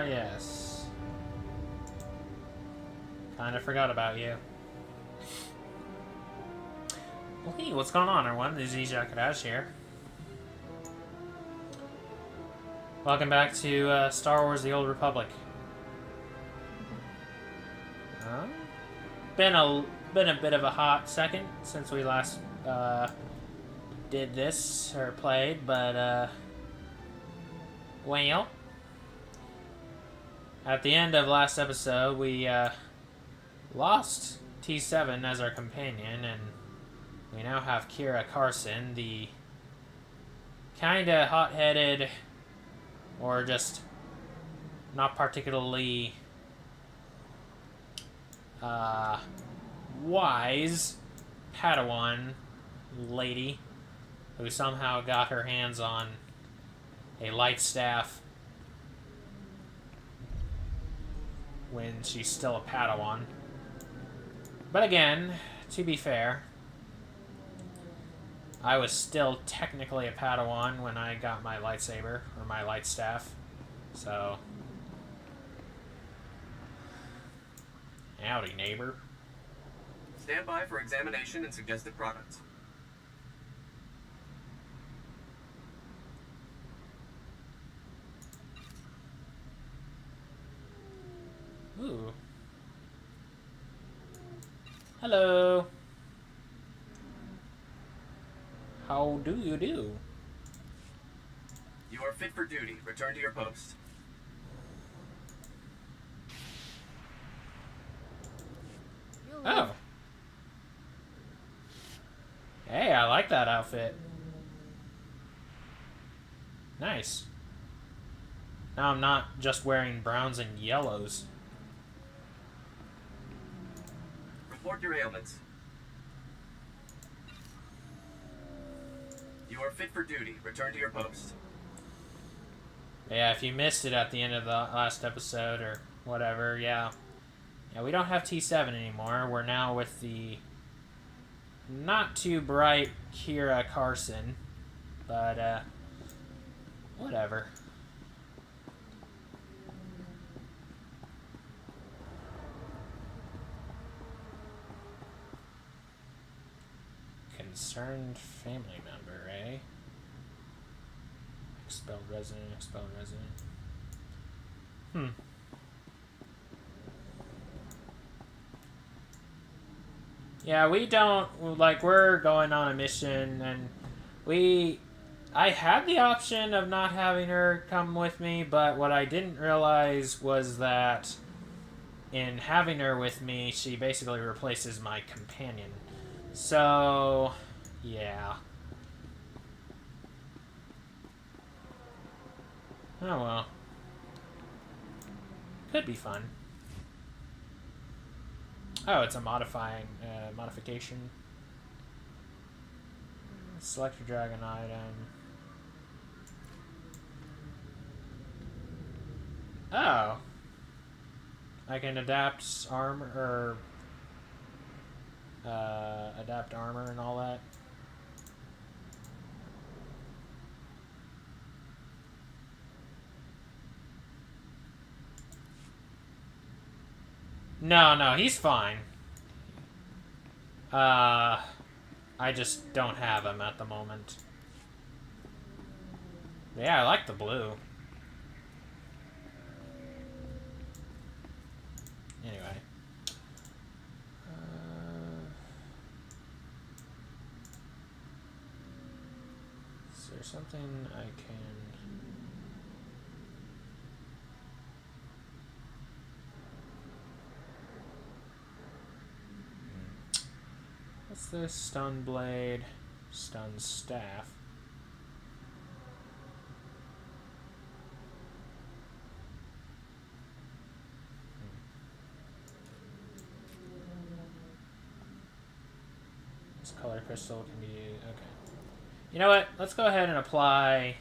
yes. Kinda forgot about you. Well, hey, what's going on, everyone? This is Justicar here. Welcome back to Star Wars: The Old Republic. Been a bit of a hot second since we last did this or played, but well, at the end of last episode, we lost T7 as our companion, and we now have Kira Carson, the kinda hot-headed, or just not particularly wise Padawan lady who somehow got her hands on a light staff when she's still a Padawan. But again, to be fair, I was still technically a Padawan when I got my lightsaber, or my light staff, so... Howdy, neighbor. Stand by for examination and suggested products. Ooh. Hello. How do you do? You are fit for duty. Return to your post. Oh. Hey, I like that outfit. Nice. Now I'm not just wearing browns and yellows. Report your ailments. You are fit for duty. Return to your post. Yeah, if you missed it at the end of the last episode or whatever, yeah. Yeah, we don't have T7 anymore. We're now with the not too bright Kira Carson, but whatever. Concerned family member, eh? Expelled resident, expelled resident. Yeah, we don't, like, we're going on a mission, and I had the option of not having her come with me, but what I didn't realize was that in having her with me, she basically replaces my companion. So, yeah. Oh well. Could be fun. Oh, it's a modification. Select your dragon item. Oh. I can adapt armor, or adapt armor and all that. No, he's fine. I just don't have him at the moment. Yeah, I like the blue. Anyway. Is there something I can... What's this? Stun blade, stun staff. This color crystal can be used. Okay. You know what? Let's go ahead and apply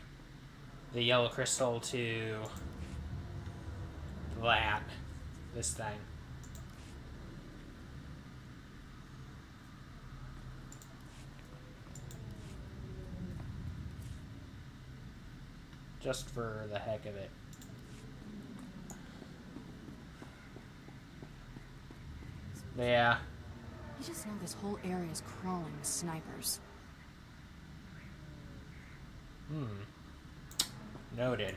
the yellow crystal to this thing. Just for the heck of it. Yeah. You just know this whole area is crawling with snipers. Noted.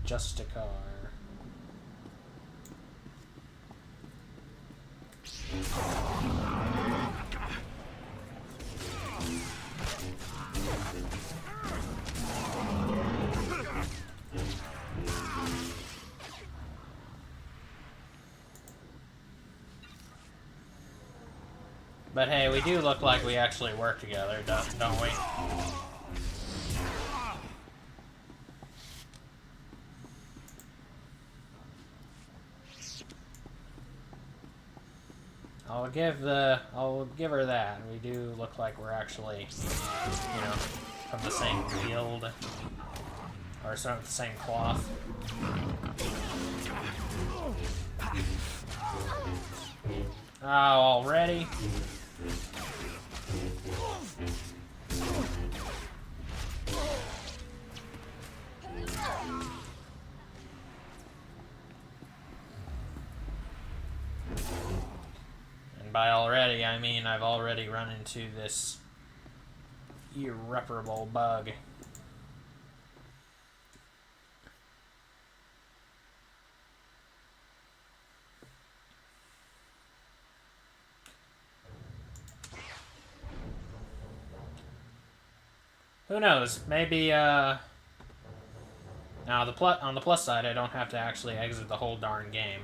Justicar. But hey, we do look like we actually work together, don't we? I'll give her that. We do look like we're actually, you know, from the same guild or sort of the same cloth. Oh, already? And by already, I mean I've already run into this irreparable bug. Who knows? Maybe, now, on the plus side, I don't have to actually exit the whole darn game.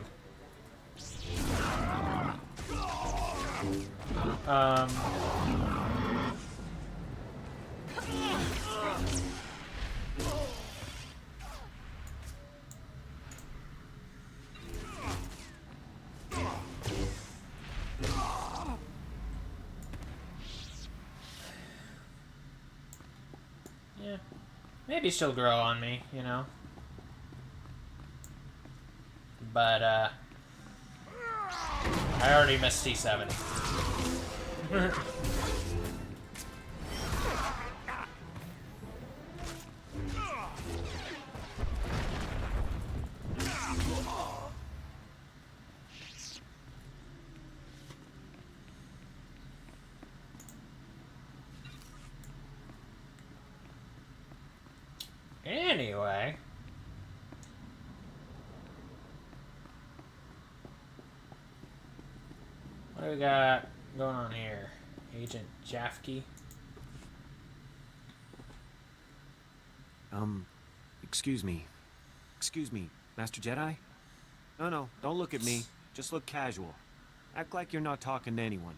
Yeah. Maybe she'll grow on me, you know? But, I already missed C7. Anyway. What do we got going on here? Agent Jafke? Excuse me. Excuse me, Master Jedi? No, don't look at me. Just look casual. Act like you're not talking to anyone.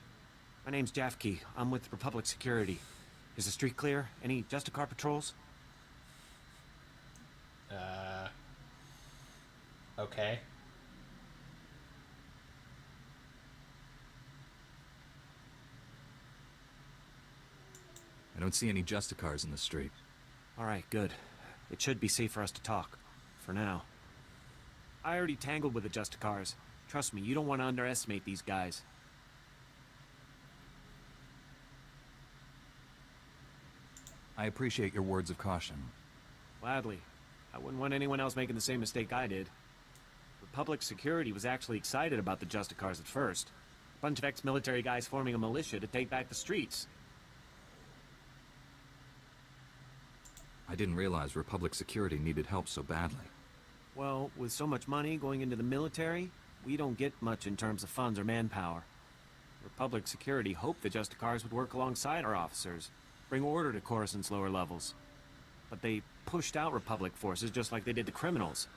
My name's Jafke. I'm with Republic Security. Is the street clear? Any Justicar patrols? Okay. I don't see any Justicars in the street. Alright, good. It should be safe for us to talk. For now. I already tangled with the Justicars. Trust me, you don't want to underestimate these guys. I appreciate your words of caution. Gladly. I wouldn't want anyone else making the same mistake I did. Republic Security was actually excited about the Justicars at first. A bunch of ex-military guys forming a militia to take back the streets. I didn't realize Republic Security needed help so badly. Well, with so much money going into the military, we don't get much in terms of funds or manpower. Republic Security hoped the Justicars would work alongside our officers, bring order to Coruscant's lower levels. But they pushed out Republic forces just like they did the criminals.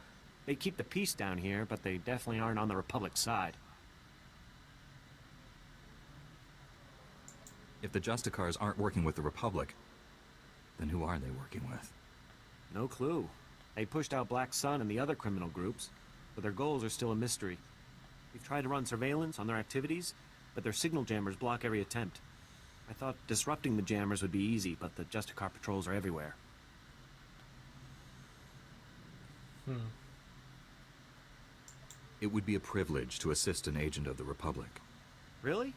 They keep the peace down here, but they definitely aren't on the Republic side. If the Justicars aren't working with the Republic, then who are they working with? No clue. They pushed out Black Sun and the other criminal groups, but their goals are still a mystery. We've tried to run surveillance on their activities, but their signal jammers block every attempt. I thought disrupting the jammers would be easy, but the Justicar patrols are everywhere. It would be a privilege to assist an agent of the Republic. Really?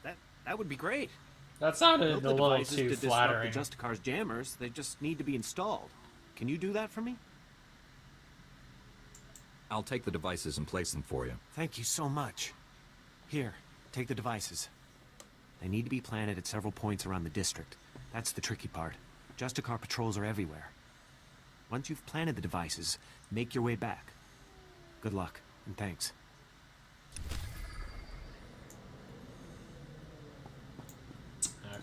That would be great. That sounded Build a the little devices too to flattering. disrupt the Justicar's jammers. They just need to be installed. Can you do that for me? I'll take the devices and place them for you. Thank you so much. Here, take the devices. They need to be planted at several points around the district. That's the tricky part. Justicar patrols are everywhere. Once you've planted the devices, make your way back. Good luck, and thanks.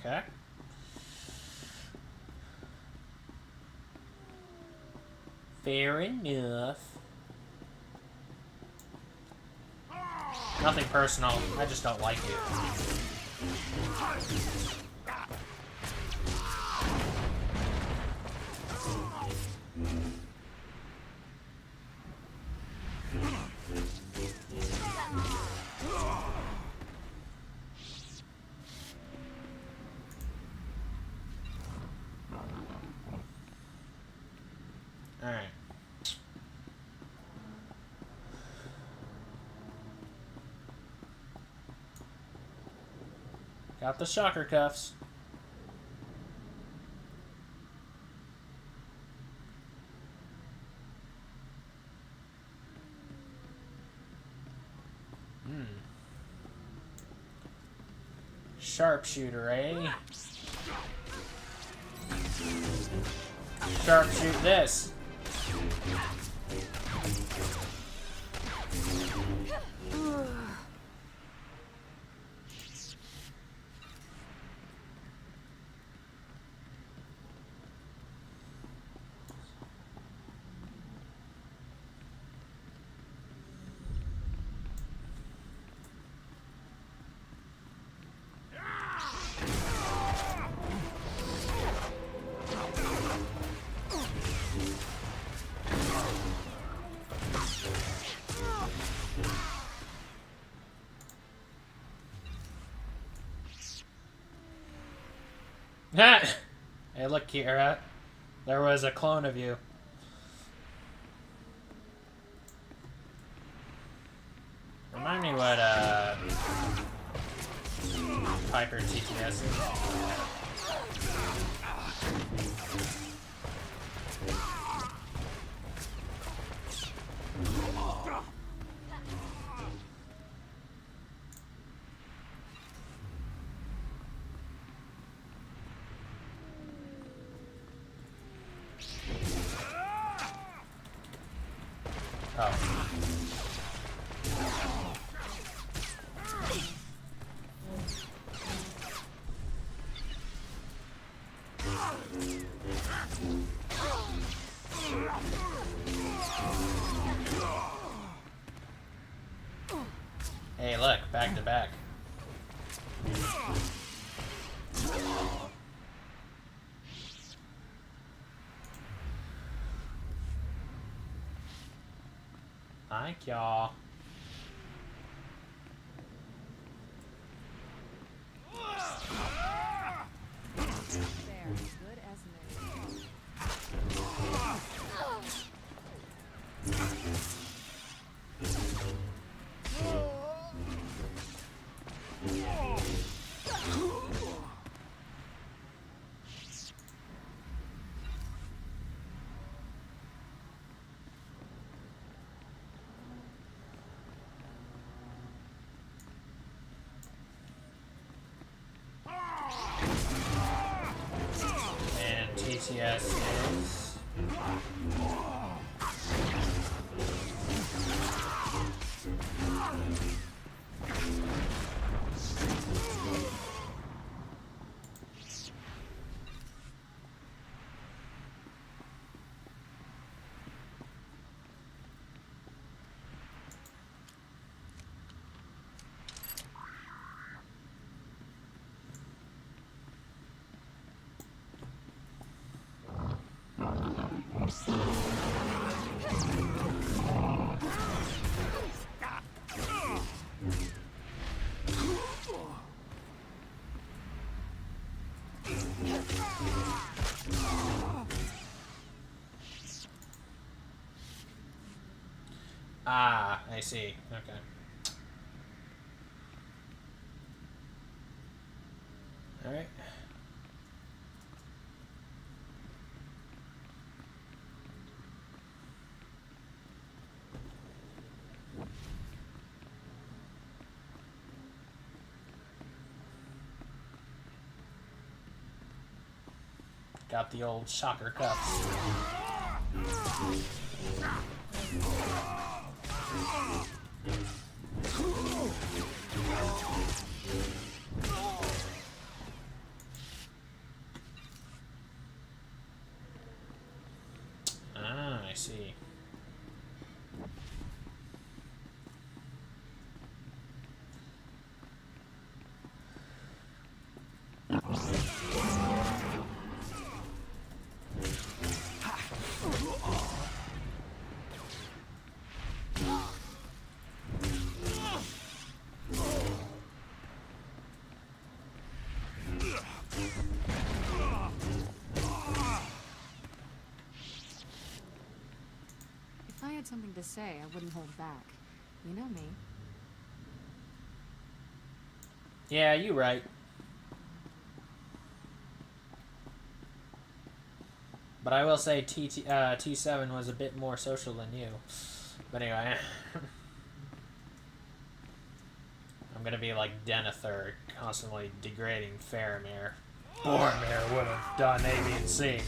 Okay. Fair enough. Nothing personal. I just don't like you. Alright. Got the shocker cuffs. Sharpshooter, eh? Sharpshoot this. Hey, look, Kira. There was a clone of you. Remind me what, Piper TTS is. Oh. Hey, look, back to back. Thank y'all. There, good as new. And TTS is... Ah, I see. Okay. Alright. Got the old shocker cuffs. Ah, I see. If I had something to say, I wouldn't hold back. You know me. Yeah, you right. But I will say T7 was a bit more social than you. But anyway. I'm gonna be like Denethor, constantly degrading Faramir. Boromir would have done A, B, and C.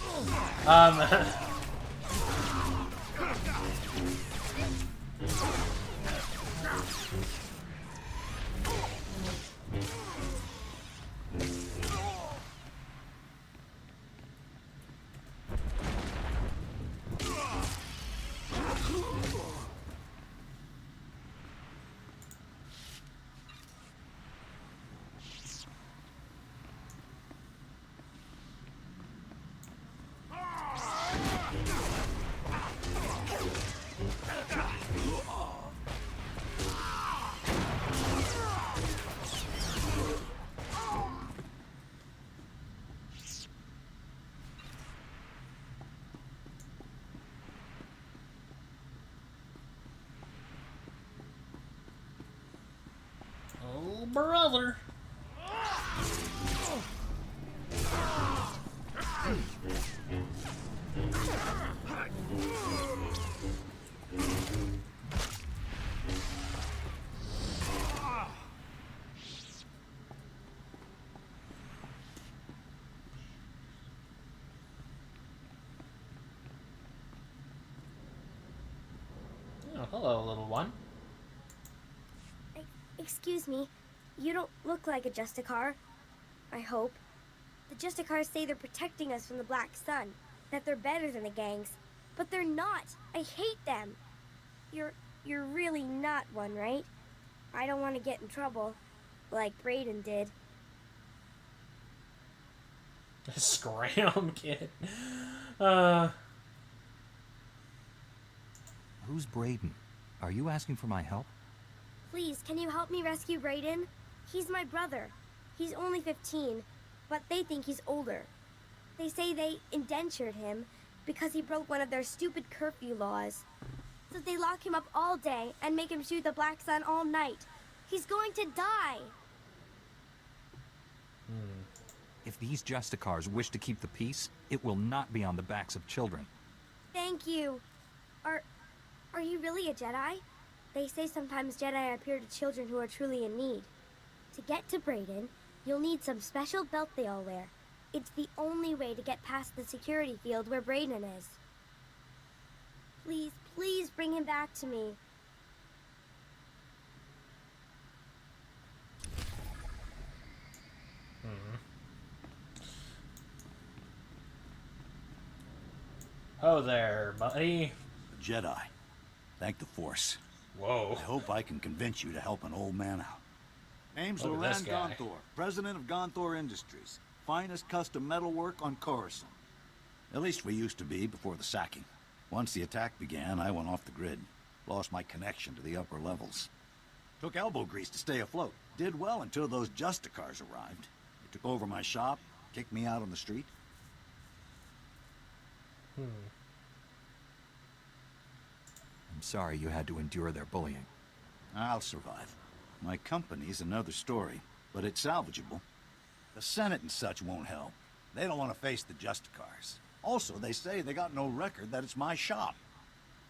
Oh, brother. Oh, hello, little one. Excuse me, you don't look like a Justicar. I hope. The Justicars say they're protecting us from the Black Sun, that they're better than the gangs, but they're not. I hate them. You're really not one, right? I don't want to get in trouble, like Brayden did. Scram, kid. Who's Brayden? Are you asking for my help? Please, can you help me rescue Brayden? He's my brother. He's only 15, but they think he's older. They say they indentured him because he broke one of their stupid curfew laws. So they lock him up all day and make him shoot the Black Sun all night. He's going to die. If these Justicars wish to keep the peace, it will not be on the backs of children. Thank you. Are you really a Jedi? They say sometimes Jedi appear to children who are truly in need. To get to Brayden, you'll need some special belt they all wear. It's the only way to get past the security field where Brayden is. Please, please bring him back to me. Oh there, buddy. Jedi. Thank the Force. Whoa. I hope I can convince you to help an old man out. Name's Look at Loran this guy. Gonthor, president of Gonthor Industries. Finest custom metalwork on Coruscant. At least we used to be before the sacking. Once the attack began, I went off the grid. Lost my connection to the upper levels. Took elbow grease to stay afloat. Did well until those Justicars arrived. They took over my shop, kicked me out on the street. I'm sorry you had to endure their bullying. I'll survive. My company's another story, but it's salvageable. The Senate and such won't help. They don't want to face the Justicars. Also, they say they got no record that it's my shop.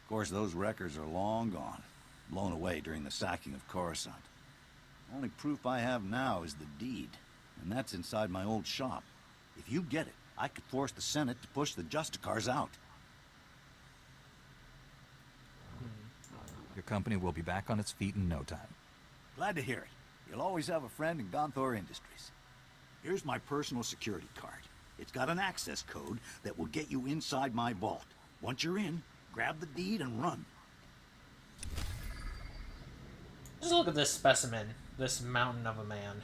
Of course, those records are long gone. Blown away during the sacking of Coruscant. Only proof I have now is the deed, and that's inside my old shop. If you get it, I could force the Senate to push the Justicars out. Your company will be back on its feet in no time. Glad to hear it. You'll always have a friend in Gonthor Industries. Here's my personal security card. It's got an access code that will get you inside my vault. Once you're in, grab the deed and run. Just look at this specimen, this mountain of a man.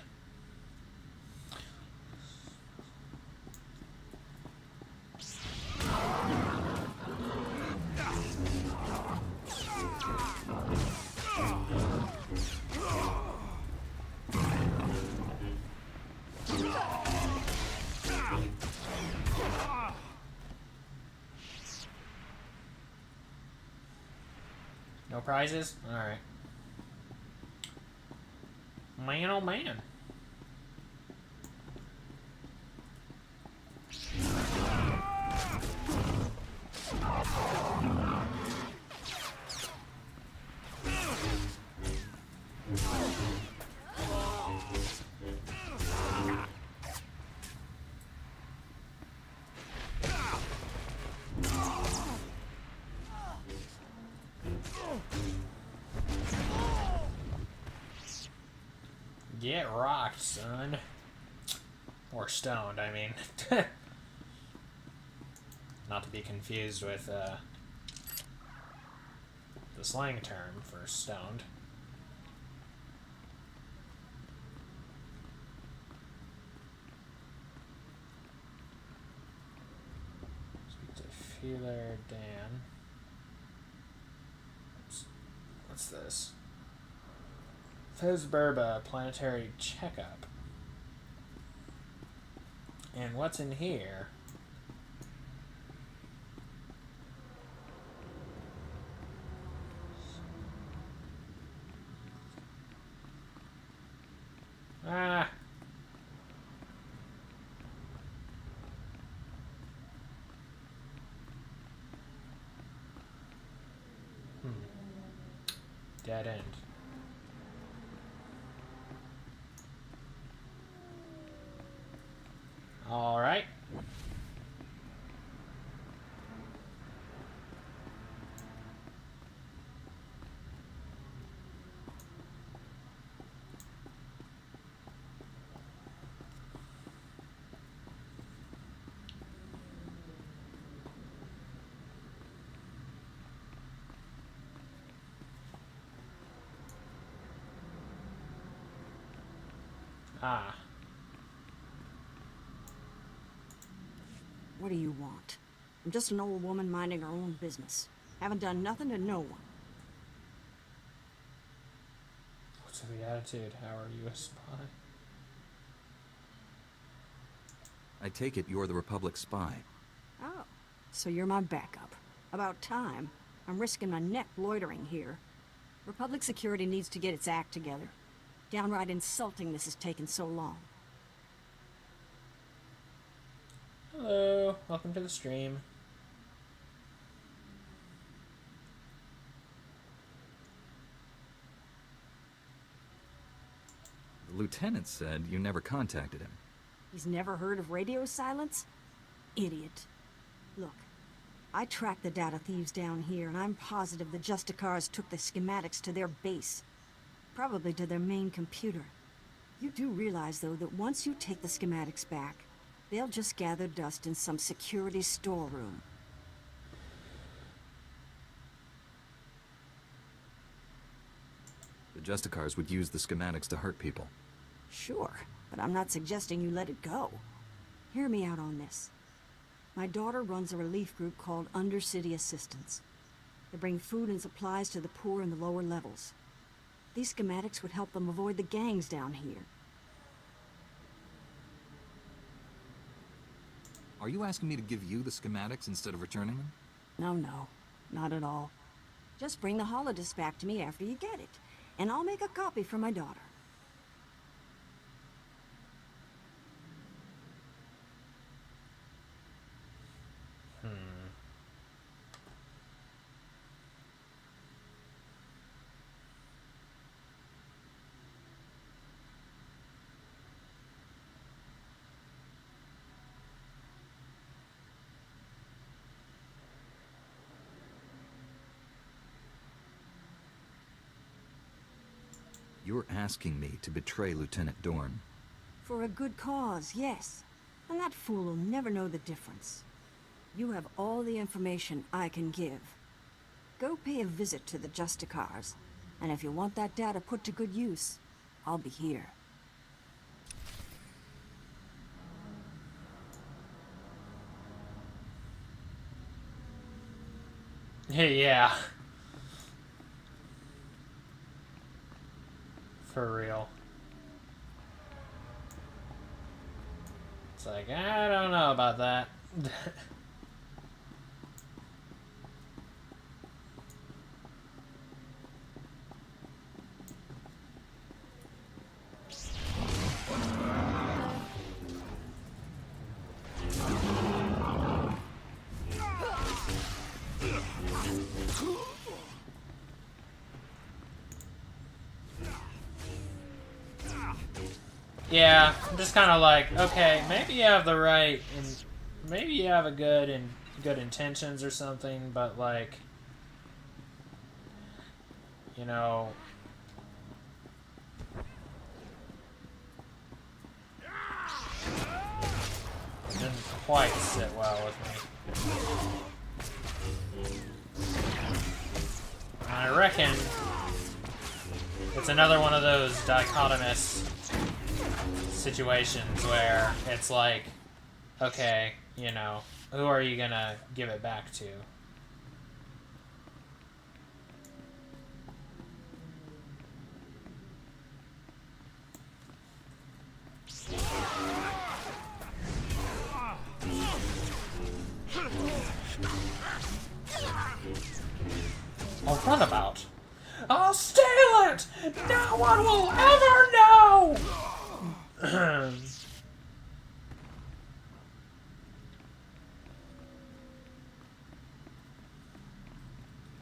No prizes? Alright. Man, oh man. Get rocked, son. Or stoned, I mean. Not to be confused with the slang term for stoned. Speak to Feeler Dan. What's this? Fezberba planetary checkup. And what's in here? Ah. Dead end. All right. Ah. What do you want? I'm just an old woman minding her own business. Haven't done nothing to no one. What's the attitude? How are you a spy? I take it you're the Republic spy. Oh, so you're my backup. About time. I'm risking my neck loitering here. Republic Security needs to get its act together. Downright insulting this has taken so long. Hello, welcome to the stream. The lieutenant said you never contacted him. He's never heard of radio silence? Idiot. Look, I tracked the data thieves down here, and I'm positive the Justicars took the schematics to their base. Probably to their main computer. You do realize, though, that once you take the schematics back, they'll just gather dust in some security storeroom. The Justicars would use the schematics to hurt people. Sure, but I'm not suggesting you let it go. Hear me out on this. My daughter runs a relief group called Undercity Assistance. They bring food and supplies to the poor in the lower levels. These schematics would help them avoid the gangs down here. Are you asking me to give you the schematics instead of returning them? No, not at all. Just bring the holodisc back to me after you get it, and I'll make a copy for my daughter. You're asking me to betray Lieutenant Dorn. For a good cause, yes. And that fool will never know the difference. You have all the information I can give. Go pay a visit to the Justicars, and if you want that data put to good use, I'll be here. Yeah. For real. It's like, I don't know about that. Yeah, I'm just kind of like, okay, maybe you have the right, and maybe you have a good intentions or something, but like, you know, it didn't quite sit well with me. And I reckon it's another one of those dichotomous situations where it's like, okay, you know, who are you gonna give it back to? A runabout. I'll steal it! No one will ever know!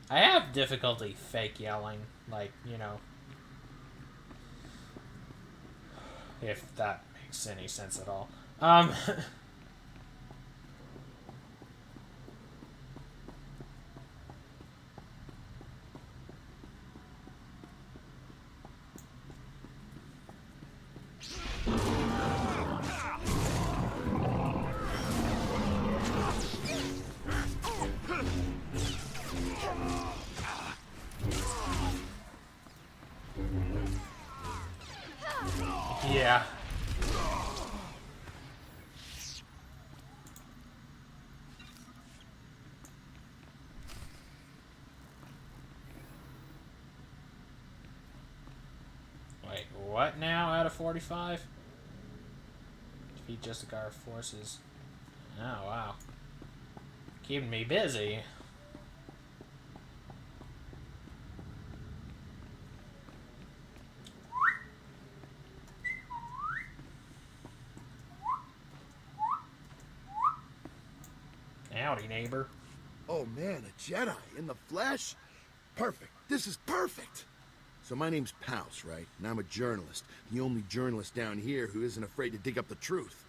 I have difficulty fake yelling, like, you know, if that makes any sense at all. Yeah. Wait, what now out of 45? Defeat Justicar forces. Oh, wow. Keeping me busy. Howdy, neighbor. Oh man, a Jedi in the flesh? Perfect. This is perfect. So my name's Pouse, right? And I'm a journalist. The only journalist down here who isn't afraid to dig up the truth.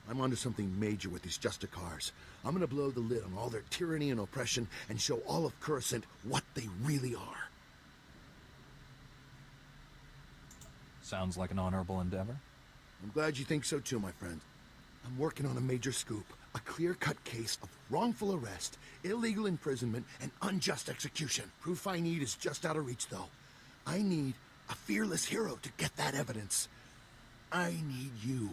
I'm onto something major with these Justicars. I'm gonna blow the lid on all their tyranny and oppression and show all of Coruscant what they really are. Sounds like an honorable endeavor. I'm glad you think so too, my friend. I'm working on a major scoop. A clear-cut case of wrongful arrest, illegal imprisonment, and unjust execution. Proof I need is just out of reach, though. I need a fearless hero to get that evidence. I need you.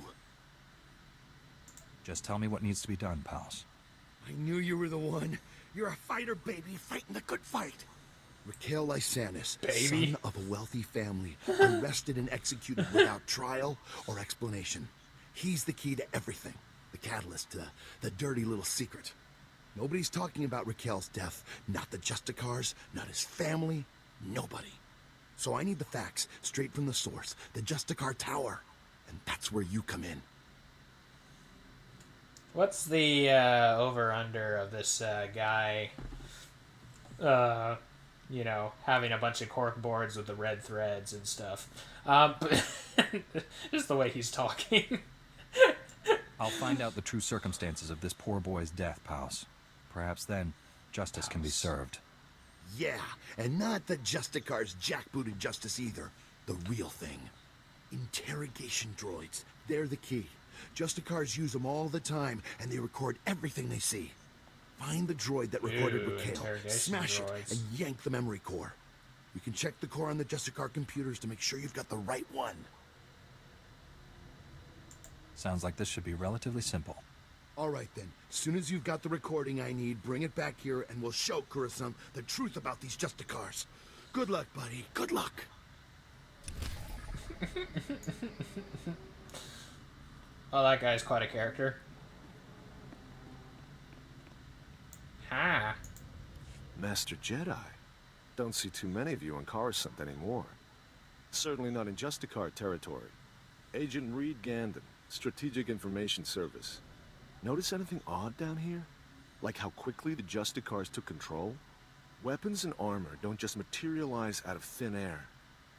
Just tell me what needs to be done, Pals. I knew you were the one. You're a fighter, baby, fighting the good fight. Raquel Lysanis, Baby. son of a wealthy family, arrested and executed without trial or explanation. He's the key to everything. The catalyst to the dirty little secret. Nobody's talking about Raquel's death. Not the Justicars, not his family, nobody. So I need the facts straight from the source, the Justicar Tower. And that's where you come in. What's the over-under of this guy, you know, having a bunch of cork boards with the red threads and stuff? Just the way he's talking. I'll find out the true circumstances of this poor boy's death, Pals. Perhaps then, justice can be served. Yeah, and not the Justicar's jackbooted justice either. The real thing. Interrogation droids. They're the key. Justicars use them all the time, and they record everything they see. Find the droid that recorded Raquel, interrogation smash droids. it, and yank the memory core. You can check the core on the Justicar computers to make sure you've got the right one. Sounds like this should be relatively simple. All right then. As soon as you've got the recording I need, bring it back here, and we'll show Coruscant the truth about these Justicars. Good luck, buddy. Good luck. Oh, that guy's quite a character. Ha! Master Jedi. Don't see too many of you on Coruscant anymore. Certainly not in Justicar territory. Agent Reed Gandon, Strategic Information Service. Notice anything odd down here? Like how quickly the Justicars took control? Weapons and armor don't just materialize out of thin air.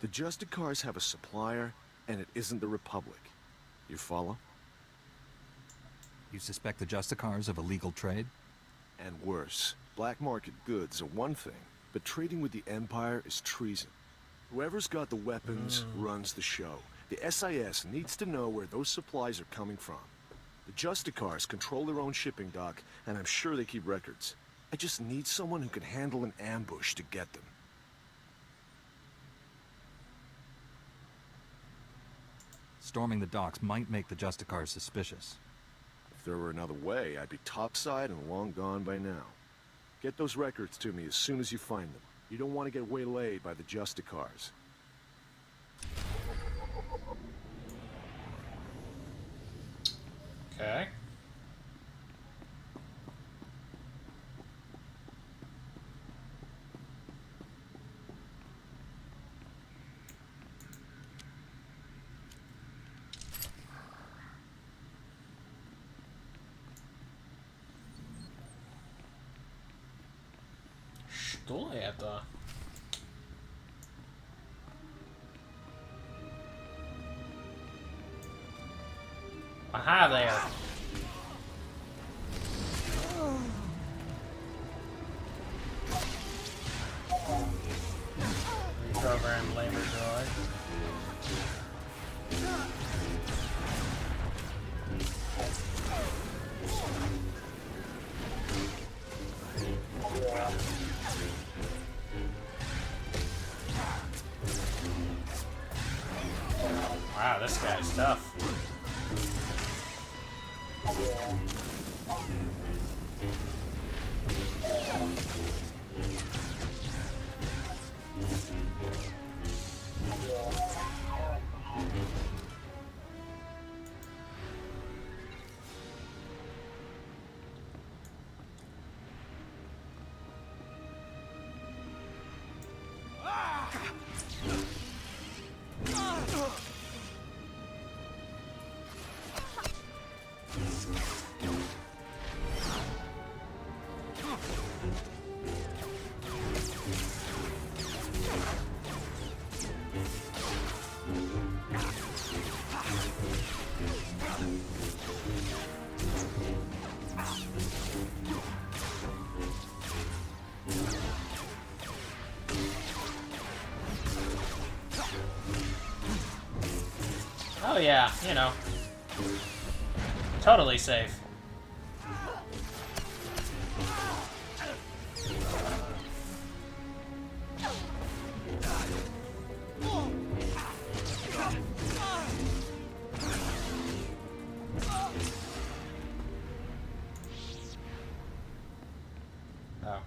The Justicars have a supplier, and it isn't the Republic. You follow? You suspect the Justicars of illegal trade? And worse, black market goods are one thing, but trading with the Empire is treason. Whoever's got the weapons runs the show. The SIS needs to know where those supplies are coming from. The Justicars control their own shipping dock, and I'm sure they keep records. I just need someone who can handle an ambush to get them. Storming the docks might make the Justicars suspicious. If there were another way, I'd be topside and long gone by now. Get those records to me as soon as you find them. You don't want to get waylaid by the Justicars. Okay. Что это? Aha there. Reprogram labor droid. Wow, this guy's tough. Oh yeah, you know. Totally safe. Oh.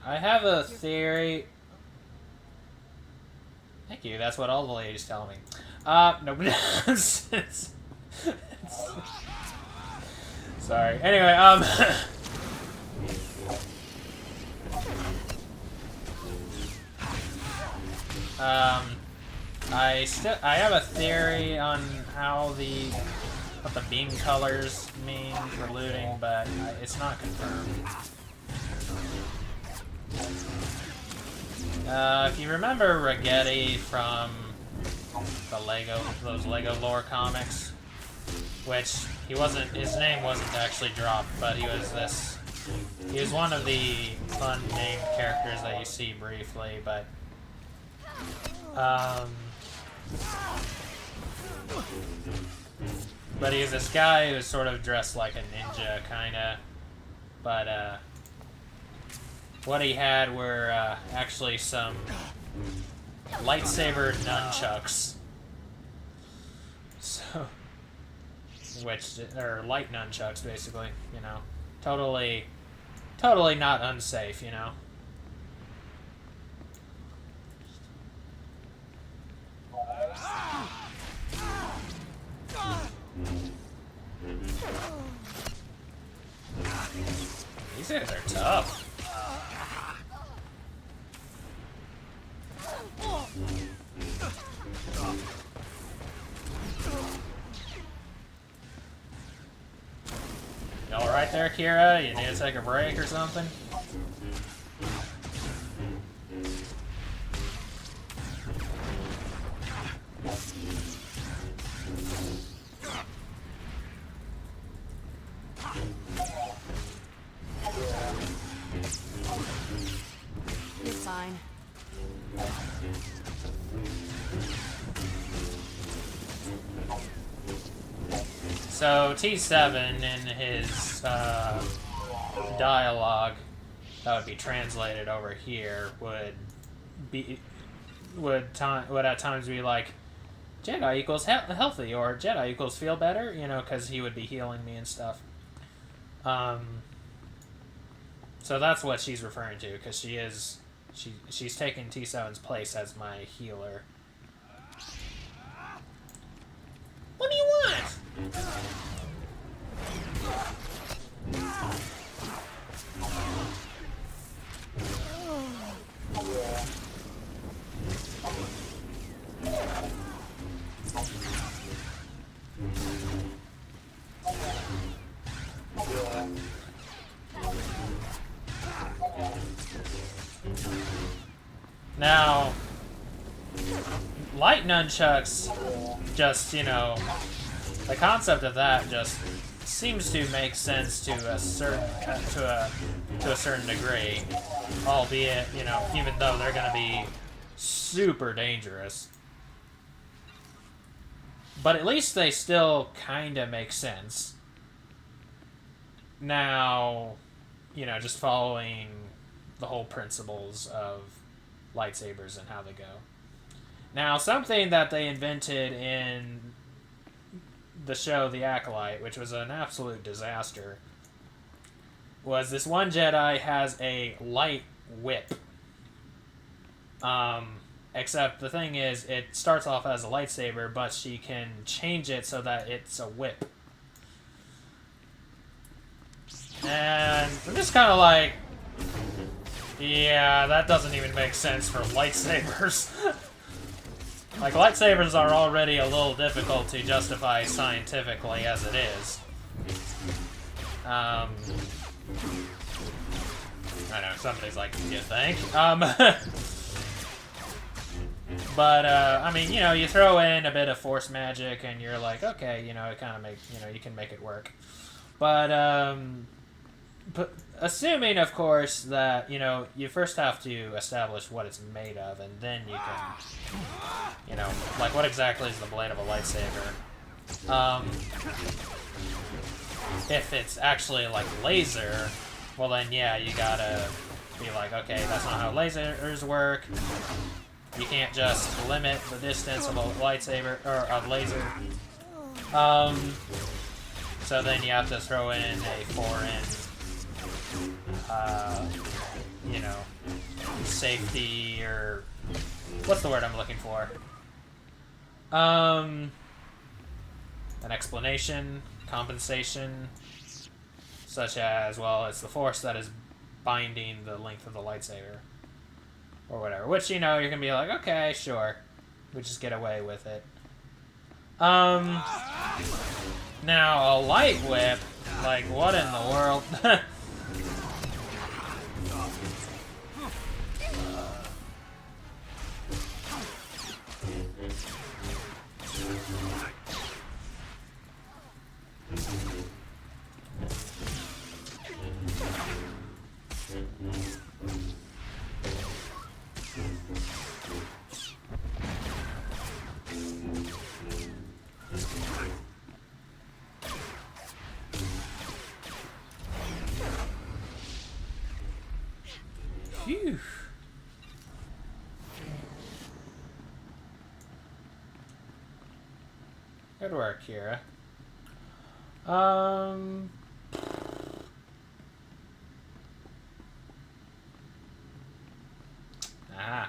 I have a theory. Thank you. That's what all the ladies tell me. Nobody does. Sorry. Anyway, I have a theory on how what the beam colors mean for looting, but it's not confirmed. If you remember Ragetti from those Lego lore comics, which he wasn't, his name wasn't actually dropped, but he was one of the unnamed characters that you see briefly, but he was this guy who was sort of dressed like a ninja, kinda, but what he had were actually some lightsaber nunchucks. So, or light nunchucks, basically, you know. Totally not unsafe, you know. These guys are tough. You all right there, Kira? You need to take a break or something? You're fine. So T7 in his dialogue that would be translated over here would at times be like, Jedi equals healthy, or Jedi equals feel better, you know, because he would be healing me and stuff. So that's what she's referring to, because she's taking T7's place as my healer. What do you want? Now, light nunchucks, just, you know, the concept of that just seems to make sense to a certain degree, albeit, you know, even though they're going to be super dangerous. But at least they still kind of make sense. Now, you know, just following the whole principles of lightsabers and how they go. Now, something that they invented in the show The Acolyte, which was an absolute disaster, was this one Jedi has a light whip. Except the thing is, it starts off as a lightsaber, but she can change it so that it's a whip. And I'm just kind of like, yeah, that doesn't even make sense for lightsabers. Like, lightsabers are already a little difficult to justify scientifically as it is. I know, somebody's like, you think? But, I mean, you know, you throw in a bit of force magic and you're like, okay, you know, it kind of makes, you know, you can make it work. But assuming, of course, that, you know, you first have to establish what it's made of, and then you can, you know, like, what exactly is the blade of a lightsaber? If it's actually, like, laser, well then, yeah, you gotta be like, okay, that's not how lasers work. You can't just limit the distance of a lightsaber, or a laser. So then you have to throw in a foreign, you know, safety, or what's the word I'm looking for? An explanation, compensation, such as, well, it's the Force that is binding the length of the lightsaber, or whatever. Which, you know, you're gonna be like, okay, sure, we just get away with it. Now, a light whip, like, what in the world? Good work, Kira. Um... Ah.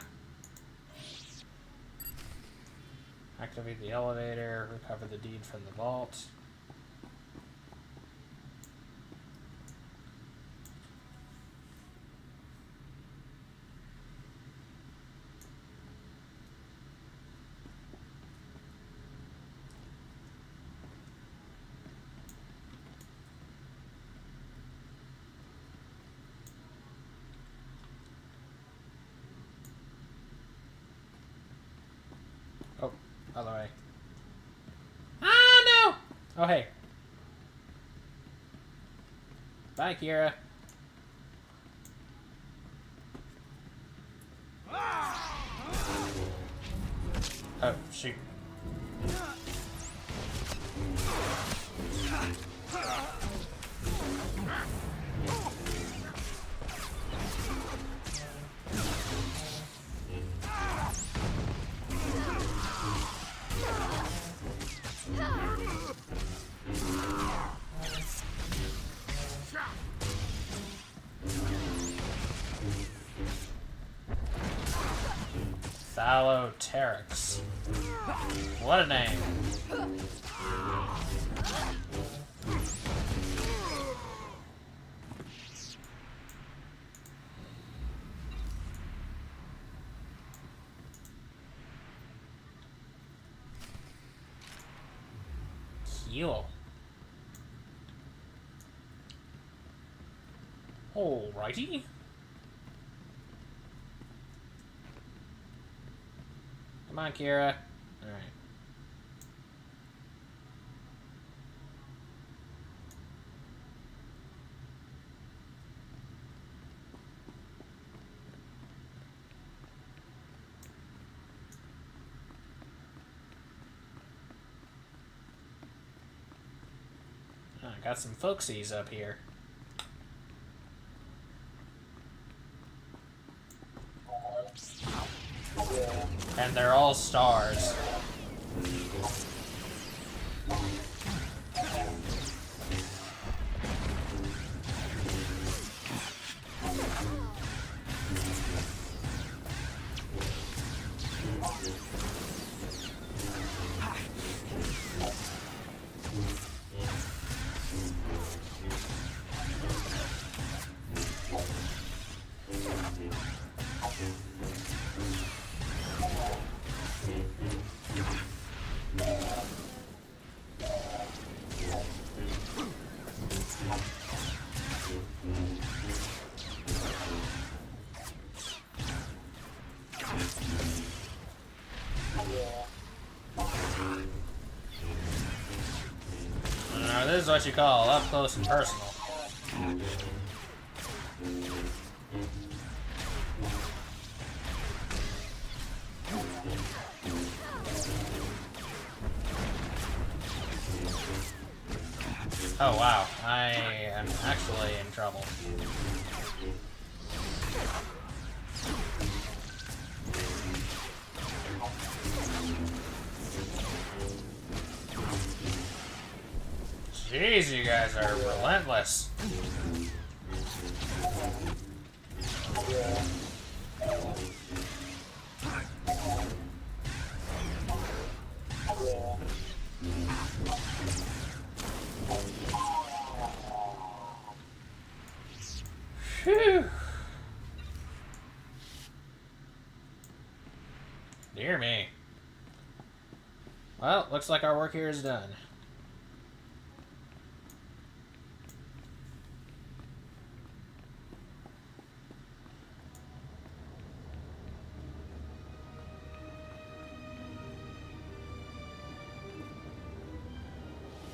Activate the elevator, recover the deed from the vault. Oh, other way. Ah, no! Oh, hey. Bye, Kira. Oh, shoot. Thaloteryx. What a name. Heal. Alrighty. Come on, Kira. Alright. Got some folksies up here. And they're all stars. Now, this is what you call up close and personal. Oh wow, I am actually in trouble. Jeez, you guys are relentless. Phew. Dear me. Well, looks like our work here is done.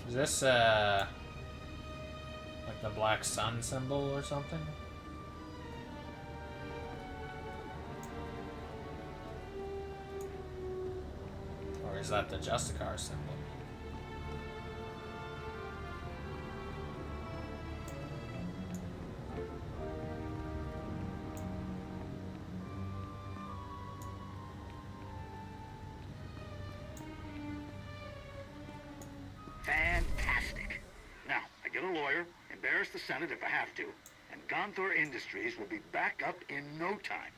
Is this, like the black sun symbol or something? Or is that the Justicar symbol? Fantastic. Now, I get a lawyer, embarrass the Senate if I have to, and Gonthor Industries will be back up in no time.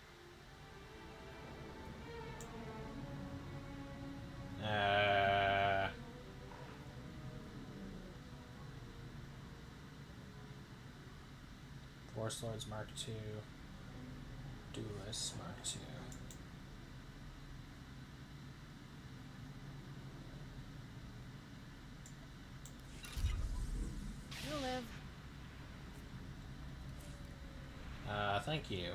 Force Lords Mark II. Duelists Mark II. You'll live. Thank you.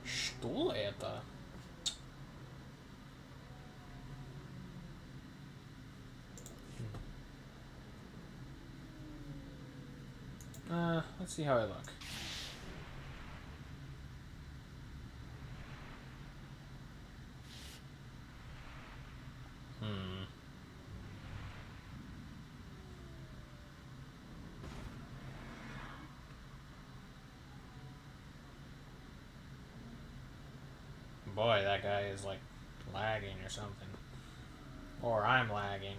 Stuhläter. Let's see how I look. Boy, that guy is like lagging or something. Or I'm lagging.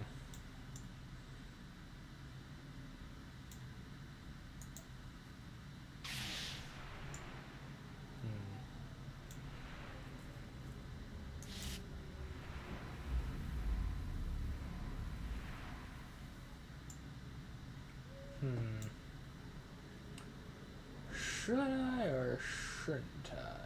Should I or shouldn't I?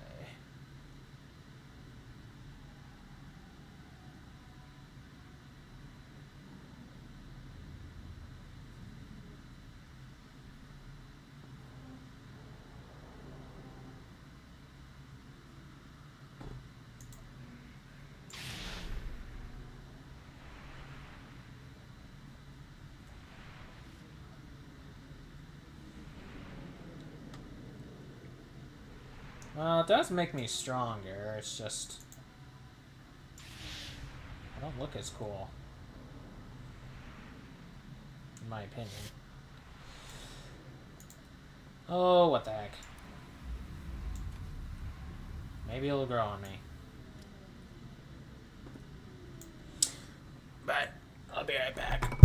Well, it does make me stronger, it's just... I don't look as cool. In my opinion. Oh, what the heck. Maybe it'll grow on me. But, I'll be right back.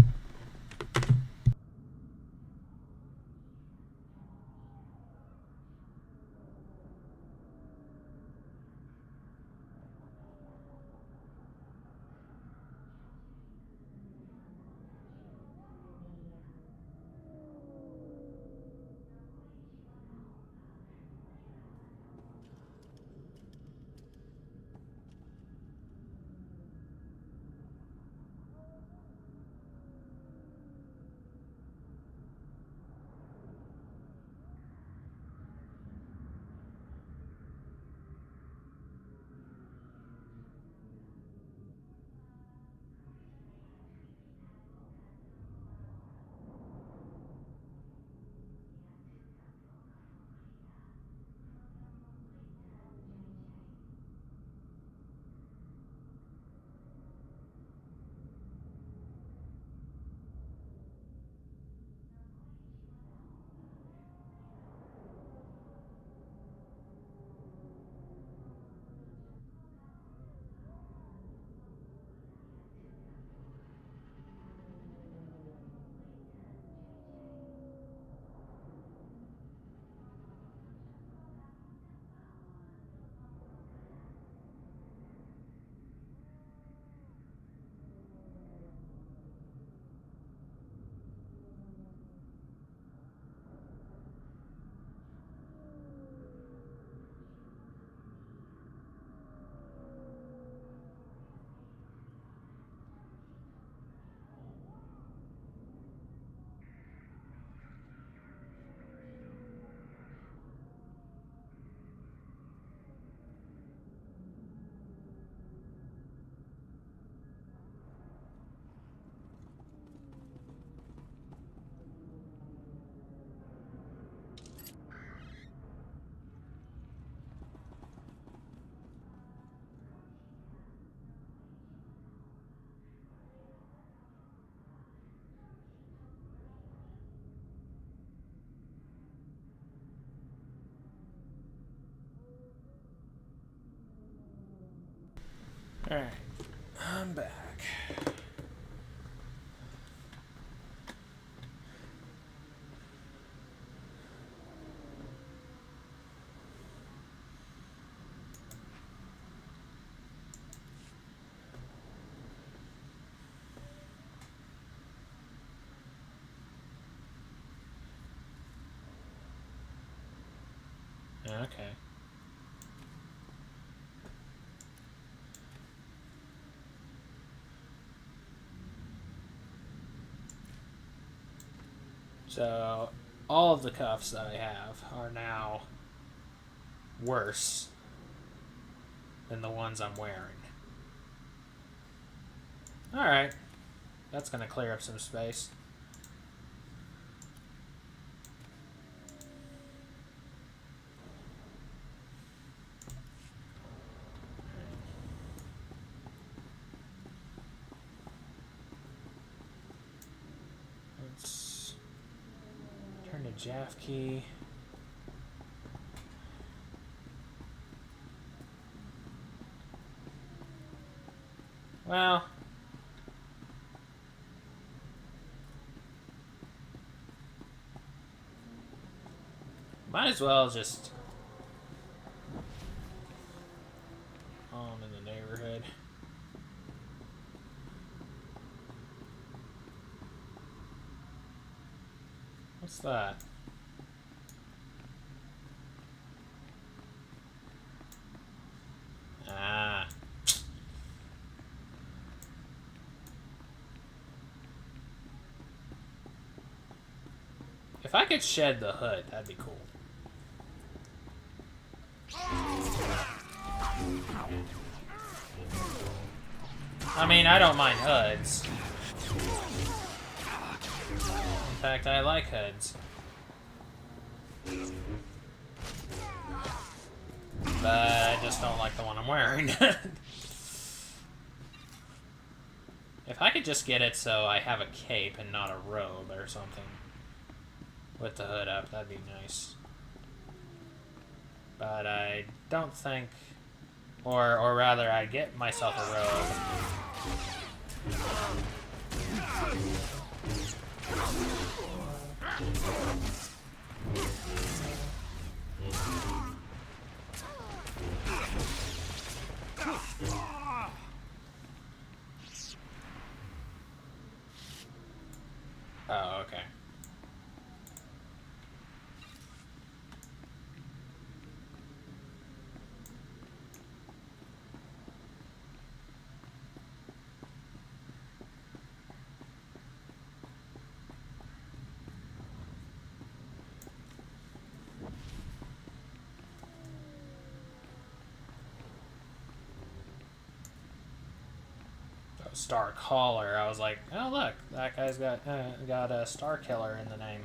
Alright, I'm back. Okay. So, all of the cuffs that I have are now worse than the ones I'm wearing. Alright. That's gonna clear up some space. Let's turn to Jaff key. Well, might as well just I'm in the neighborhood. What's that? Ah. If I could shed the hood, that'd be cool. I mean, I don't mind hoods. In fact, I like hoods. But I just don't like the one I'm wearing. If I could just get it so I have a cape and not a robe or something with the hood up, that'd be nice. But I don't think, or rather, I get myself a robe. Oh, okay. Star Caller. I was like, oh look, that guy's got a Star Killer in the name.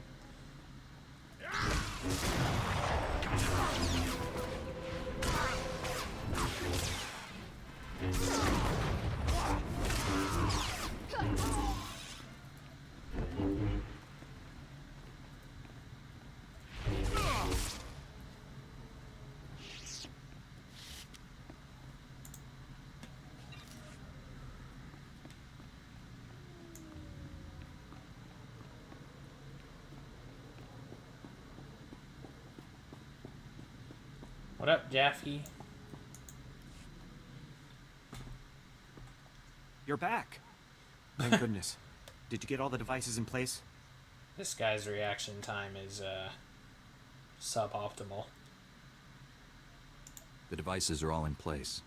What up, Jaffe? You're back. Thank goodness. Did you get all the devices in place? This guy's reaction time is suboptimal. The devices are all in place.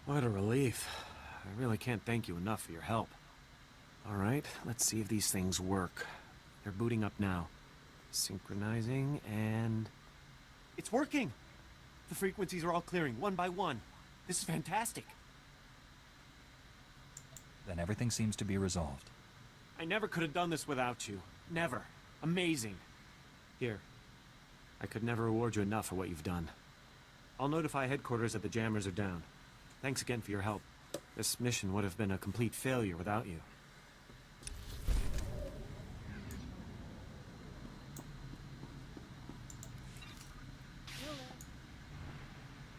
What a relief. I really can't thank you enough for your help. All right, let's see if these things work. They're booting up now. Synchronizing, and... it's working! The frequencies are all clearing, one by one. This is fantastic. Then everything seems to be resolved. I never could have done this without you. Never. Amazing. Here. I could never reward you enough for what you've done. I'll notify headquarters that the jammers are down. Thanks again for your help. This mission would have been a complete failure without you.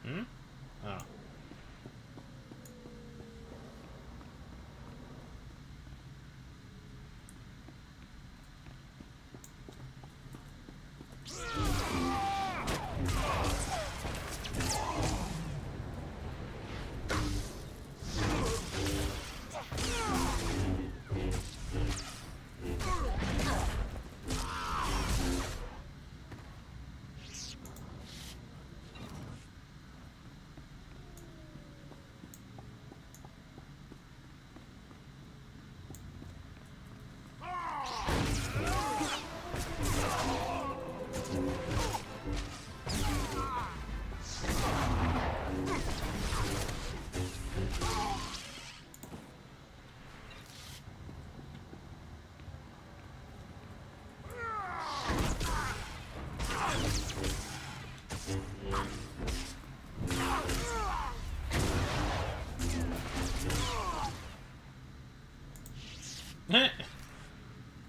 Hmm? Oh.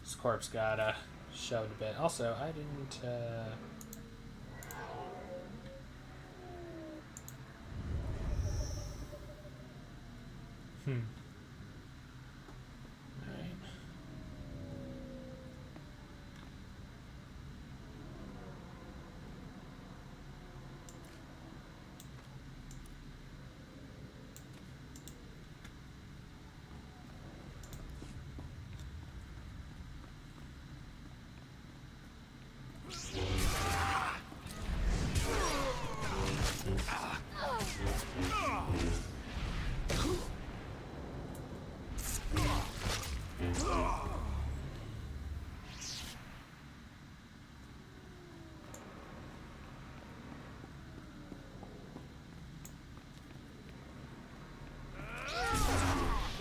This corpse got shoved a bit. Also, I didn't. Alright.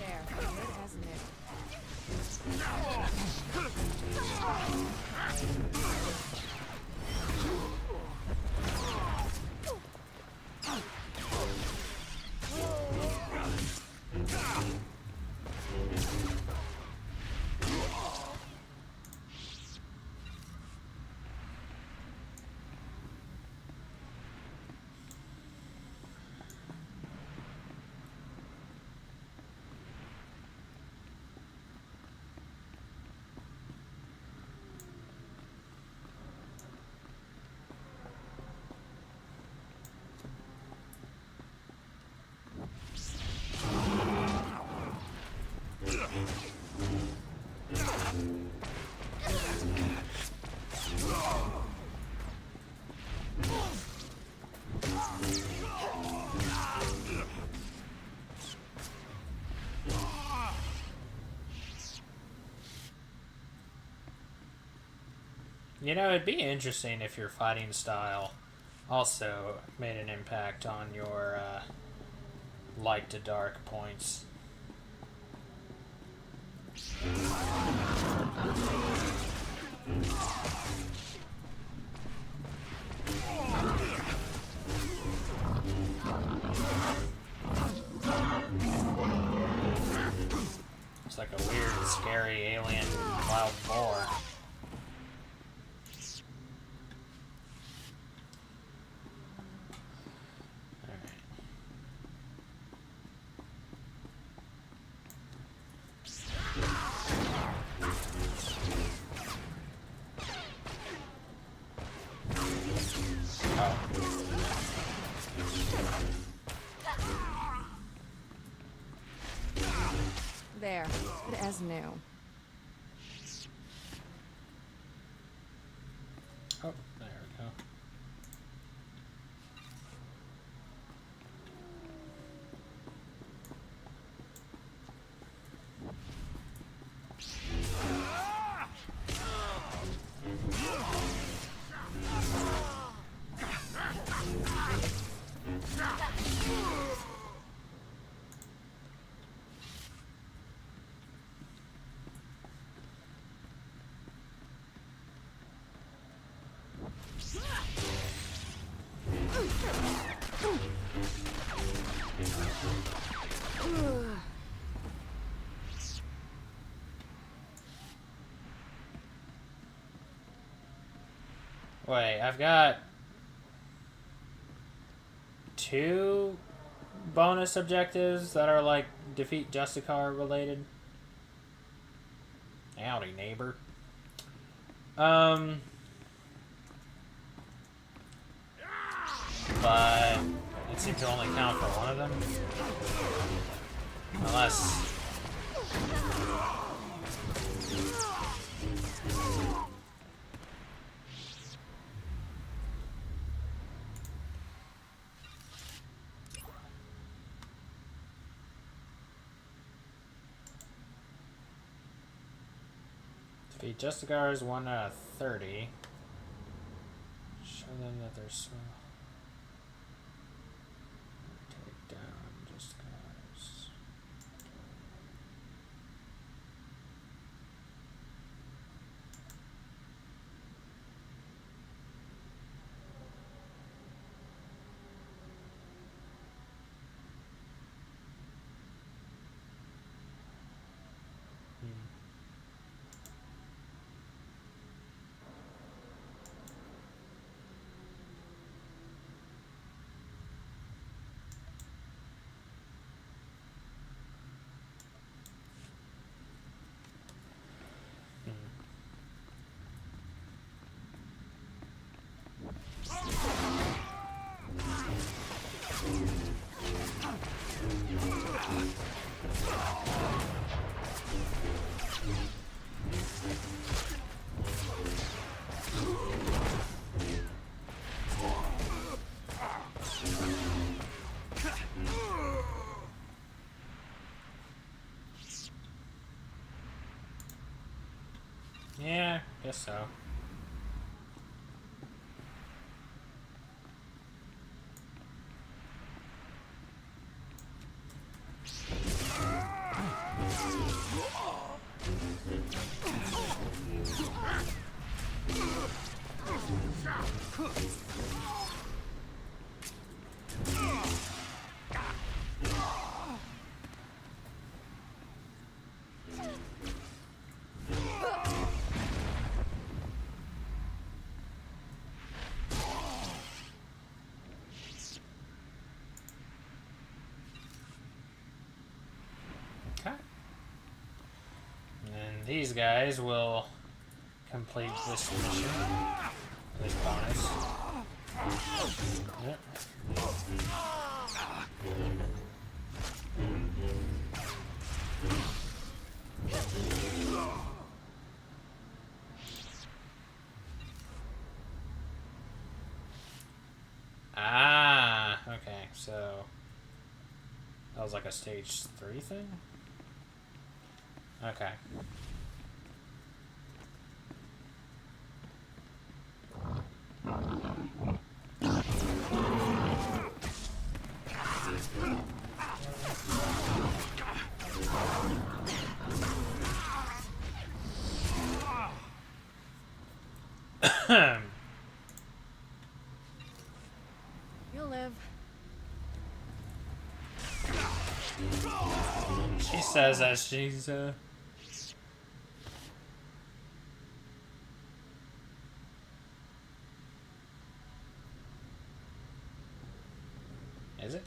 There, good as new. You know, it'd be interesting if your fighting style also made an impact on your light to dark points. It's like a weird, scary alien wild boar. There, good as new. Oh, there we go. Wait, I've got 2 bonus objectives that are like defeat Justicar related. Howdy, neighbor. seem to only count for one of them. Unless... Defeat Justicars 1 out of 30. Show them that they're small. Take down Justicars. Yeah, guess so. Okay. And these guys will complete this mission. This bonus. Yep. Ah, okay, so that was like a stage 3 thing? Okay. You'll live. She says that she's, Is it?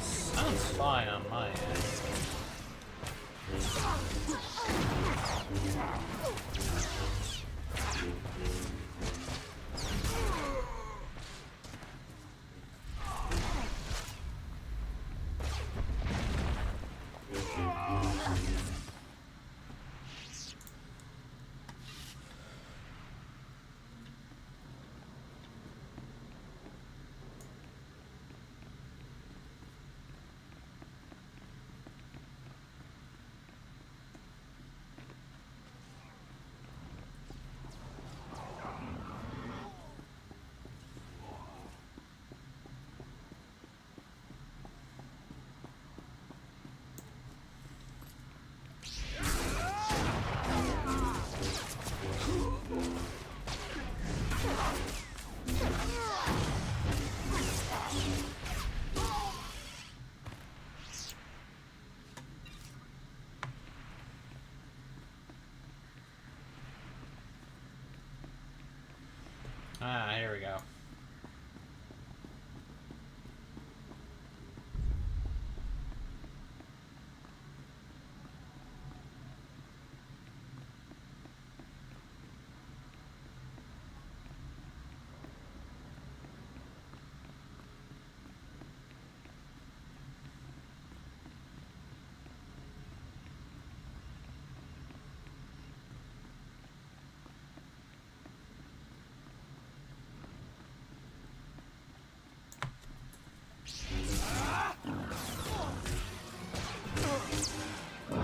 Sounds fine on my end. Ah, here we go.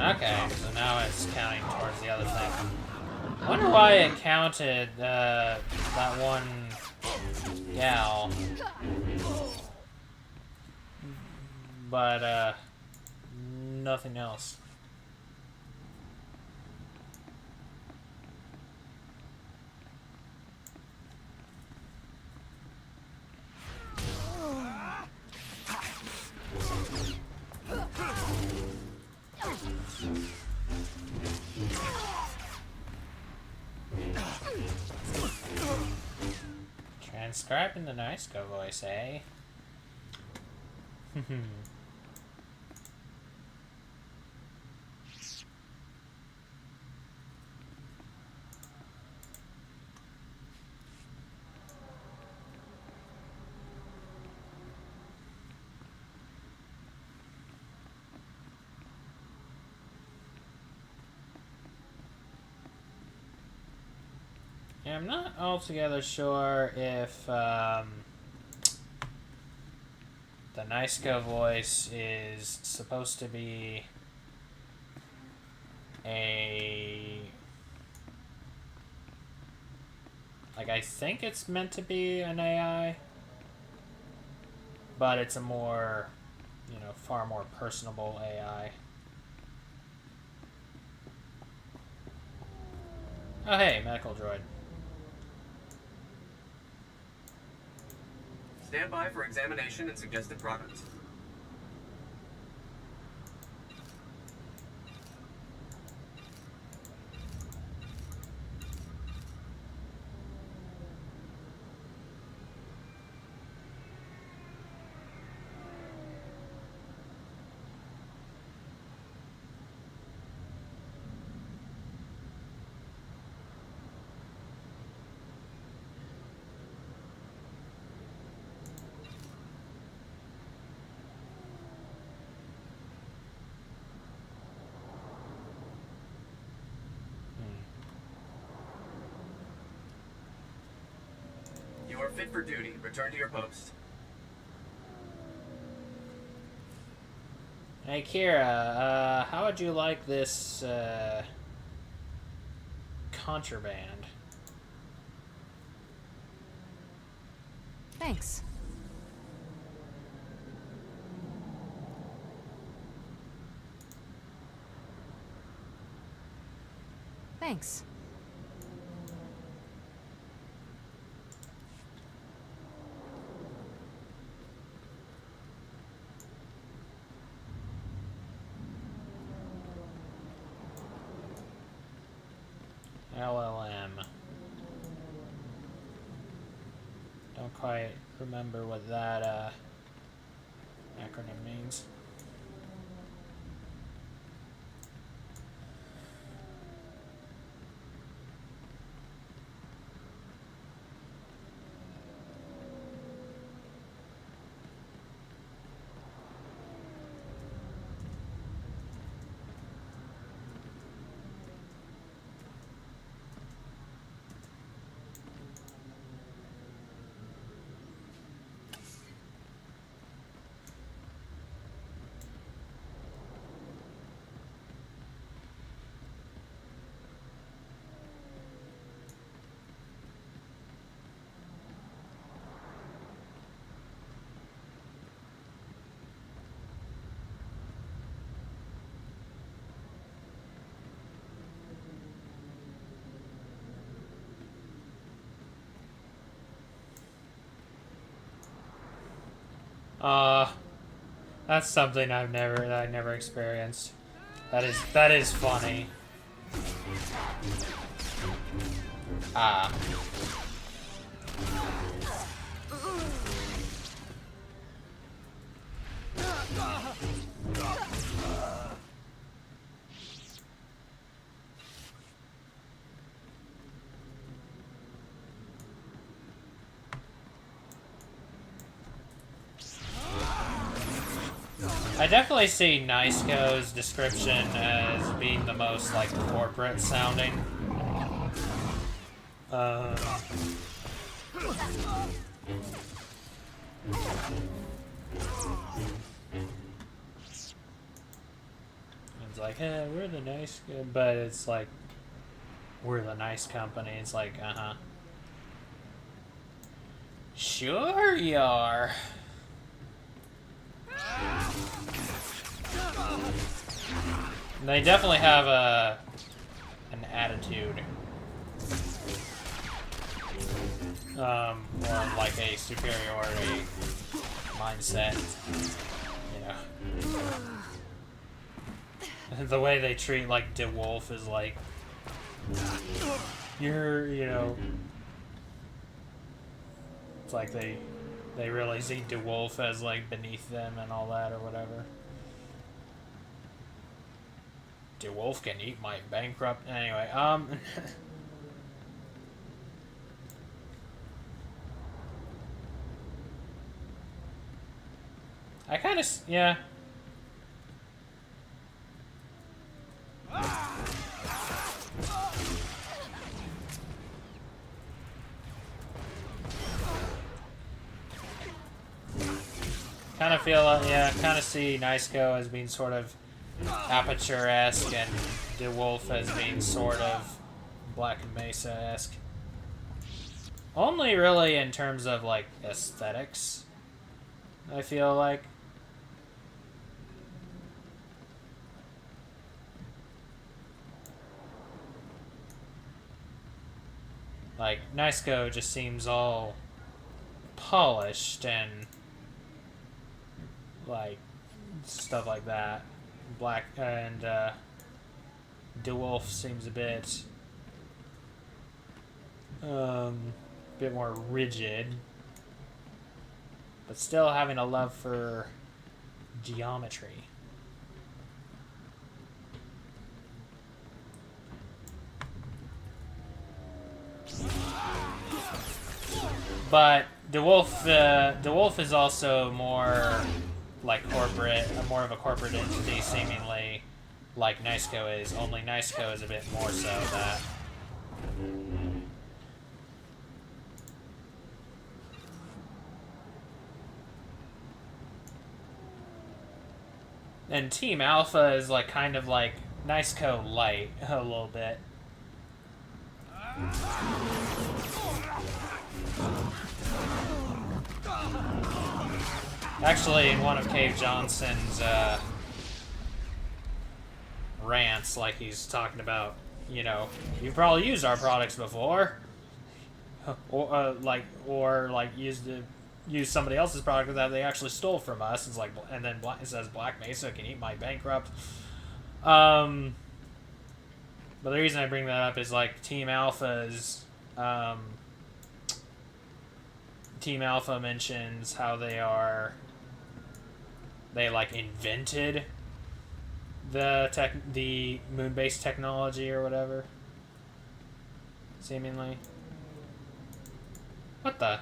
Okay, so now it's counting towards the other thing. I wonder why it counted that one gal. But, nothing else. Transcribing the nice go voice, eh? Yeah, I'm not altogether sure if the nice go voice is supposed to be a... Like, I think it's meant to be an AI, but it's a more, you know, far more personable AI. Oh, hey, medical droid. Stand by for examination and suggested products. You are fit for duty. Return to your post. Hey, Kira, how would you like this, contraband? Thanks. Thanks. LLM. Don't quite remember what that, acronym means. That's something I never experienced. That is funny. I definitely see Niceco's description as being the most, like, corporate sounding. It's like, hey, we're the nice, but it's like, we're the nice company. It's like, uh-huh. Sure you are. They definitely have an attitude. Or like a superiority mindset. You know. The way they treat, like, DeWolf is like, you're, you know, it's like they really see DeWolf as, like, beneath them and all that or whatever. DeWolf can eat my bankrupt... Anyway, I kind of... Yeah. Kind of feel... yeah, kind of see Niceco as being sort of Aperture-esque and DeWolf as being sort of Black Mesa-esque. Only really in terms of, like, aesthetics, I feel like. Like, Niceco just seems all polished and, like, stuff like that. Black and DeWolf seems a bit more rigid, but still having a love for geometry. But DeWolf is also more like corporate, more of a corporate entity, seemingly, like Niceco is. Only Niceco is a bit more so that. And Team Alpha is like kind of like Niceco light a little bit. Actually, in one of Cave Johnson's rants, like he's talking about, you know, you've probably used our products before, or use somebody else's product that they actually stole from us. It's like, and then it says Black Mesa can eat my bankrupt. But the reason I bring that up is like Team Alpha's. Team Alpha mentions how they like invented the moon-based technology or whatever. Seemingly. What the?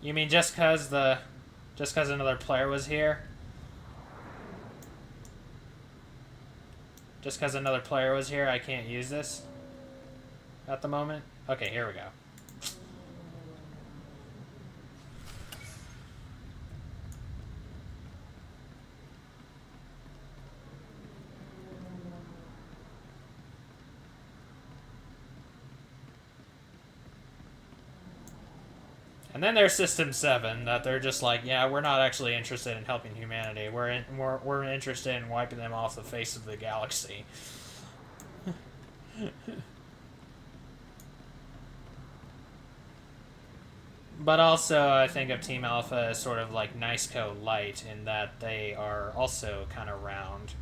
You mean just cause another player was here? Just cause another player was here, I can't use this at the moment? Okay, here we go. And then there's System 7, that they're just like, yeah, we're not actually interested in helping humanity. We're interested in wiping them off the face of the galaxy. But also, I think of Team Alpha as sort of like Niceco light, in that they are also kind of round.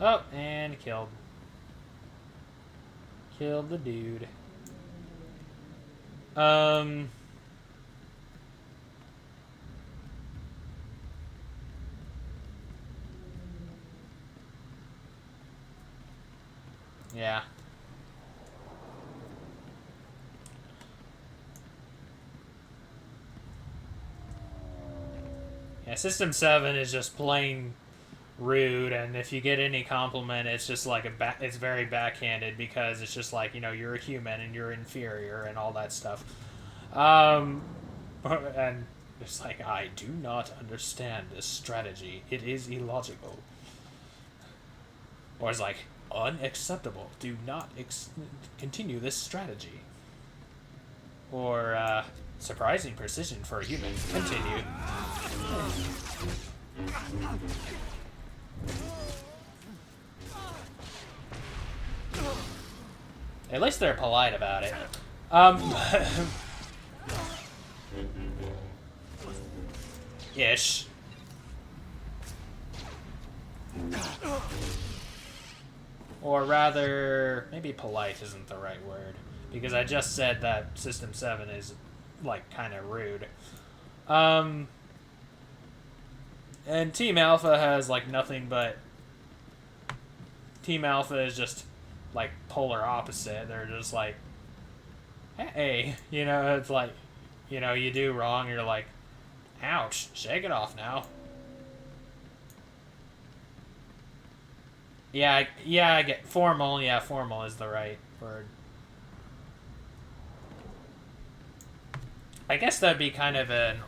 Oh, and killed. Killed the dude. Um... Yeah. Yeah, System 7 is just plain rude, and if you get any compliment, it's just like it's very backhanded because it's just like, you know, you're a human and you're inferior and all that stuff. And it's like, I do not understand this strategy. It is illogical. Or it's like, unacceptable. Do not continue this strategy. Or, surprising precision for a human. Continue. At least they're polite about it. Ish. Or rather, maybe polite isn't the right word. Because I just said that System 7 is, like, kind of rude. And Team Alpha has, like, nothing but... Team Alpha is just, like, polar opposite. They're just like, hey, you know, it's like, you know, you do wrong, you're like, ouch, shake it off now. Yeah, I get formal. Yeah, formal is the right word. I guess that'd be kind of an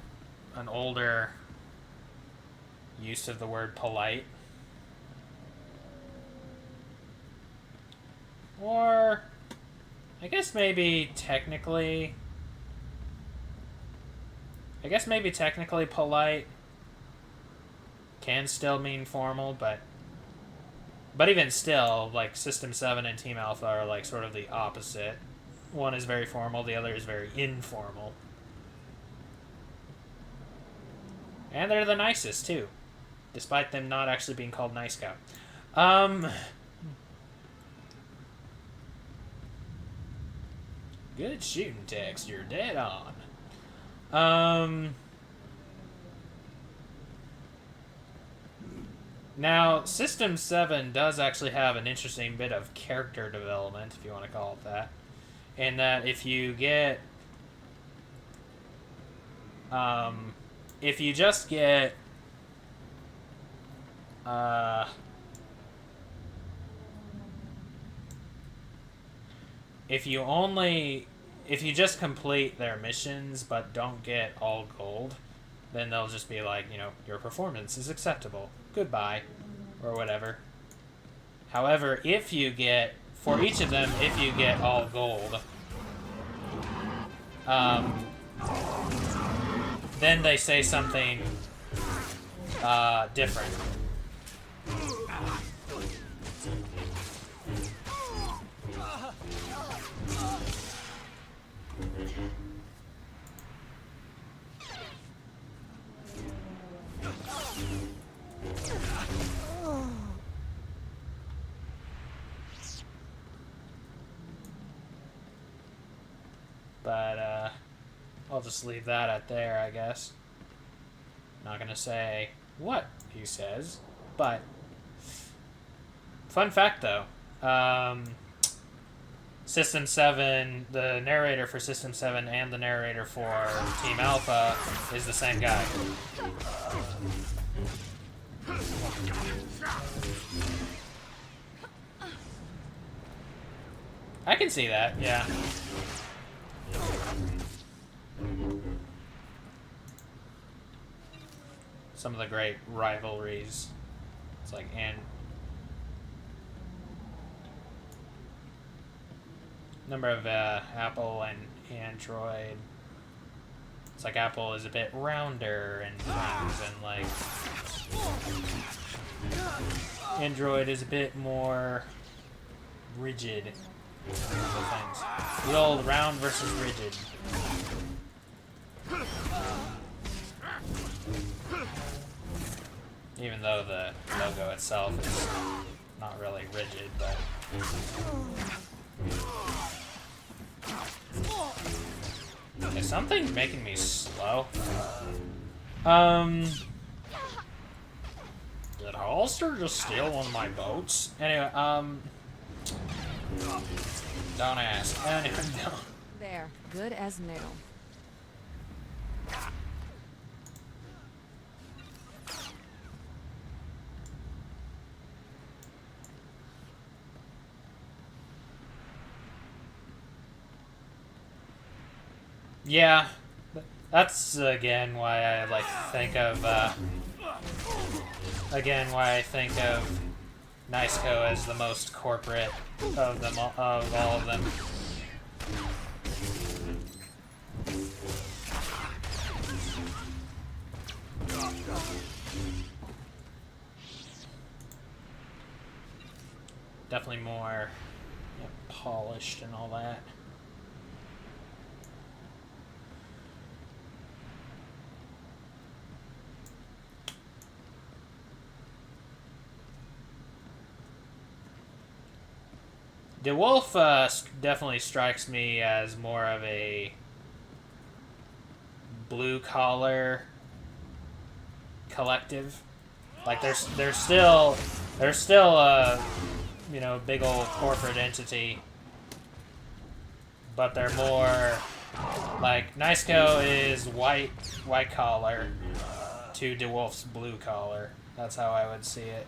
older use of the word polite. Or, I guess maybe technically polite can still mean formal, but even still, like, System 7 and Team Alpha are, like, sort of the opposite. One is very formal, the other is very informal. And they're the nicest, too. Despite them not actually being called Nice Scout. Good shooting, Tex. You're dead on. Now, System 7 does actually have an interesting bit of character development, if you want to call it that. In that if you get... if you just get... if you just complete their missions but don't get all gold, then they'll just be like, you know, your performance is acceptable. Goodbye. Or whatever. However, if you get, for each of them, if you get all gold, then they say something different. But, I'll just leave that at there, I guess. Not gonna say what he says, but... Fun fact, though. System 7, the narrator for System 7 and the narrator for Team Alpha is the same guy. I can see that, yeah. Some of the great rivalries. It's like, and number of Apple and Android. It's like Apple is a bit rounder and things, and like Android is a bit more rigid. Things. The old round versus rigid. Even though the logo itself is not really rigid, but... Is something making me slow? Did Hollister just steal one of my boats? Anyway, don't ask. Anyway, no. There. Good as new. Yeah, that's again why I like think of Niceco as the most corporate of them of all of them. Definitely more polished and all that. DeWolf definitely strikes me as more of a blue-collar collective. Like they're still a big old corporate entity, but they're more like Niceco is white collar to DeWolf's blue collar. That's how I would see it.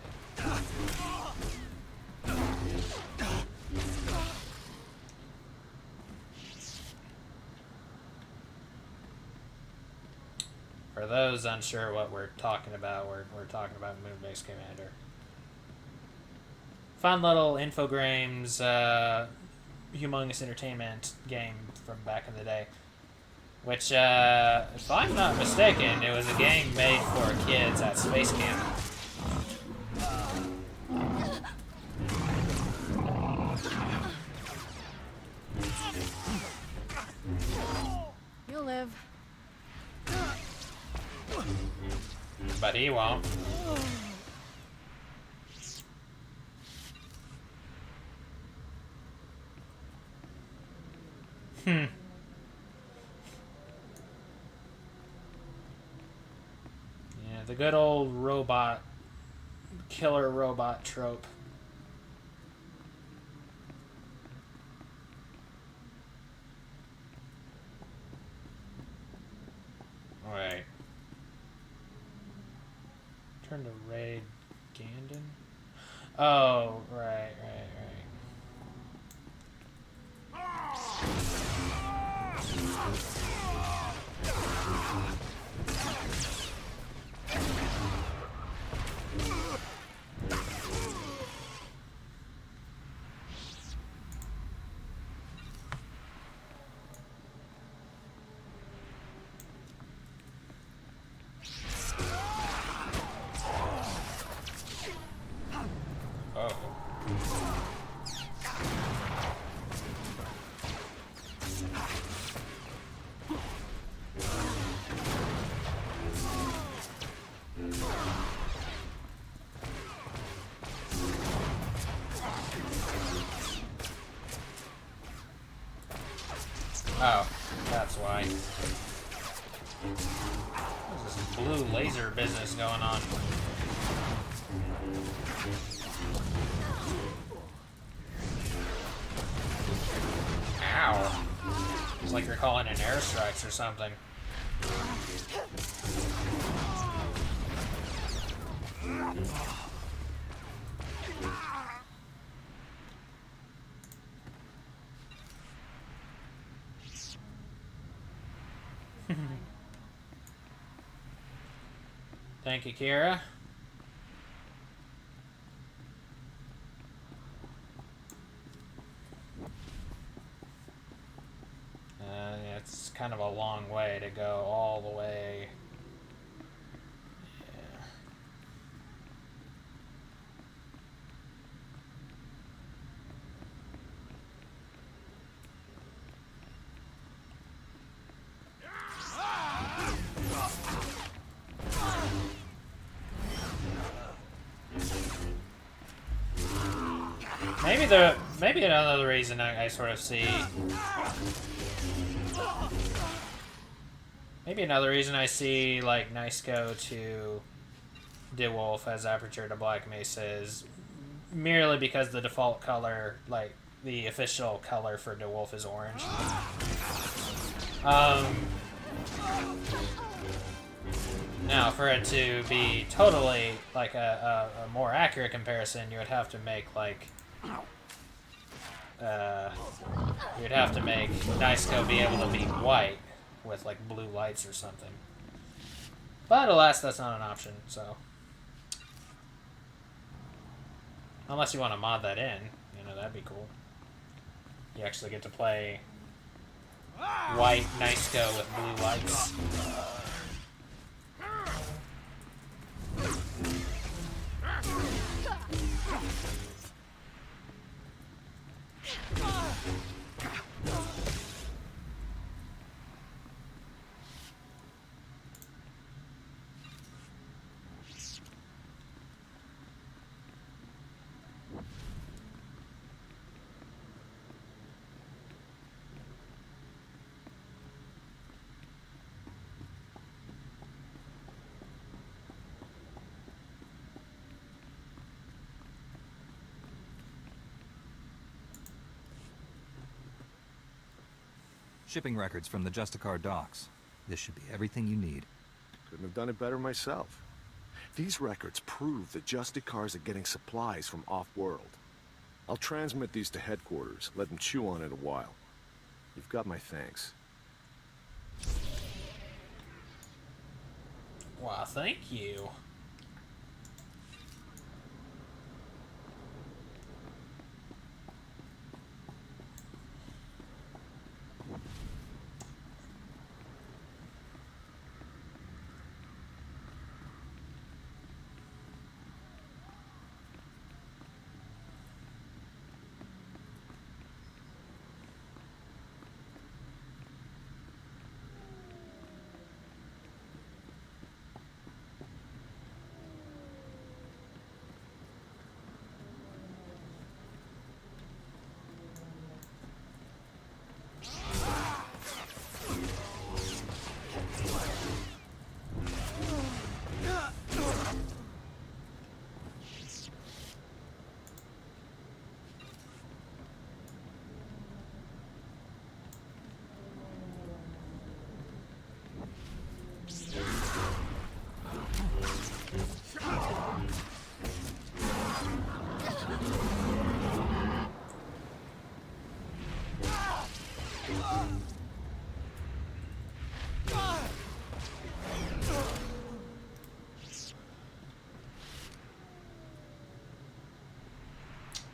For those unsure what we're talking about, we're talking about Moonbase Commander. Fun little Infogrames, humongous entertainment game from back in the day. Which, if I'm not mistaken, it was a game made for kids at Space Camp. You'll live. But he won't. Yeah, the good old killer robot trope. Alright. Turn to raid Gandon. Oh, right. Oh, that's why. There's this blue laser business going on. Ow. It's like you're calling in airstrikes or something. Thank you, Kira. Yeah, it's kind of a long way to go all the way. Maybe another reason I sort of see Maybe another reason I see like Nice Go to DeWolf as Aperture to Black Mesa is merely because the default color, like the official color for DeWolf, is orange. Now, for it to be totally like a more accurate comparison, you would have to make like you'd have to make Nice Go be able to be white with like blue lights or something. But alas, that's not an option. So unless you want to mod that in, you know, that'd be cool. You actually get to play white Nice Go with blue lights. Shipping records from the Justicar docks. This should be everything you need. Couldn't have done it better myself. These records prove that Justicars are getting supplies from off-world. I'll transmit these to headquarters, let them chew on it a while. You've got my thanks. Well, thank you.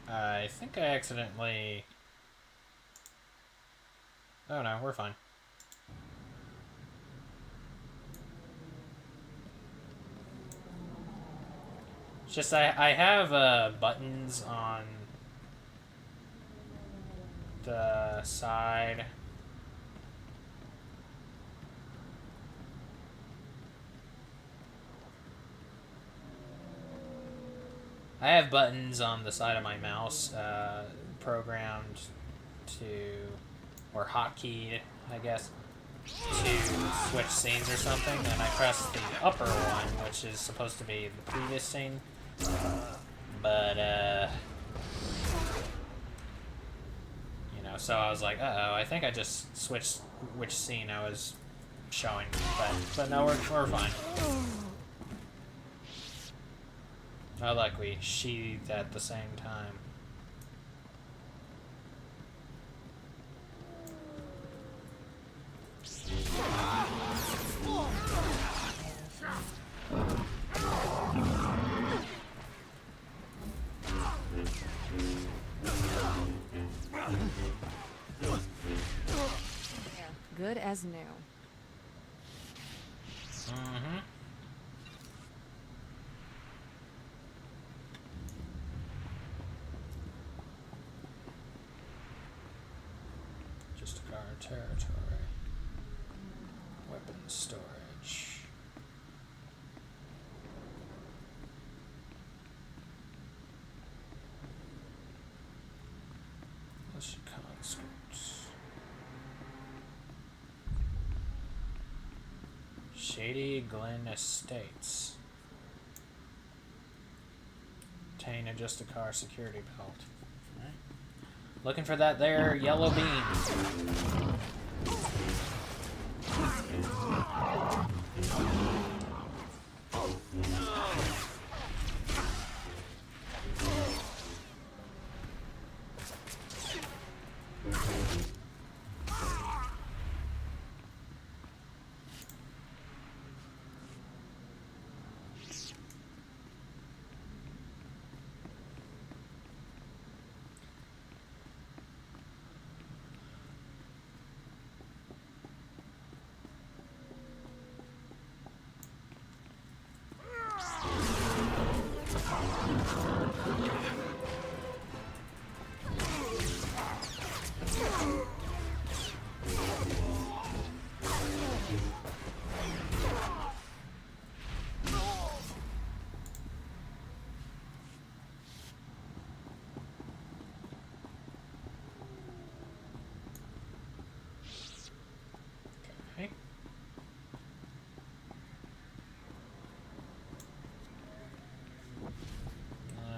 I think I accidentally... Oh no, we're fine. It's just I have buttons on the side. I have buttons on the side of my mouse programmed to, or hotkeyed, I guess, to switch scenes or something, and I pressed the upper one, which is supposed to be the previous scene, but, you know, so I was like, uh-oh, I think I just switched which scene I was showing, but no, we're fine. Oh, like we sheathed at the same time. Good as new. Mm-hmm. Justicar territory. Weapon storage. Militia conscripts. Shady Glen Estates. Obtain a Justicar security belt. Alright. Looking for that there yellow beam. Okay.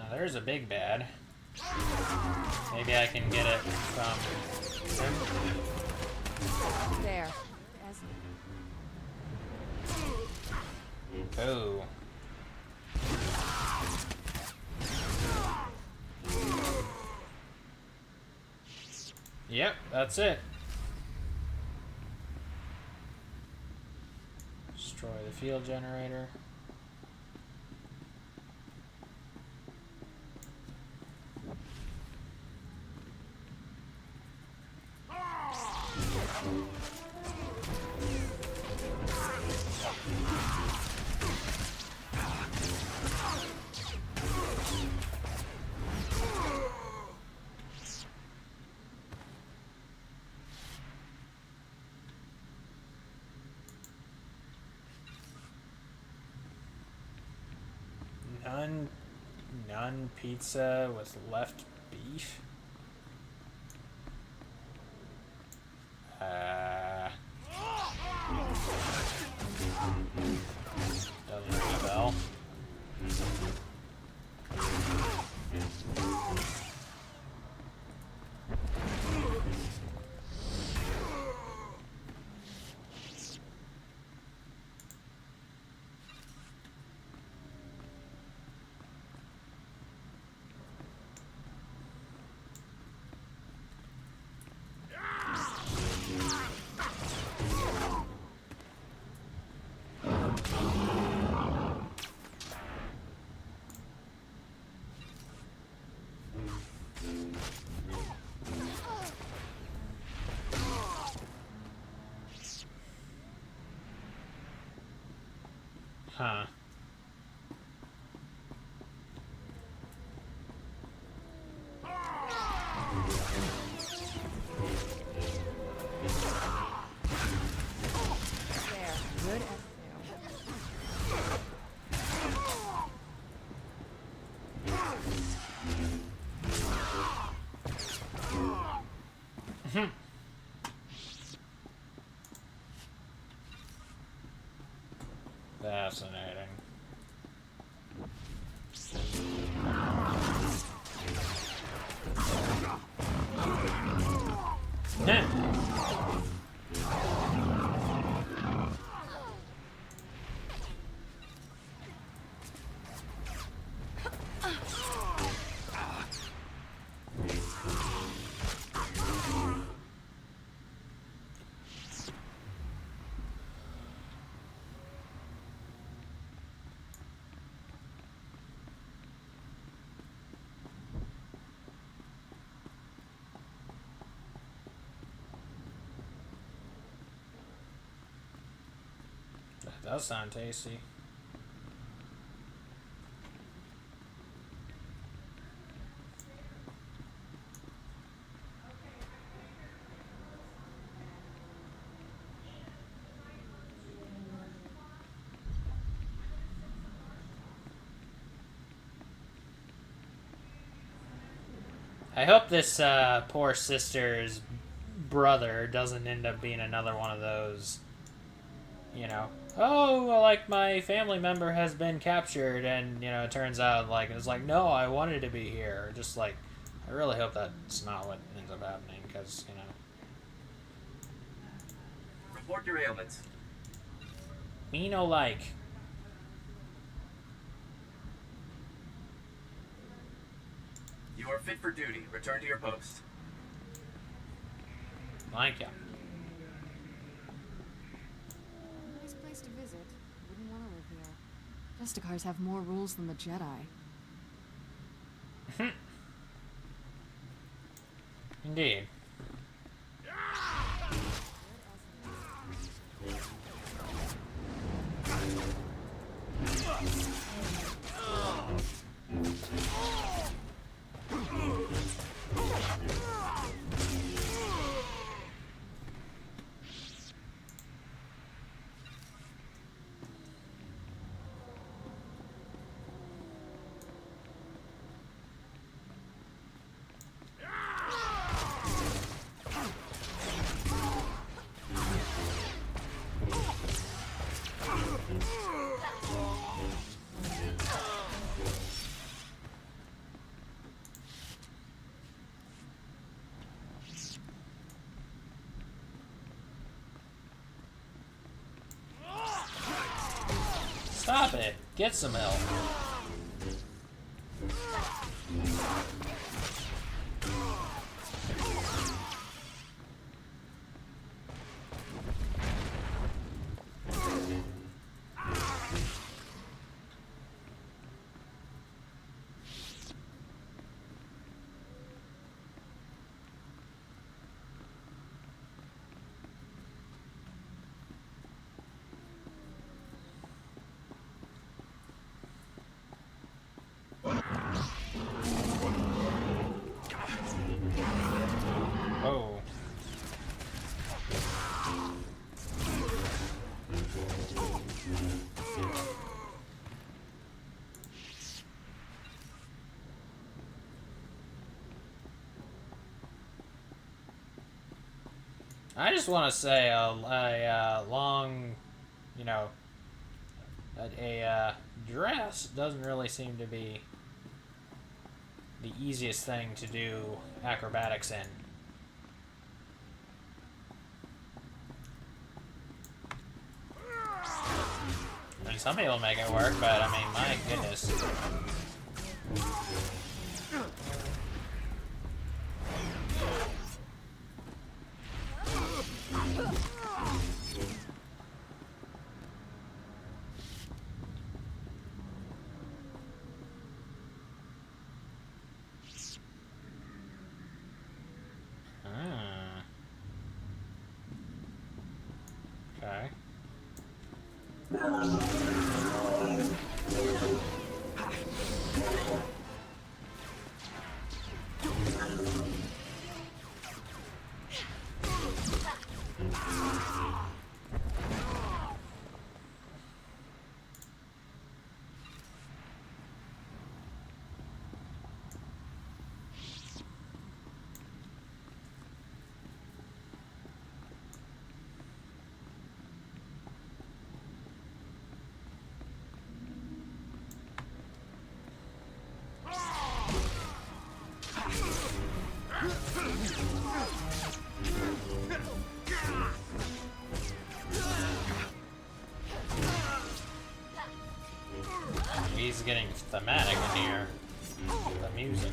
There's a big bad. Maybe I can get it from him. There. Oh. Yep, that's it. Destroy the field generator. None pizza with left beef. Doesn't ring a bell. Huh. There. Good as Mhm. Fascinating. That does sound tasty. I hope this poor sister's brother doesn't end up being another one of those, you know, oh, well, like my family member has been captured, and you know, it turns out like it's like, no, I wanted to be here. Just like, I really hope that's not what ends up happening, because you know. Report your ailments. Me no like. You are fit for duty. Return to your post. Thank ya. Nice place to visit. Wouldn't want to live here. Justicars have more rules than the Jedi. Indeed. Stop it! Get some help. Oh. I just want to say a long, you know, a dress doesn't really seem to be the easiest thing to do acrobatics in. I mean, some people make it work, but I mean, my goodness. Okay. He's getting thematic in here. The music.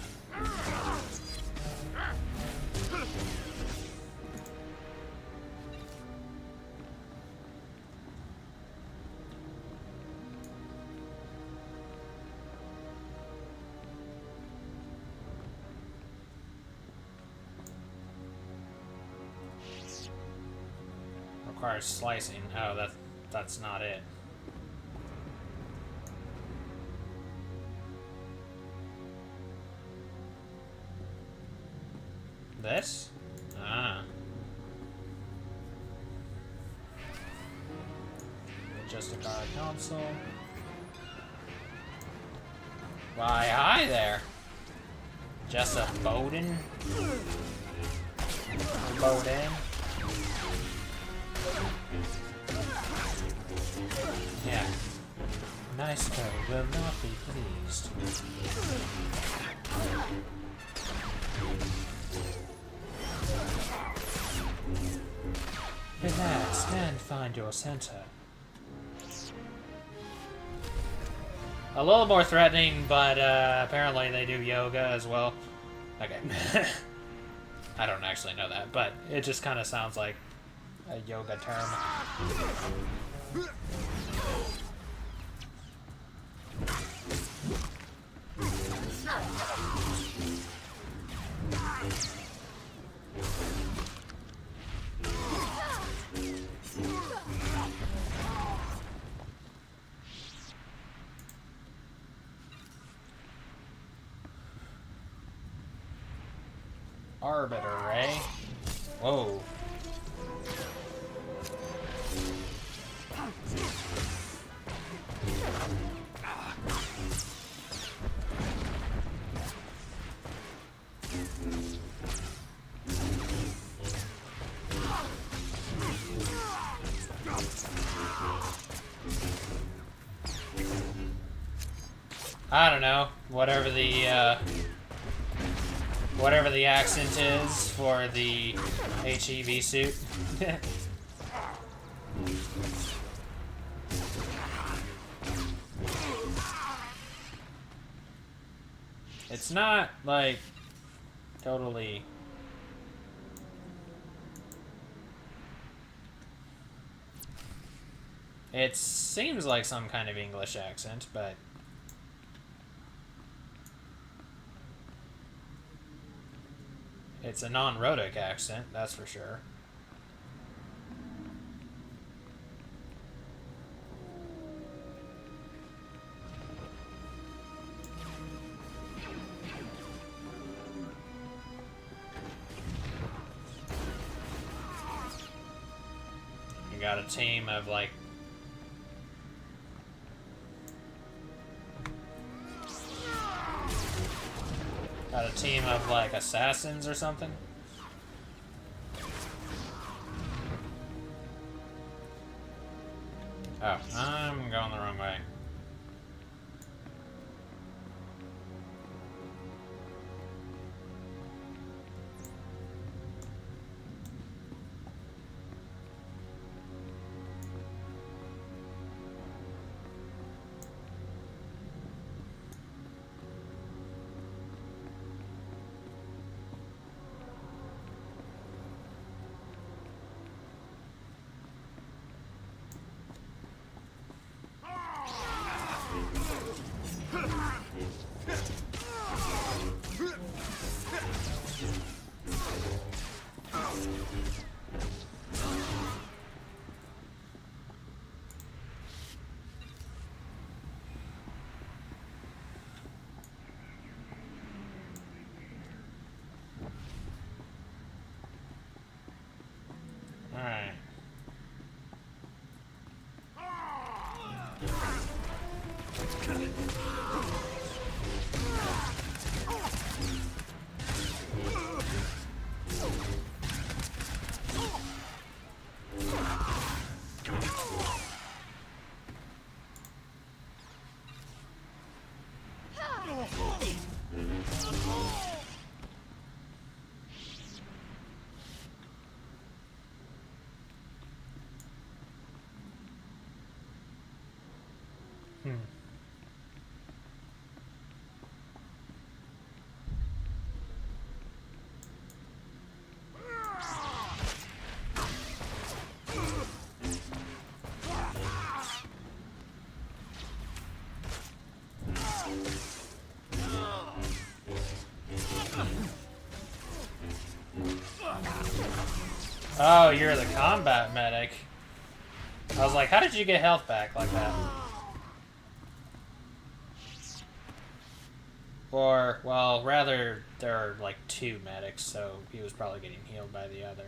Requires slicing. Oh, that's not it. This? Ah. Justicar console. Why, hi there. Jessa Bowden. Bowden. Yeah. Nice girl will not be pleased. Relax and find your center. A little more threatening, but apparently they do yoga as well. Okay. I don't actually know that, but it just kind of sounds like a yoga term. Arbiter Ray. Whoa. I don't know. Whatever the accent is for the HEV suit. It's not like totally. It seems like some kind of English accent, but it's a non-Rhotic accent, that's for sure. You got a team of like assassins or something. Oh, I'm going the wrong way. Alright. Oh, you're the combat medic. I was like, how did you get health back like that? Or, well, rather, there are like two medics, so he was probably getting healed by the other.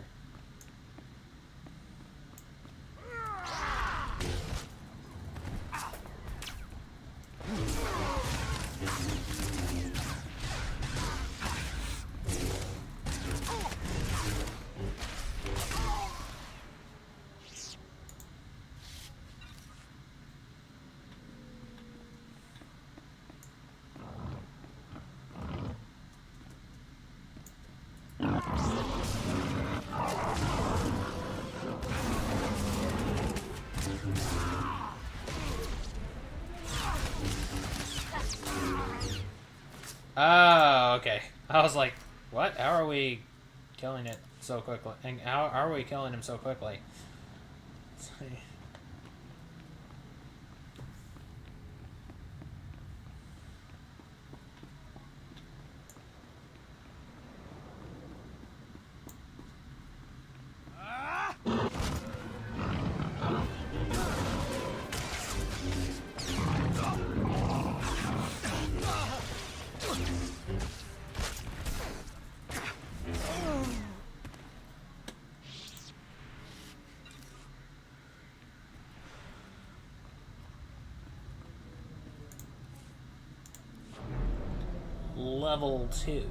Oh, okay. I was like, what? How are we killing it so quickly? And how are we killing him so quickly? Level 2.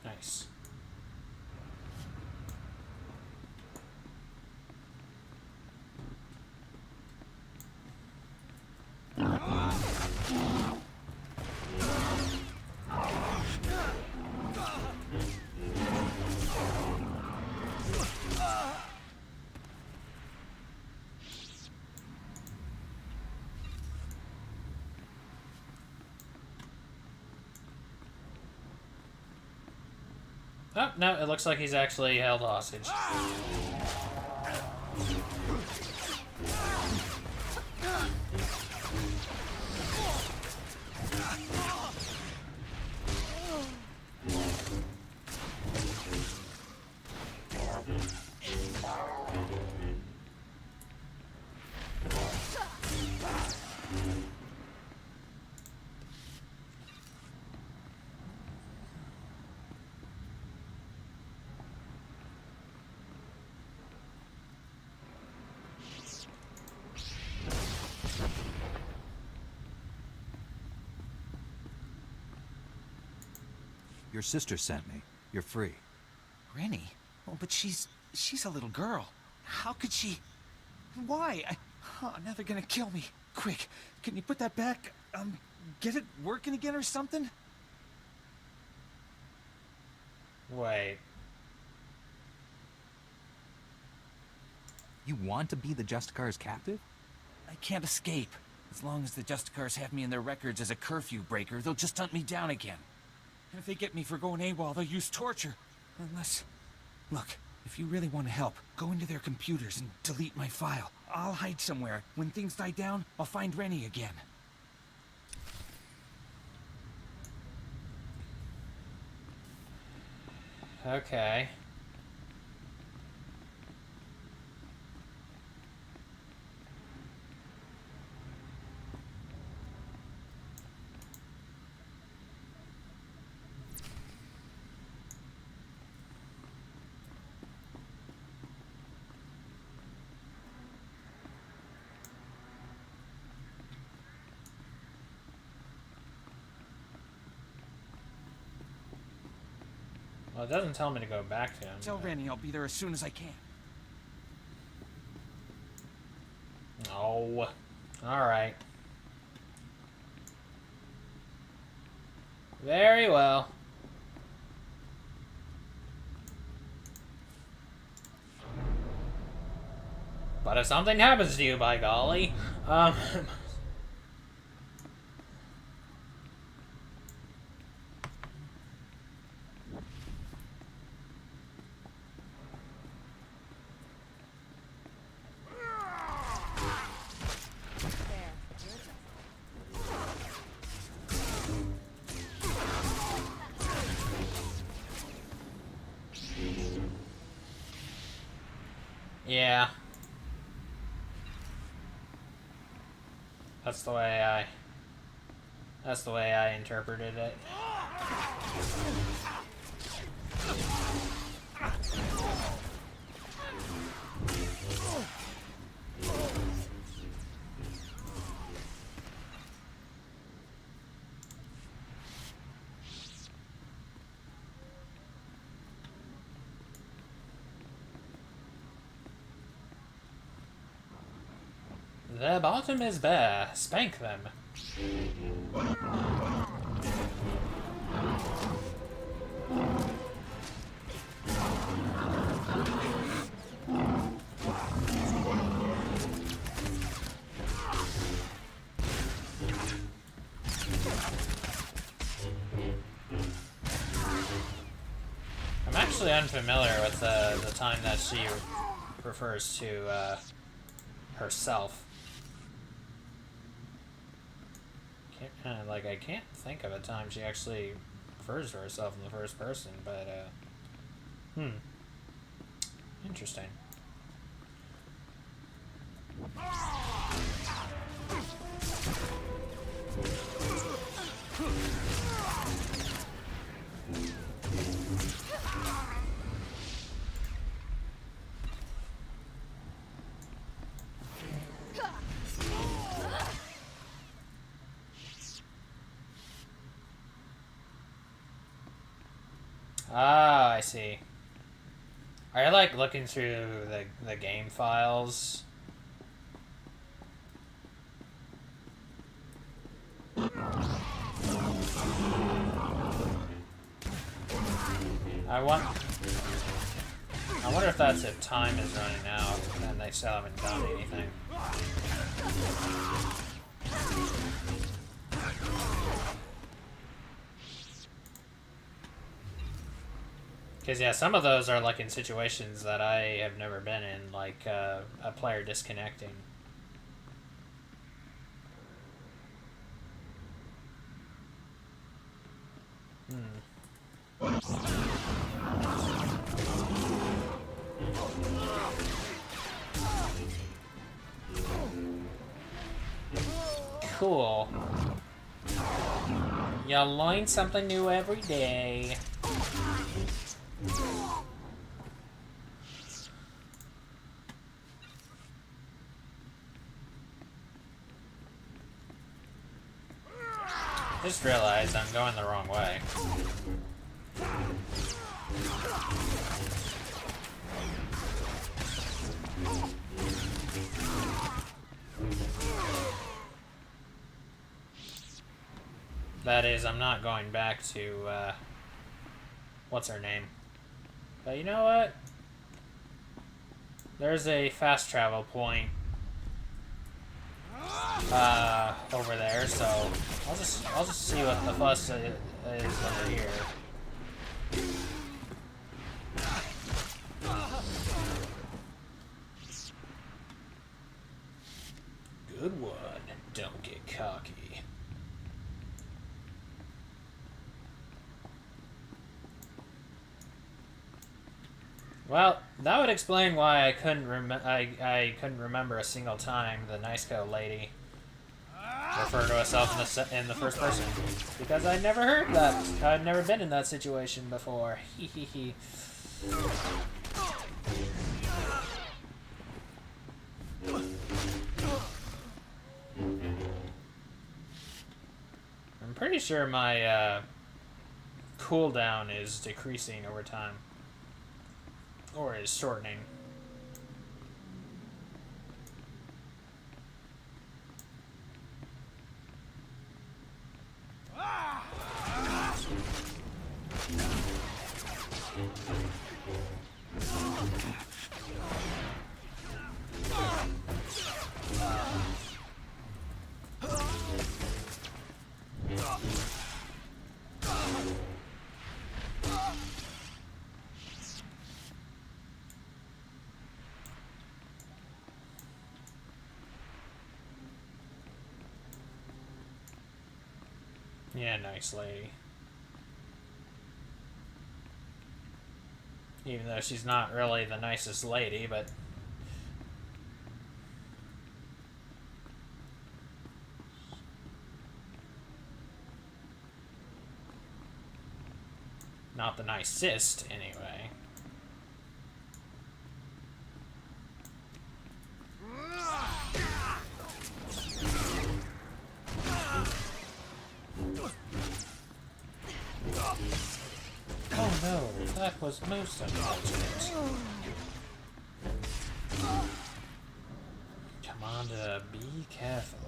Nice. Oh, no, it looks like he's actually held hostage. Your sister sent me. You're free. Rennie? Oh, but she's a little girl. How could she... Why? Oh, now they're gonna kill me. Quick, can you put that back? Get it working again or something? Wait. You want to be the Justicar's captive? I can't escape. As long as the Justicars have me in their records as a curfew breaker, they'll just hunt me down again. And if they get me for going AWOL, they'll use torture. Unless... Look, if you really want to help, go into their computers and delete my file. I'll hide somewhere. When things die down, I'll find Rennie again. Okay. Well, it doesn't tell me to go back to him. Tell Rennie I'll be there as soon as I can. Oh. Alright. Very well. But if something happens to you, by golly, yeah. That's the way I That's the way I interpreted it. The bottom is bare. Spank them. I'm actually unfamiliar with the time that she refers to herself. Like, I can't think of a time she actually refers to herself in the first person, but, interesting. Ah, I see. Are you like looking through the game files? I wonder if that's if time is running out and they still haven't done anything. Because, yeah, some of those are, like, in situations that I have never been in, like, a player disconnecting. Cool. You learn something new every day. Just realized I'm going the wrong way. That is, I'm not going back to, what's her name? But you know what? There's a fast travel point over there, so I'll just see what the fuss is over here. Good one. Don't get cocky. Well, that would explain why I couldn't I couldn't remember a single time the Niceco lady refer to herself in the first person, because I'd never heard that. I'd never been in that situation before. Hee hee hee. I'm pretty sure my cooldown is decreasing over time. Or is shortening. Yeah, nice lady. Even though she's not really the nicest lady, but... Not the nicest, anyway. Oh no, that was most unfortunate. Commander, be careful.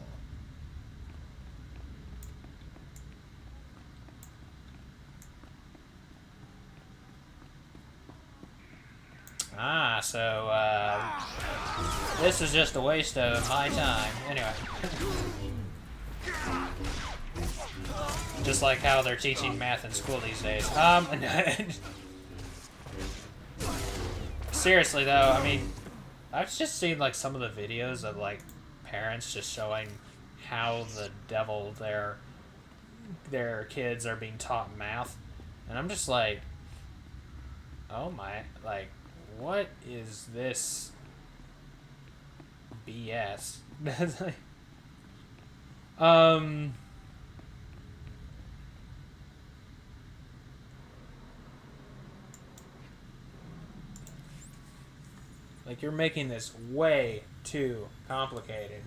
Ah, so, this is just a waste of my time. Anyway. Just like how they're teaching math in school these days. Seriously though, I mean, I've just seen like some of the videos of like parents just showing how the devil their kids are being taught math, and I'm just like, oh my, like, what is this BS? Like, you're making this way too complicated.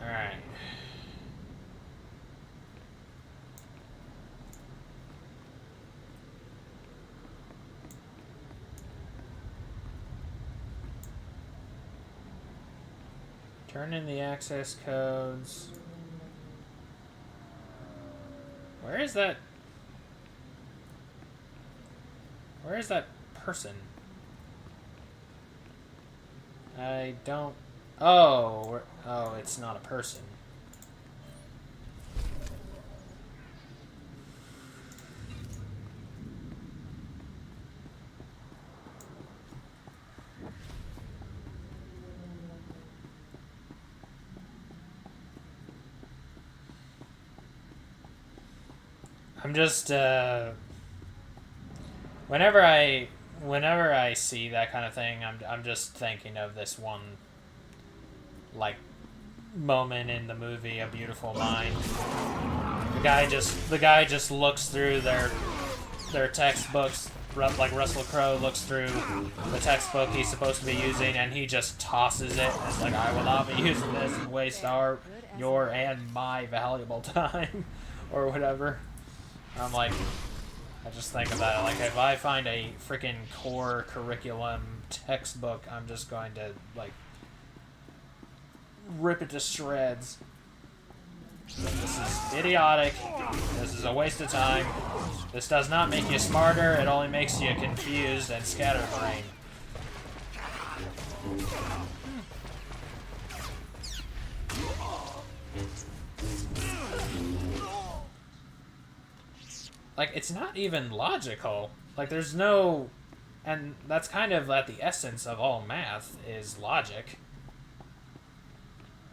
Alright. Turn in the access codes. Where is that? Where is that person? I don't... Oh, oh, it's not a person. I'm just, whenever I see that kind of thing, I'm just thinking of this one, like, moment in the movie A Beautiful Mind. The guy just looks through their textbooks, like Russell Crowe looks through the textbook he's supposed to be using, and he just tosses it. It's like, I will not be using this and waste your and my valuable time, or whatever. I'm like, I just think about it, like, if I find a freaking core curriculum textbook, I'm just going to, like, rip it to shreds. This is idiotic. This is a waste of time. This does not make you smarter, it only makes you confused and scatterbrained. Like, it's not even logical. Like, there's no... And that's kind of at the essence of all math, is logic.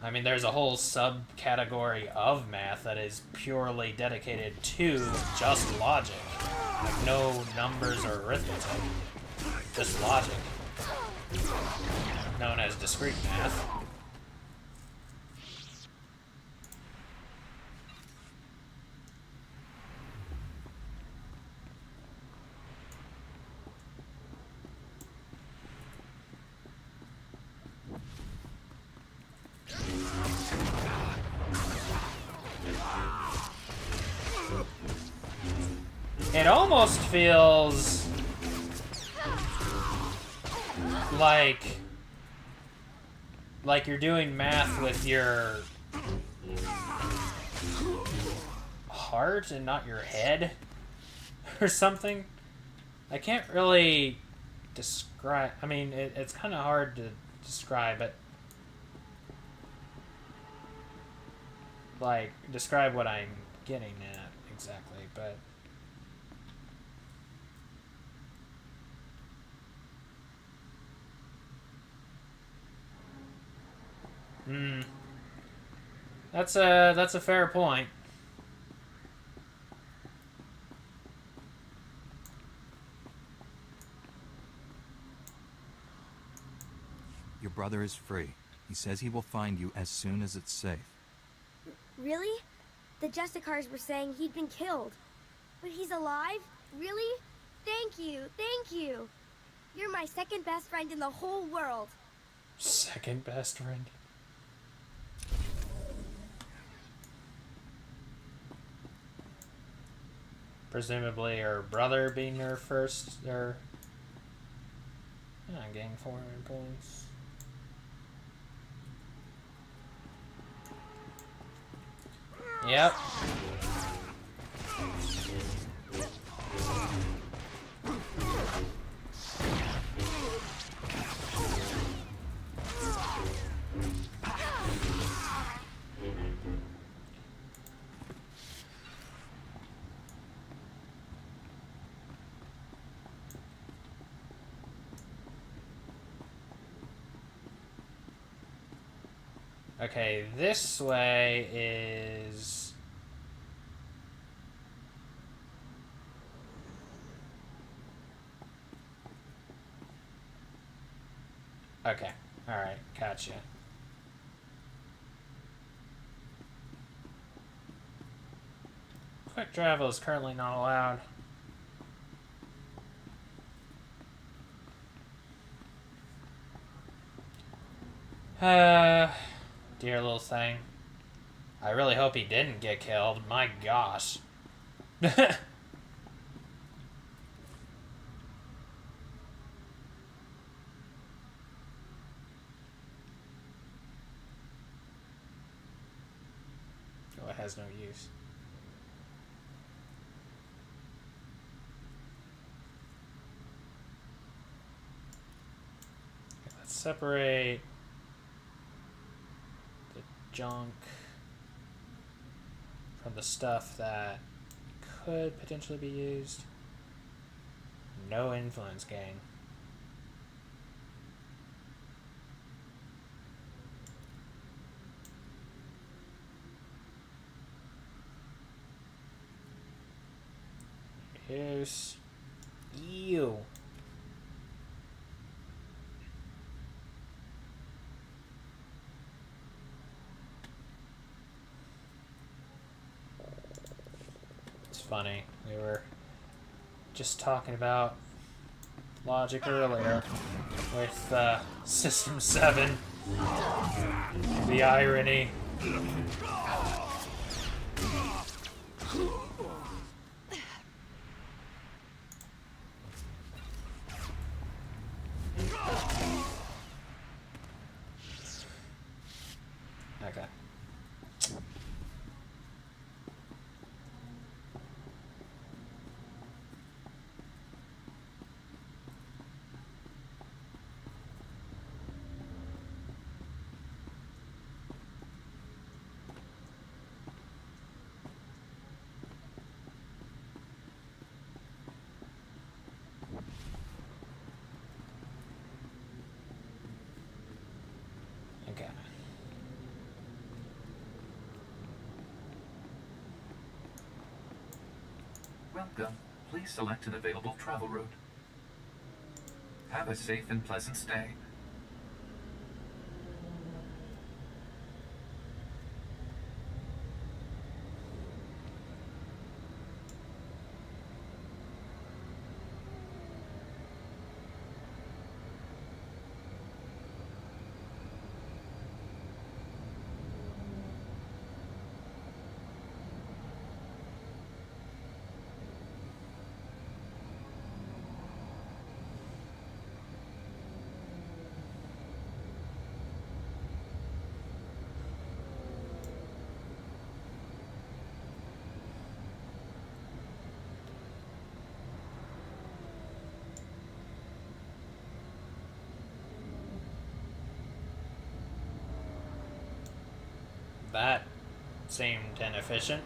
I mean, there's a whole subcategory of math that is purely dedicated to just logic. Like, no numbers or arithmetic. Just logic. Known as discrete math. It almost feels like you're doing math with your heart and not your head or something. I can't really describe. I mean, it's kind of hard to describe it. Like, describe what I'm getting at exactly, but... That's a fair point. Your brother is free. He says he will find you as soon as it's safe. Really? The Justicars were saying he'd been killed. But he's alive? Really? Thank you, thank you. You're my second best friend in the whole world. Second best friend. Presumably her brother being her first, or... Yeah, gain 400 points. Yep. Okay, this way is... Okay, alright, gotcha. Quick travel is currently not allowed. Dear little thing. I really hope he didn't get killed. My gosh. Oh, it has no use. Okay, let's separate the junk from the stuff that could potentially be used. No influence gain. Here's... Ew. It's funny. We were just talking about logic earlier with System 7. The irony. Okay. Okay. Welcome. Please select an available travel route. Have a safe and pleasant stay. That seemed inefficient.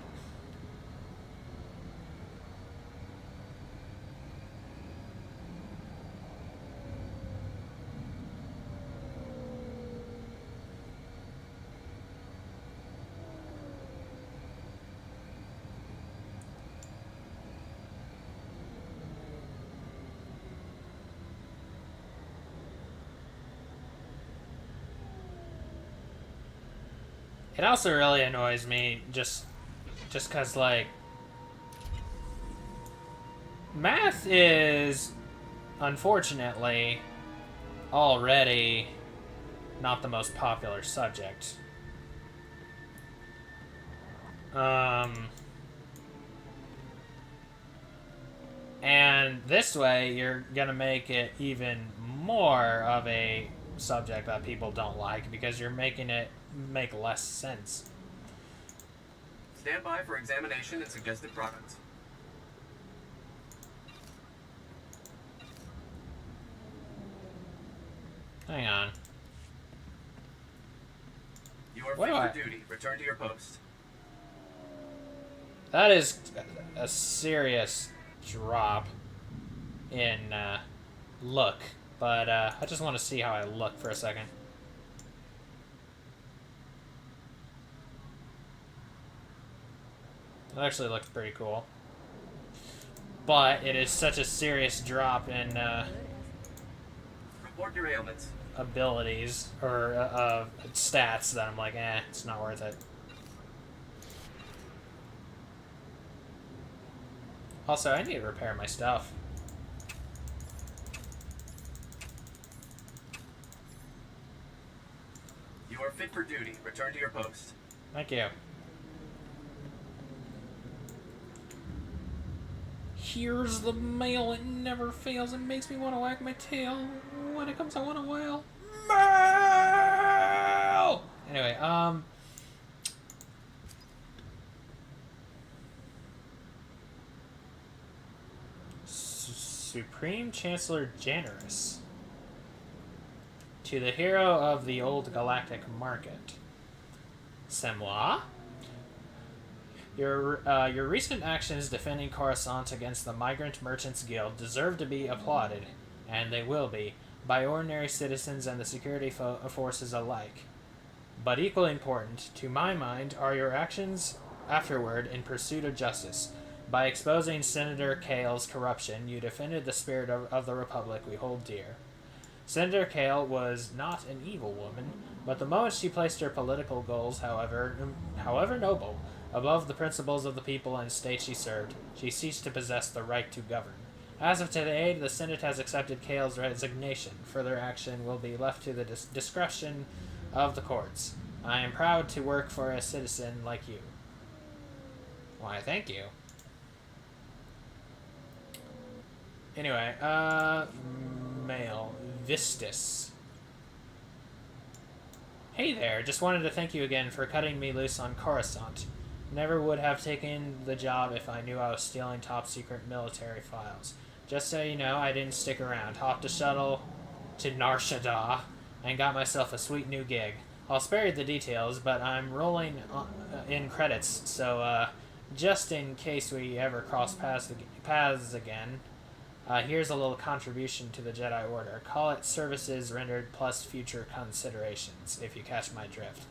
It also really annoys me just because, like, math is, unfortunately, already not the most popular subject. And this way, you're gonna make it even more of a subject that people don't like because you're making it make less sense. Stand by for examination and suggested products. Hang on. You are What fit do for I- duty. Return to your post. That is a serious drop in look, but I just want to see how I look for a second. It actually looks pretty cool. But it is such a serious drop in Report your ailments. abilities or stats that I'm like, it's not worth it. Also, I need to repair my stuff. You are fit for duty. Return to your post. Thank you. Here's the mail. It never fails. It makes me want to wag my tail. When it comes, I want to wail. Mail! Anyway, Supreme Chancellor Janarus. To the hero of the old galactic market. Semwa? Your recent actions defending Coruscant against the Migrant Merchants Guild deserve to be applauded, and they will be, by ordinary citizens and the security forces alike. But equally important, to my mind, are your actions afterward in pursuit of justice. By exposing Senator Kale's corruption, you defended the spirit of the Republic we hold dear. Senator Kale was not an evil woman, but the moment she placed her political goals, however noble, above the principles of the people and state she served, she ceased to possess the right to govern. As of today, the Senate has accepted Kale's resignation. Further action will be left to the discretion of the courts. I am proud to work for a citizen like you. Why, thank you. Anyway, mail. Vistus. Hey there, just wanted to thank you again for cutting me loose on Coruscant. Never would have taken the job if I knew I was stealing top-secret military files. Just so you know, I didn't stick around. Hopped a shuttle to Nar Shaddaa and got myself a sweet new gig. I'll spare you the details, but I'm rolling in credits, so just in case we ever cross paths again, here's a little contribution to the Jedi Order. Call it services rendered plus future considerations, if you catch my drift.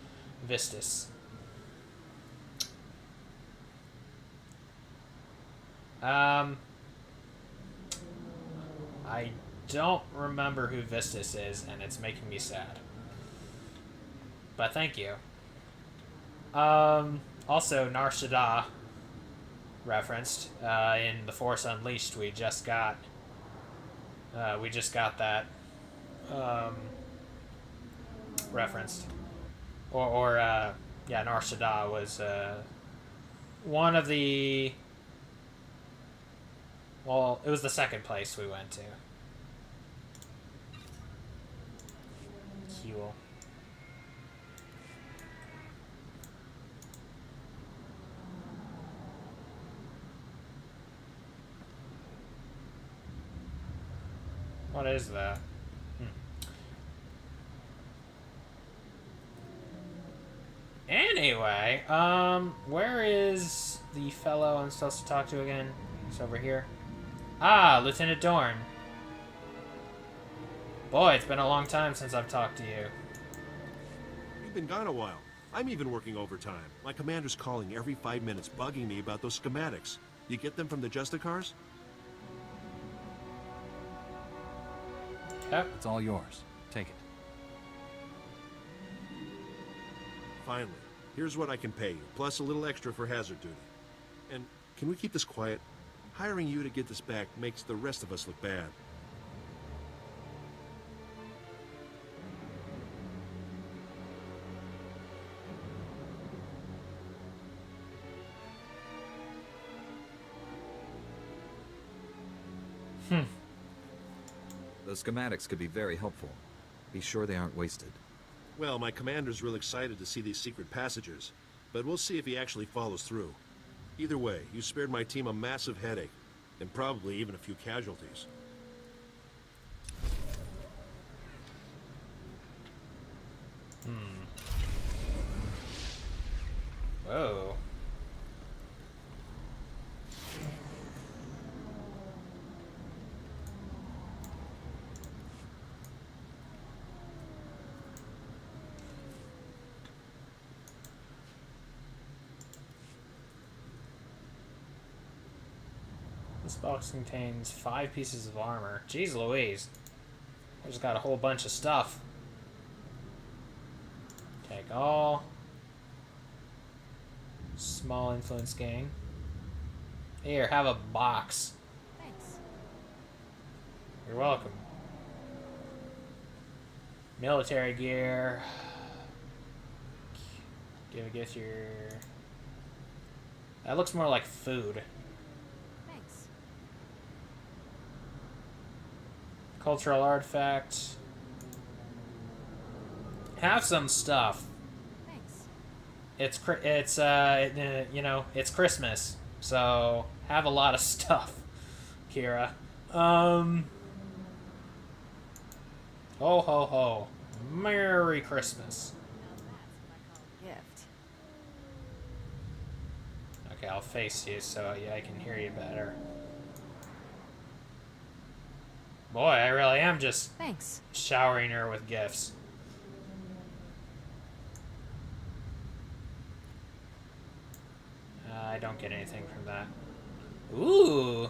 Vistus. I don't remember who Vistus is, and it's making me sad. But thank you. Also, Nar Shaddaa referenced in The Force Unleashed. We just got that referenced, yeah, Nar Shaddaa was one of the. Well, it was the second place we went to. Cool. What is that? Anyway, where is the fellow I'm supposed to talk to again? It's over here. Ah, Lieutenant Dorn. Boy, it's been a long time since I've talked to you. You've been gone a while. I'm even working overtime. My commander's calling every 5 minutes, bugging me about those schematics. You get them from the Justicars? Yep. It's all yours. Take it. Finally. Here's what I can pay you, plus a little extra for hazard duty. And can we keep this quiet? Hiring you to get this back makes the rest of us look bad. Those schematics could be very helpful. Be sure they aren't wasted. Well, my commander's real excited to see these secret passages, but we'll see if he actually follows through. Either way, you spared my team a massive headache, and probably even a few casualties. Whoa. This box contains 5 pieces of armor. Jeez Louise. I just got a whole bunch of stuff. Take all. Small influence gain. Here, have a box. Thanks. You're welcome. Military gear. Get your... That looks more like food. Thanks. Cultural artifact. Have some stuff. Thanks. You know, it's Christmas, so have a lot of stuff, Kira. Ho ho ho. Merry Christmas. Gift. Okay, I'll face you so yeah, I can hear you better. Boy, I really am just Thanks. showering her with gifts. I don't get anything from that. Ooh.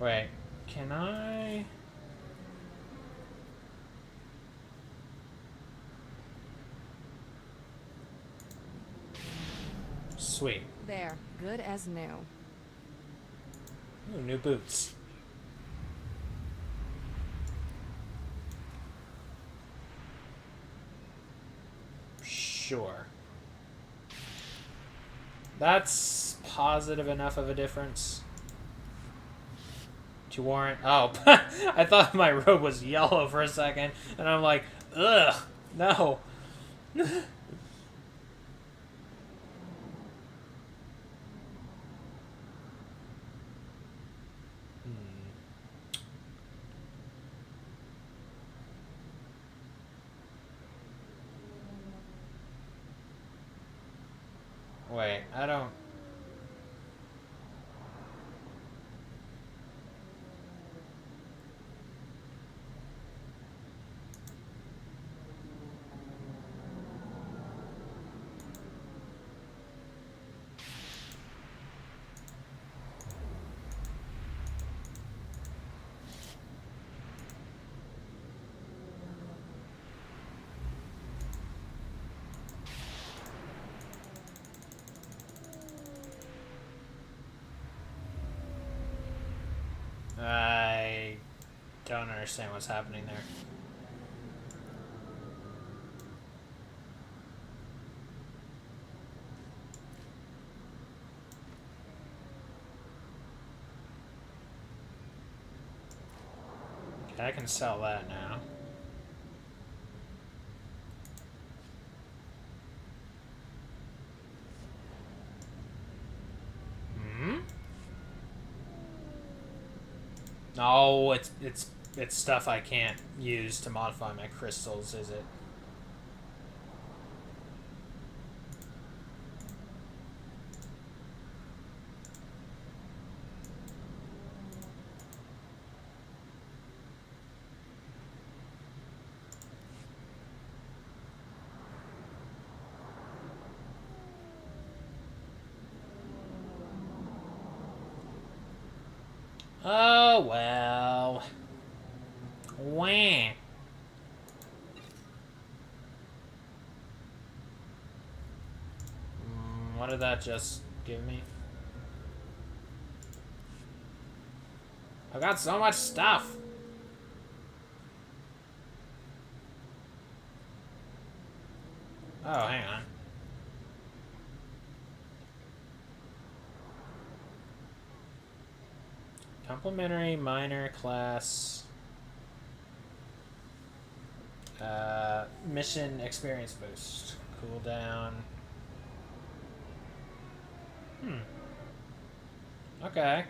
Wait, can I... Sweet. There. Good as new. Ooh, new boots. Sure. That's positive enough of a difference to warrant... Oh, I thought my robe was yellow for a second, and I'm like, ugh, no. Wait, I don't... I don't understand what's happening there. Okay, I can sell that now. No, it's stuff I can't use to modify my crystals, is it? Oh, well. Wah. What did that just give me? I've got so much stuff. Oh, hang on. Complimentary minor class mission experience boost. Cooldown. Okay.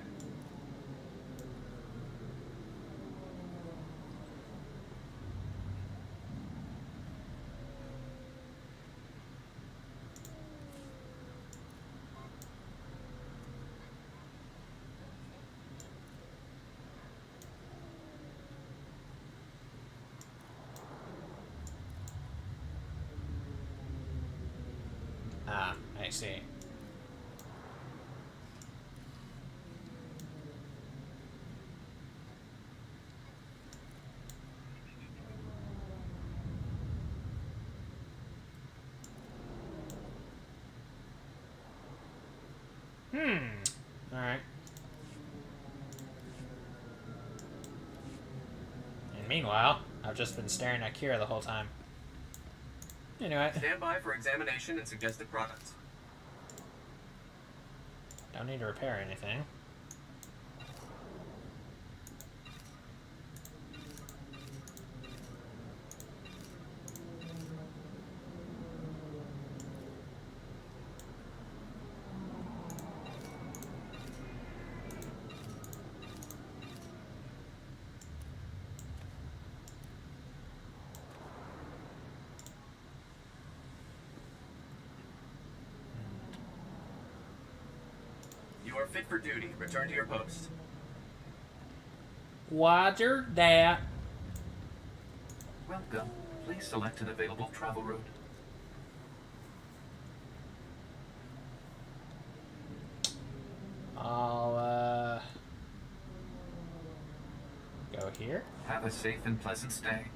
Ah, I see. Alright. And meanwhile, I've just been staring at Kira the whole time. Anyway. Stand by for examination and suggested products. Don't need to repair anything. You are fit for duty. Return to your post. Roger that. Welcome. Please select an available travel route. I'll, go here. Have a safe and pleasant stay.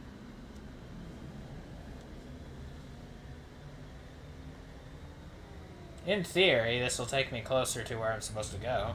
In theory, this will take me closer to where I'm supposed to go.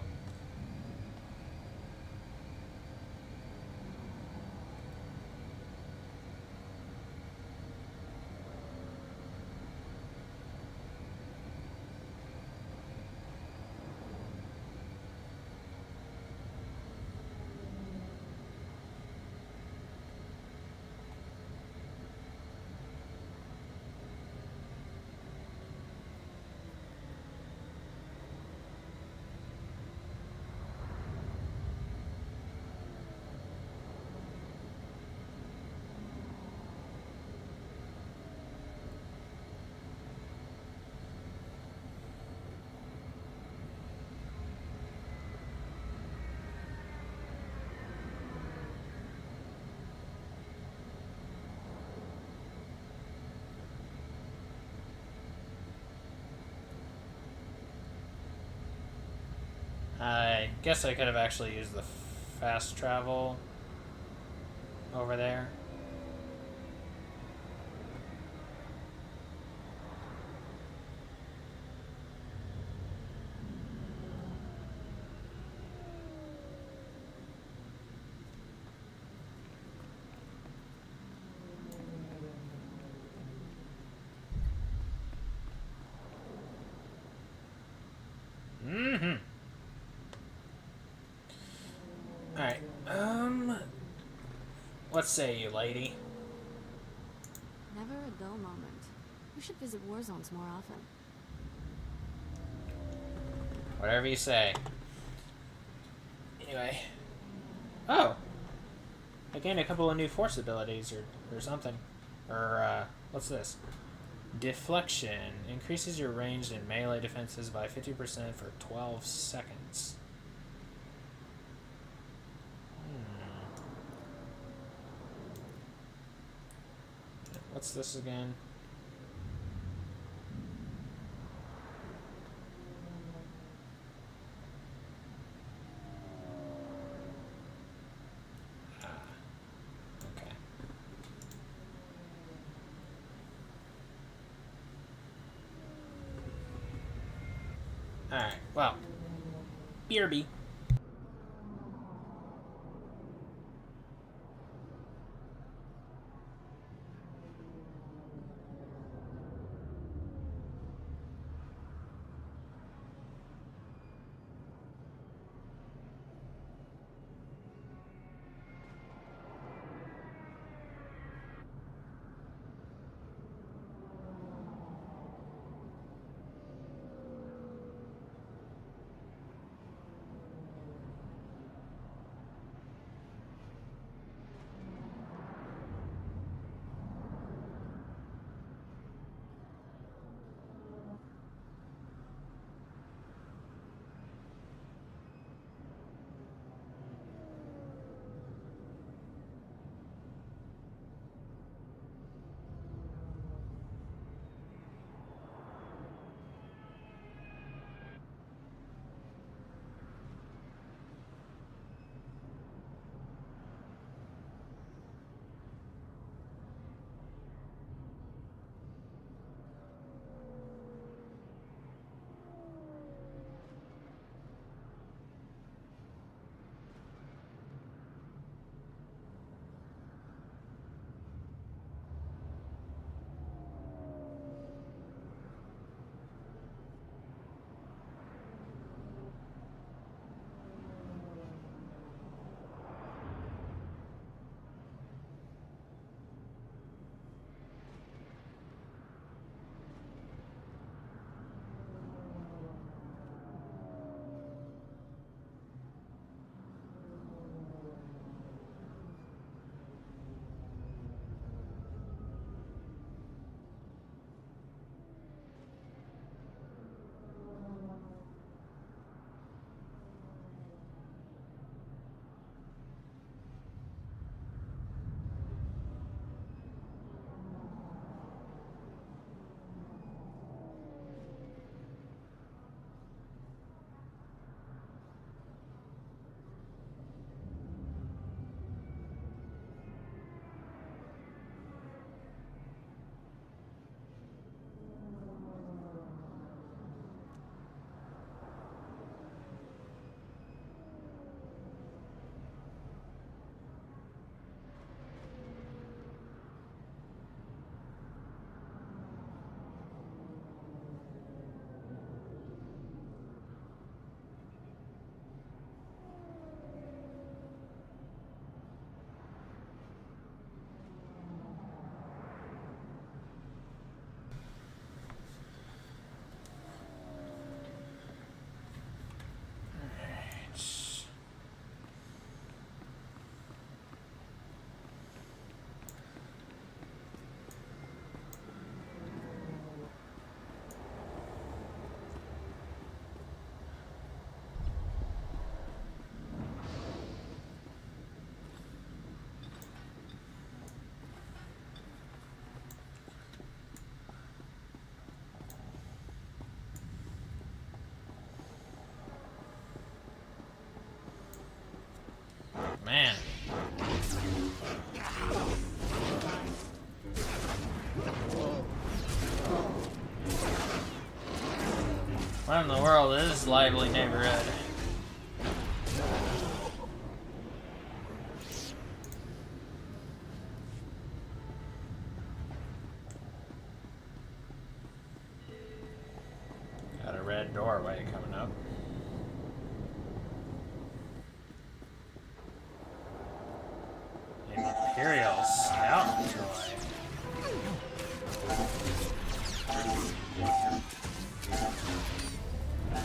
I guess I could have actually used the fast travel over there. Alright, what say you, lady? Never a dull moment. We should visit war zones more often. Whatever you say. Anyway. Oh! I gained a couple of new force abilities or something. Or, what's this? Deflection. Increases your ranged and melee defenses by 50% for 12 seconds. What's this again? Ah, okay. Alright, well. BRB. Man. What in the world is this lively neighborhood? Got a red doorway coming up. Imperial Scout toy.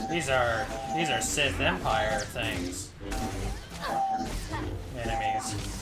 These are Sith Empire things. Enemies.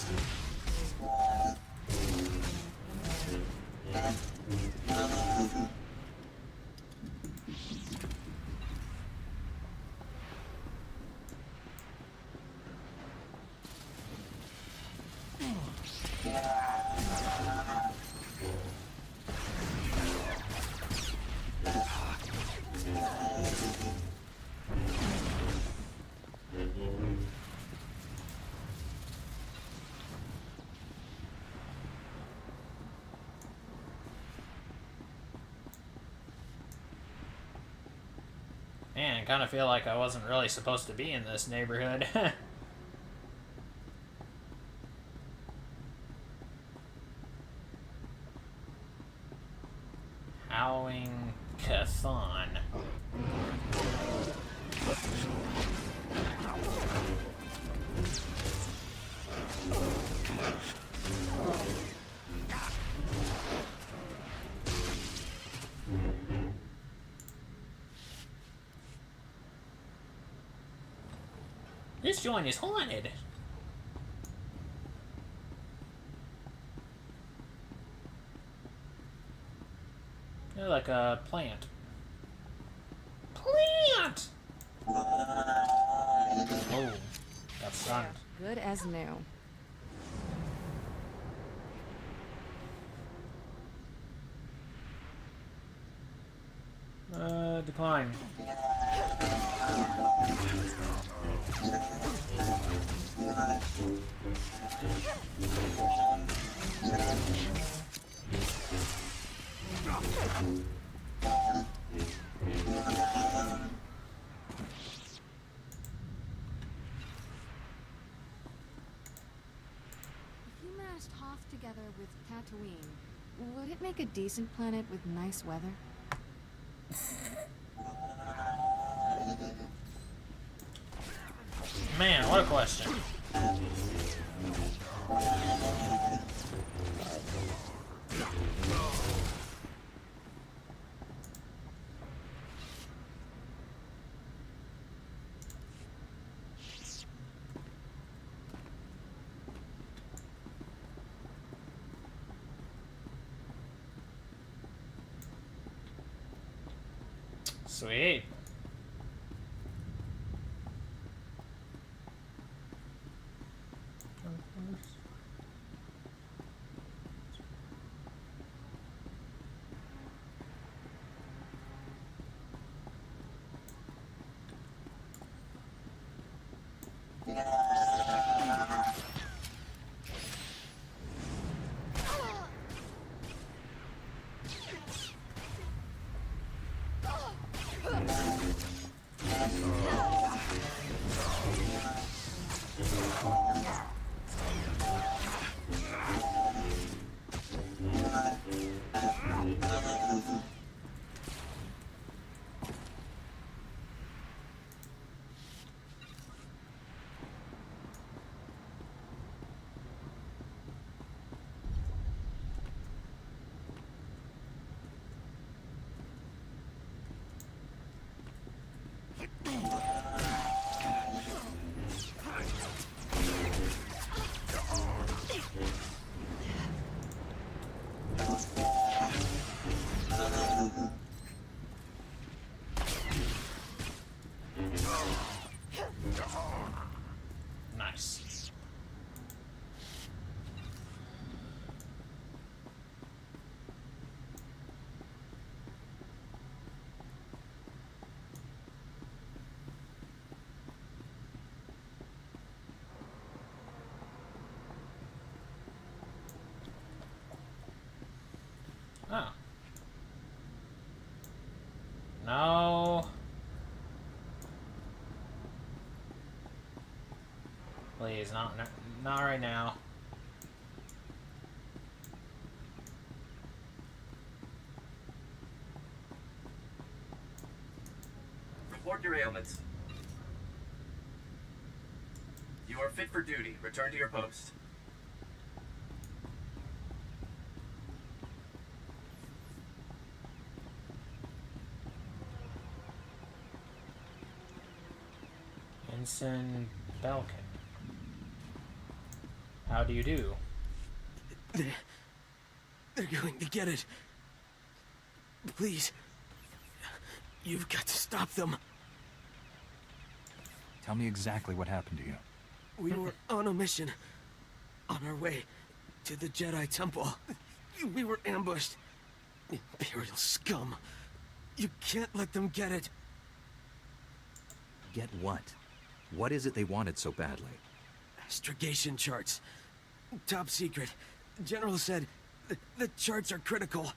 Man, I kind of feel like I wasn't really supposed to be in this neighborhood. Howling Cathan. This joint is haunted. They're like a plant. Plant! Oh, got stunned. Good as new. Decline. If you mashed Hoth together with Tatooine, would it make a decent planet with nice weather? Man, what a question. Sweet. Nice. Oh. No. Please, not right now. Report your ailments. You are fit for duty. Return to your post. Ensign Belkin. How do you do? They're going to get it. Please. You've got to stop them. Tell me exactly what happened to you. We were on a mission. On our way to the Jedi Temple. We were ambushed. Imperial scum. You can't let them get it. Get what? What is it they wanted so badly? Astrogation charts. Top secret. General said the charts are critical.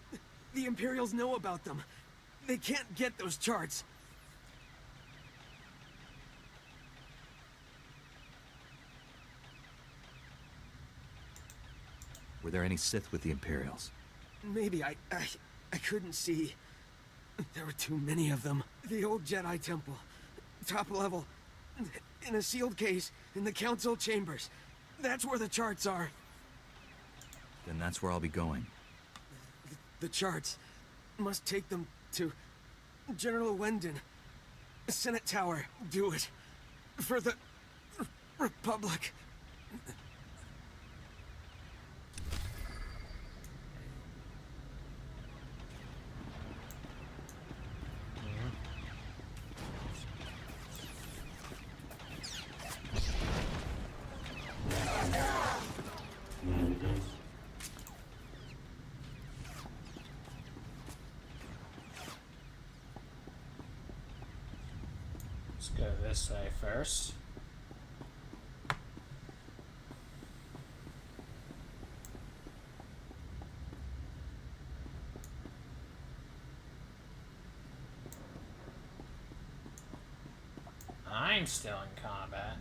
The Imperials know about them. They can't get those charts. Were there any Sith with the Imperials? Maybe I couldn't see. There were too many of them. The old Jedi Temple. Top level. In a sealed case in the Council Chambers. That's where the charts are. Then that's where I'll be going. The charts. Must take them to General Wendon. Senate Tower. Do it. For the Republic. Let's go this way first. I'm still in combat.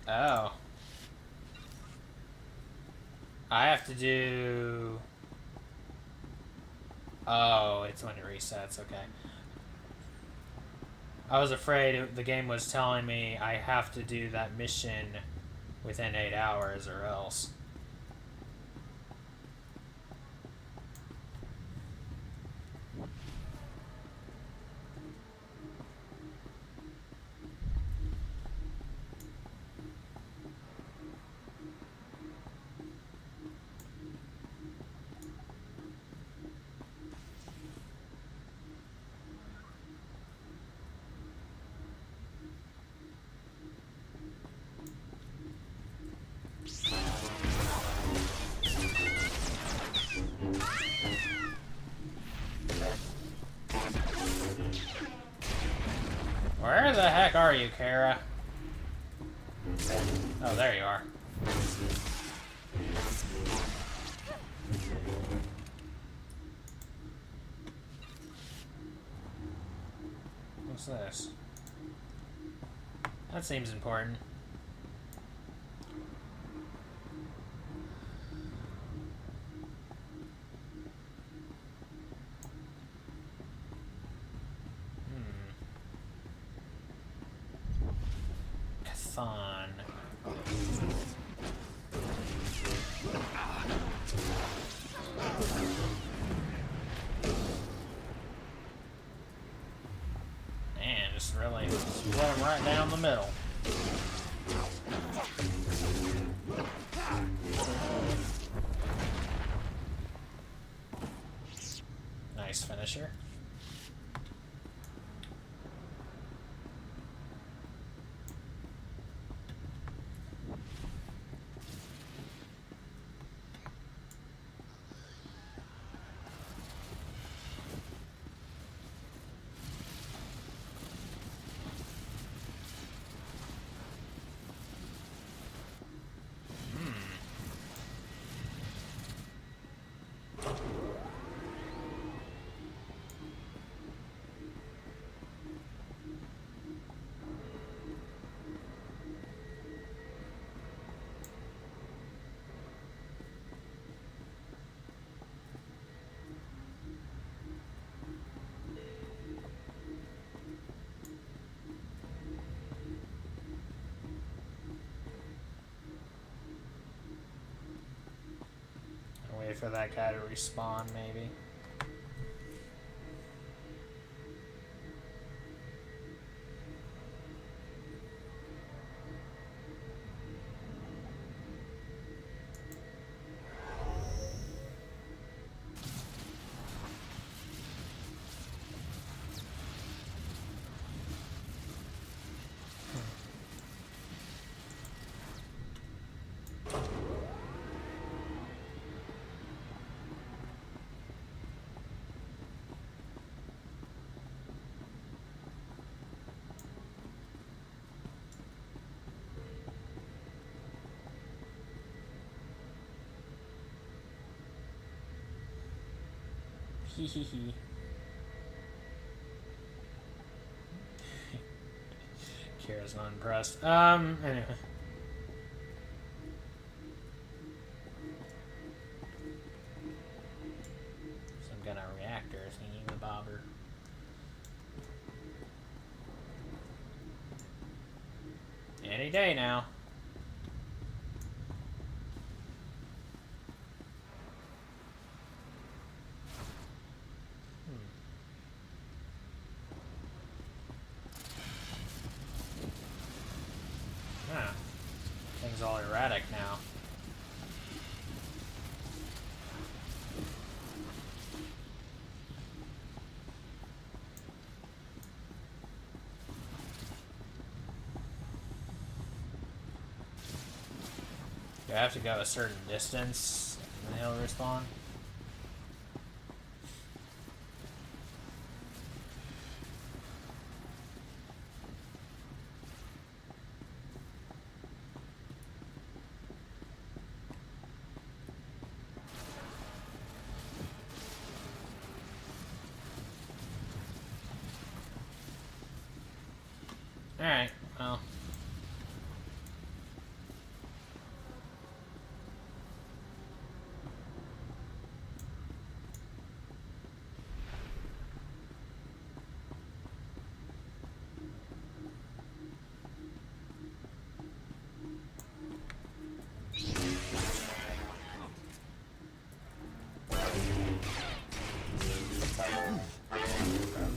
Oh. I have to do... Oh, it's when it resets, okay. I was afraid the game was telling me I have to do that mission within 8 hours or else. Where the heck are you, Kara? Oh, there you are. What's this? That seems important. Fun. Man, just really split them right down the middle. Nice finisher. Wait for that guy to respawn, maybe. Hee hee hee. Kira's not impressed. Anyway. Some kind of reactor thingy with bobber. Any day now. Huh. Things all erratic now. Do I have to go a certain distance and he'll respawn? Alright, well.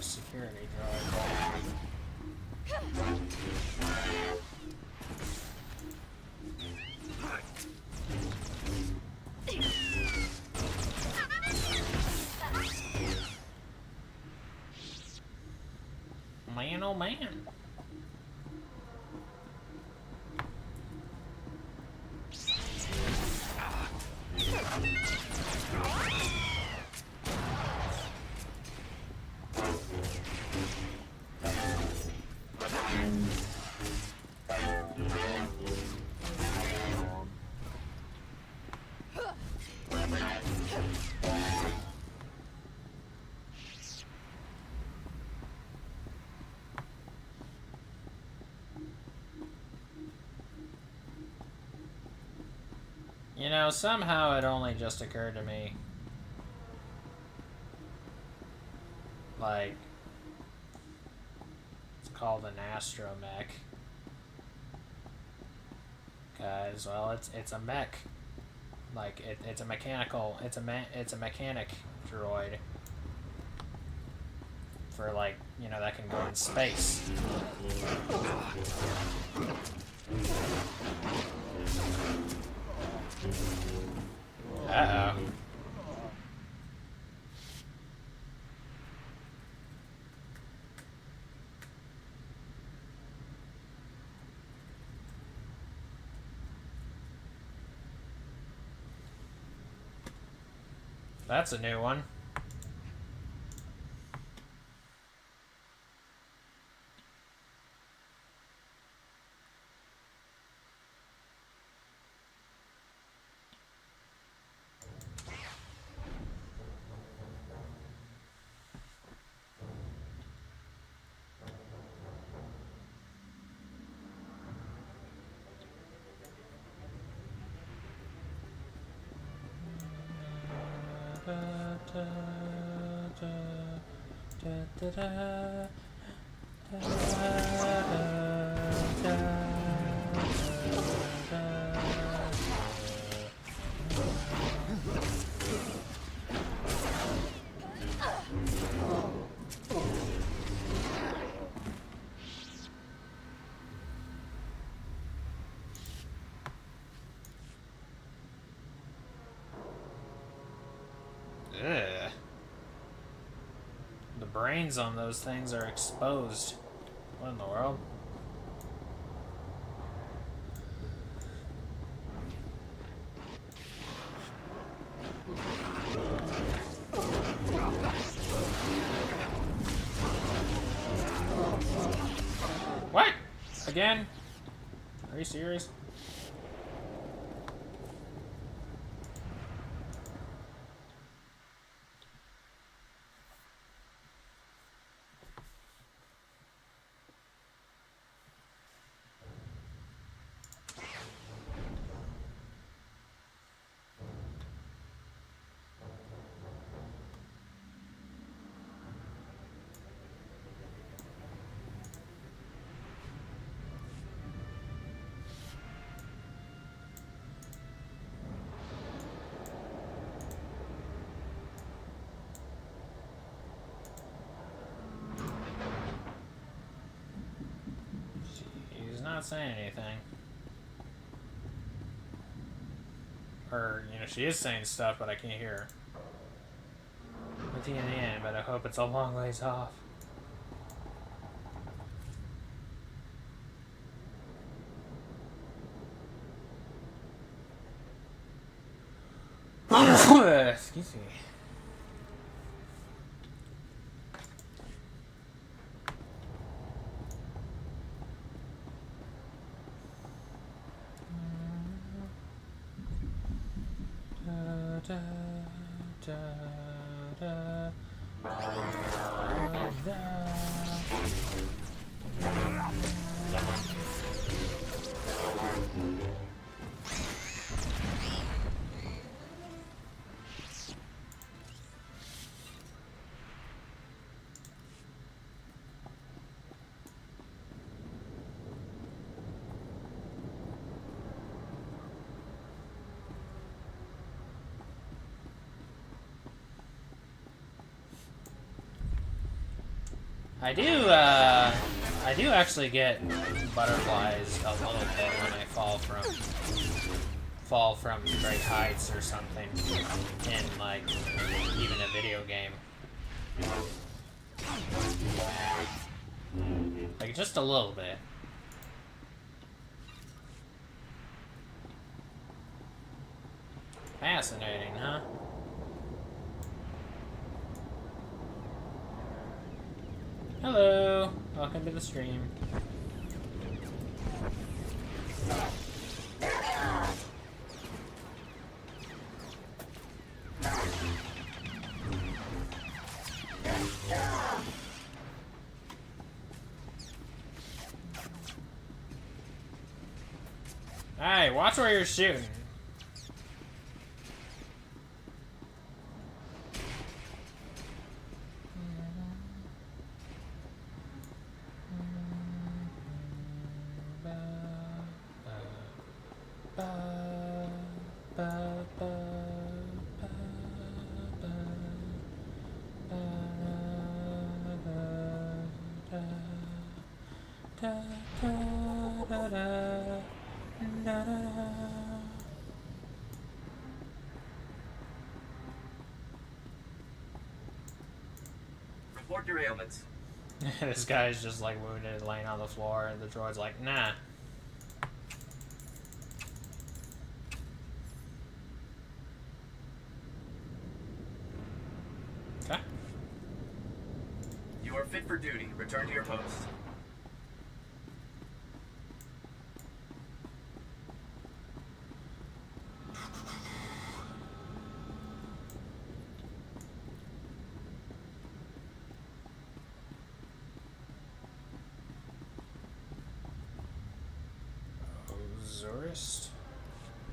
Security droid. Man, oh man. You know, somehow it only just occurred to me. Like, it's called an astromech. Cause, well, it's a mech. Like, it's a mechanical, it's a mechanic droid. For, like, you know, that can go in space. Uh-oh. That's a new one. Ugh. The brains on those things are exposed. What in the world? What? Again? Are you serious? not saying anything. Or, you know, she is saying stuff, but I can't hear her. At the end, but I hope it's a long ways off. Excuse me. Da, da, da, da, I do actually get butterflies a little bit when I fall from great heights or something in, like, even a video game. Like, just a little bit. Fascinating, huh? Hello, welcome to the stream. Hey, watch where you're shooting. Report your ailments. This guy's just like wounded, laying on the floor, and the droid's like, nah. Okay. You are fit for duty. Return to your post.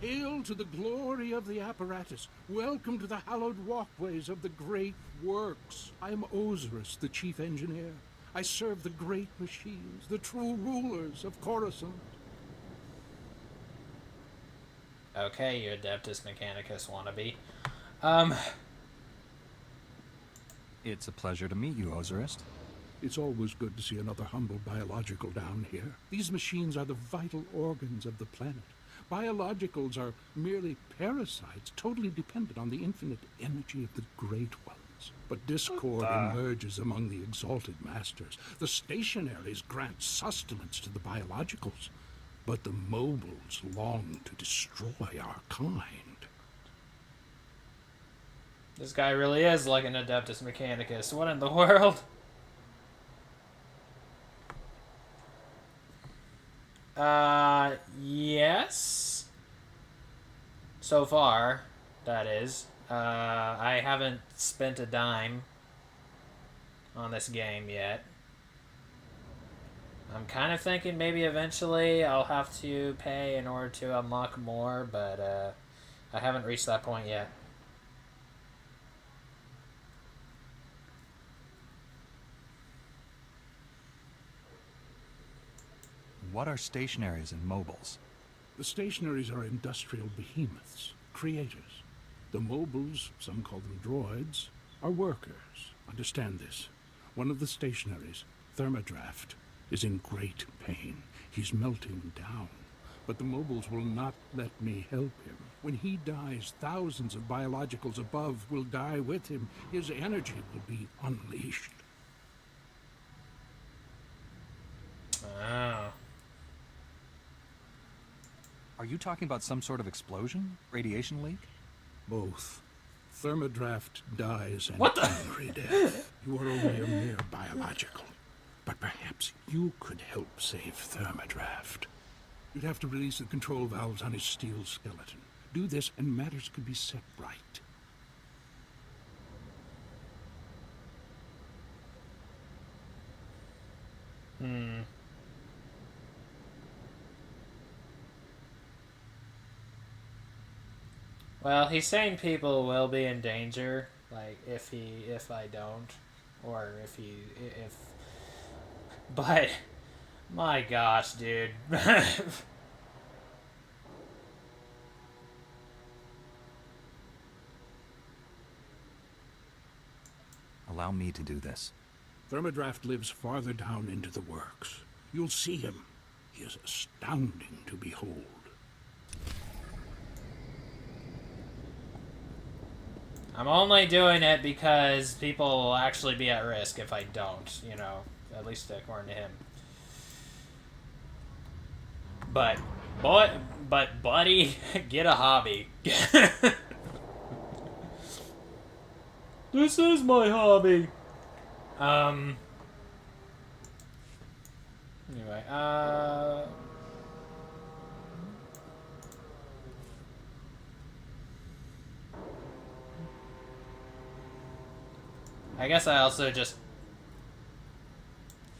Hail to the glory of the apparatus. Welcome to the hallowed walkways of the great works. I am Osiris, the chief engineer. I serve the great machines, the true rulers of Coruscant. Okay, you Adeptus Mechanicus wannabe. It's a pleasure to meet you, Osiris. It's always good to see another humble biological down here. These machines are the vital organs of the planet. Biologicals are merely parasites, totally dependent on the infinite energy of the Great Ones. But discord emerges among the exalted masters. The stationaries grant sustenance to the biologicals, but the mobiles long to destroy our kind. This guy really is like an Adeptus Mechanicus. What in the world? Yes. So far, that is. I haven't spent a dime on this game yet. I'm kind of thinking maybe eventually I'll have to pay in order to unlock more, but I haven't reached that point yet. What are stationaries and mobiles? The stationaries are industrial behemoths, creators. The mobiles, some call them droids, are workers. Understand this. One of the stationaries, Thermodraft, is in great pain. He's melting down. But the mobiles will not let me help him. When he dies, thousands of biologicals above will die with him. His energy will be unleashed. Oh. Are you talking about some sort of explosion? Radiation leak? Both. Thermodraft dies an What the? angry death. You are only a mere biological. But perhaps you could help save Thermodraft. You'd have to release the control valves on his steel skeleton. Do this, and matters could be set right. Well, he's saying people will be in danger, like if I don't, or if. But my gosh, dude. Allow me to do this. Thermodraft lives farther down into the works. You'll see him. He is astounding to behold. I'm only doing it because people will actually be at risk if I don't, you know, at least according to him. But, buddy, get a hobby. This is my hobby. Anyway, I guess I also just...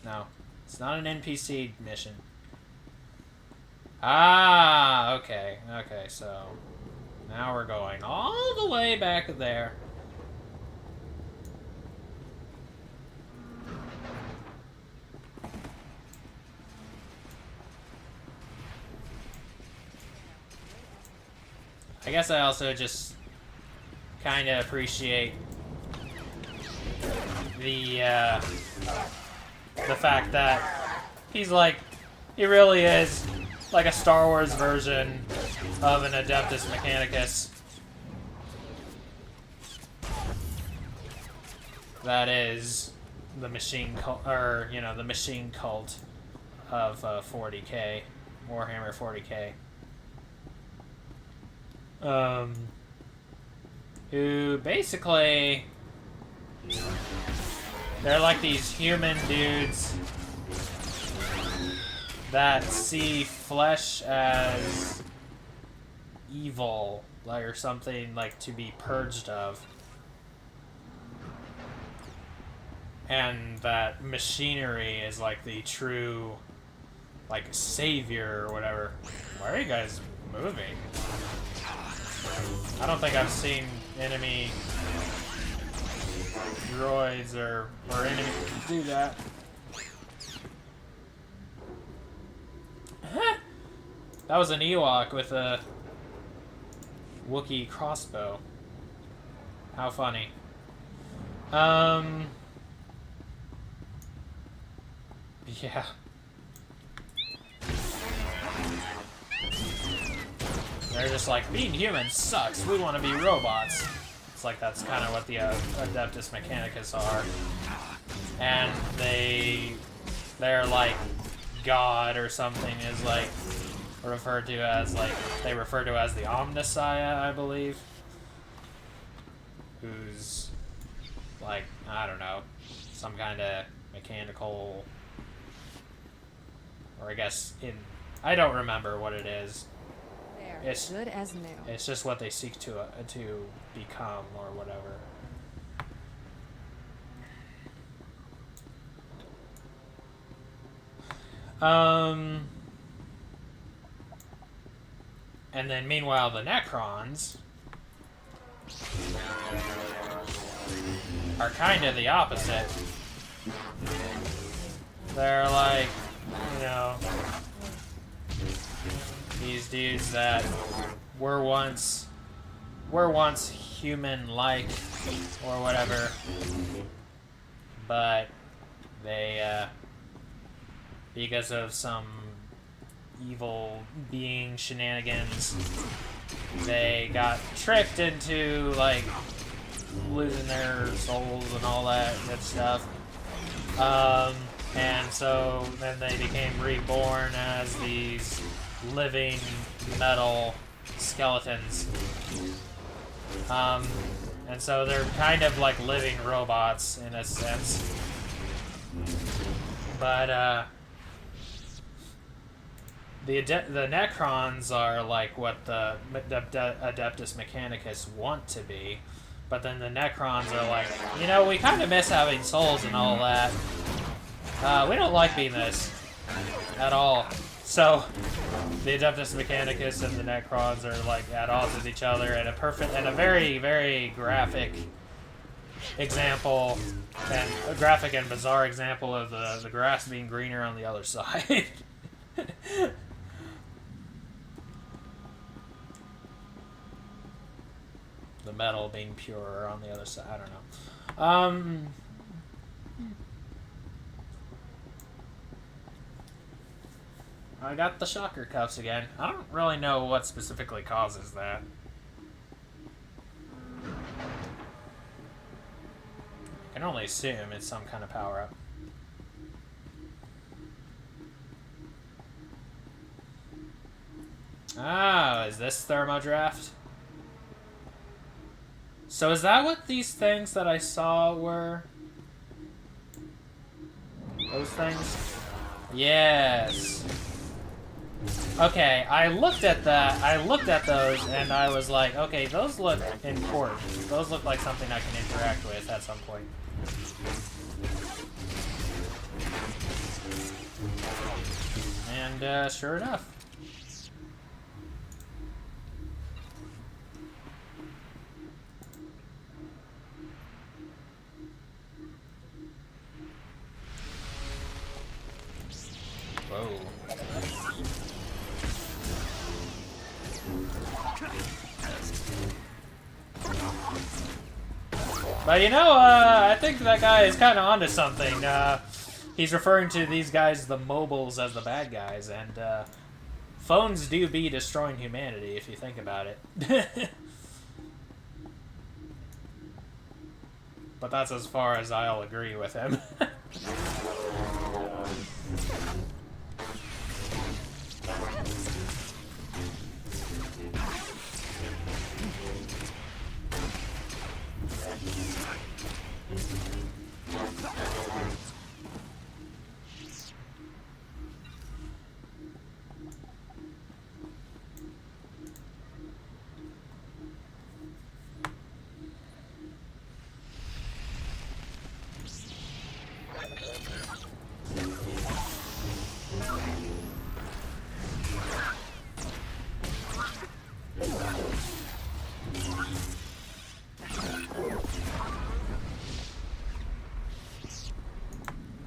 No. It's not an NPC mission. Ah, okay. Okay, so... Now we're going all the way back there. I guess I also just kind of appreciate the fact that he's like, he really is like a Star Wars version of an Adeptus Mechanicus. That is the machine cult, or you know, the machine cult of 40k, Warhammer 40k. Who basically, they're like these human dudes that see flesh as evil, like, or something like to be purged of. And that machinery is like the true, like, savior or whatever. Why are you guys moving? I don't think I've seen enemy droids or enemies do that. That was an Ewok with a Wookiee crossbow. How funny. Yeah. They're just like, being human sucks, we want to be robots. It's like that's kind of what the Adeptus Mechanicus are. And they're like God or something is like referred to as, like, they refer to as the Omnissiah, I believe. Who's like, I don't know, some kind of mechanical, or I guess I don't remember what it is. It's good as new. It's just what they seek to become or whatever. And then meanwhile the Necrons are kind of the opposite. They're like, you know, these dudes that were once human-like or whatever, but they because of some evil being shenanigans. They got tricked into, like, losing their souls and all that good stuff. And so then they became reborn as these living metal skeletons. And so they're kind of like living robots in a sense. But, the Necrons are like what the Adeptus Mechanicus want to be. But then the Necrons are like, you know, we kind of miss having souls and all that. We don't like being this at all. So the Adeptus Mechanicus and the Necrons are like at odds with each other, and a very, very graphic example, and a graphic and bizarre example of the grass being greener on the other side. The metal being purer on the other side. I don't know. I got the shocker cuffs again. I don't really know what specifically causes that. I can only assume it's some kind of power-up. Ah, is this thermodraft? So is that what these things that I saw were? Those things? Yes. Okay, I looked at that. I looked at those and I was like, okay, those look important. Those look like something I can interact with at some point. And sure enough. Whoa. But you know, I think that guy is kind of onto something. He's referring to these guys, the mobiles, as the bad guys, and phones do be destroying humanity if you think about it. But that's as far as I'll agree with him.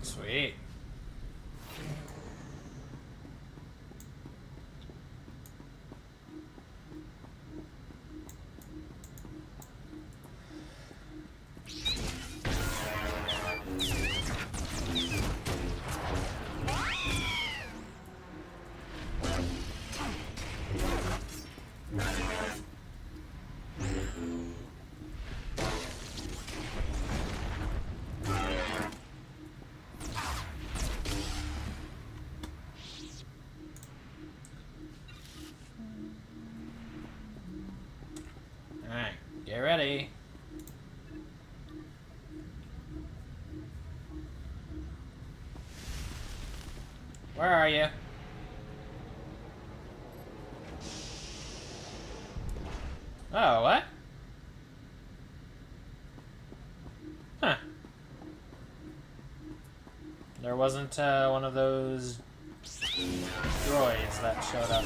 Sweet. Alright, get ready. Where are you? Oh, what? Huh. There wasn't one of those droids that showed up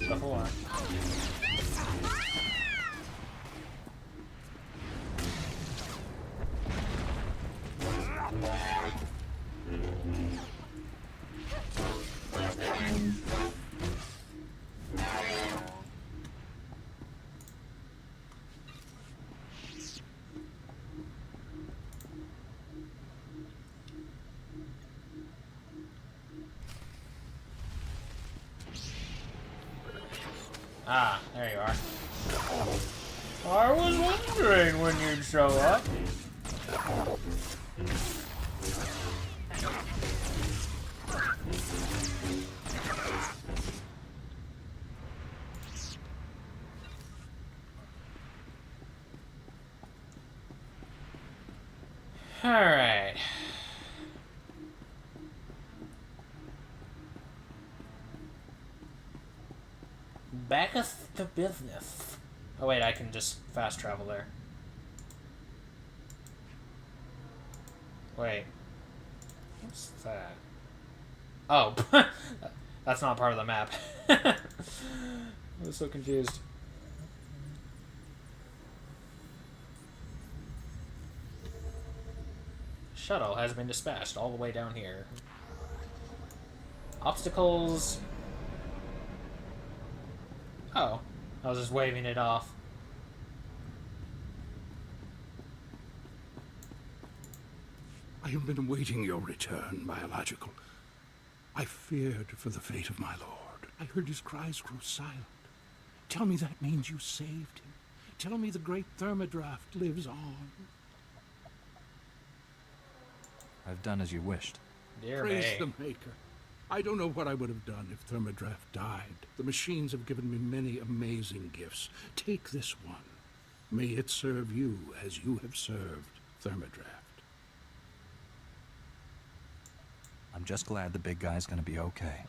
before. Ah, there you are. I was wondering when you'd show up. Alright. Back to business. Oh wait, I can just fast travel there. Wait. What's that? Oh. That's not part of the map. I was so confused. Shuttle has been dispatched all the way down here. Obstacles. Oh, I was just waving it off. I have been awaiting your return, Biological. I feared for the fate of my lord. I heard his cries grow silent. Tell me that means you saved him. Tell me the great Thermodraft lives on. I've done as you wished. Dear Praise me. the Maker. I don't know what I would have done if Thermodraft died. The machines have given me many amazing gifts. Take this one. May it serve you as you have served Thermodraft. I'm just glad the big guy's gonna be okay.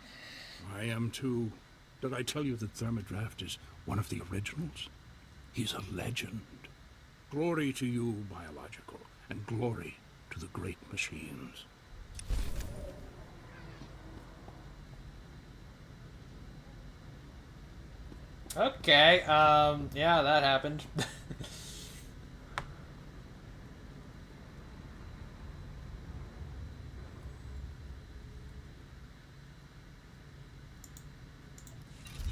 I am too. Did I tell you that Thermodraft is one of the originals? He's a legend. Glory to you, Biological, and glory to the great machines. Okay, yeah, that happened.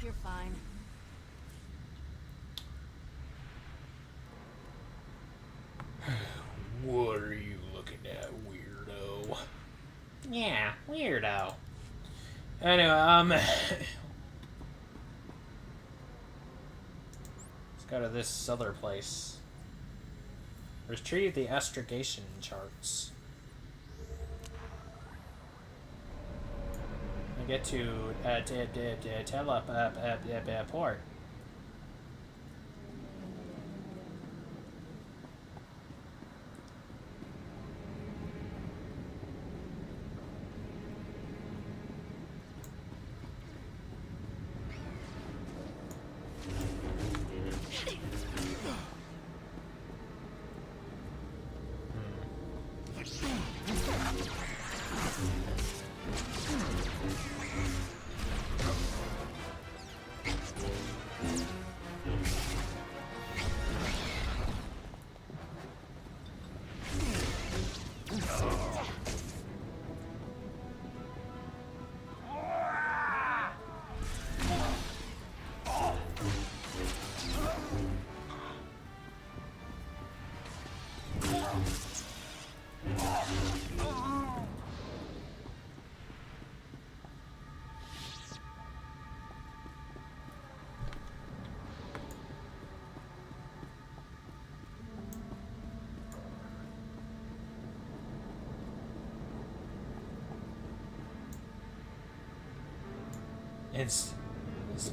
You're fine. What are you looking at, weirdo? Yeah, weirdo. Anyway, let's go to this other place. Retrieve the astrogation charts. I get to teleport. It's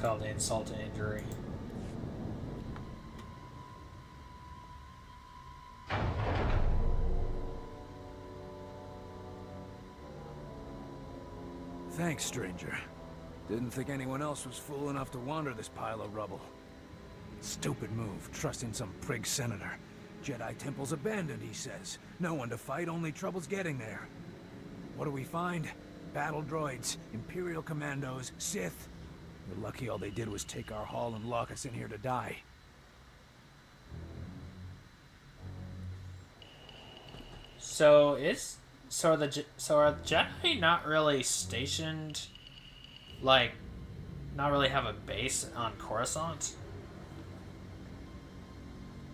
called insult to injury. Thanks, stranger. Didn't think anyone else was fool enough to wander this pile of rubble. Stupid move, trusting some prig senator. Jedi temple's abandoned, he says. No one to fight, only trouble's getting there. What do we find? Battle droids, Imperial commandos, Sith. We're lucky all they did was take our haul and lock us in here to die. So are the Jedi not really stationed, like, not really have a base on Coruscant?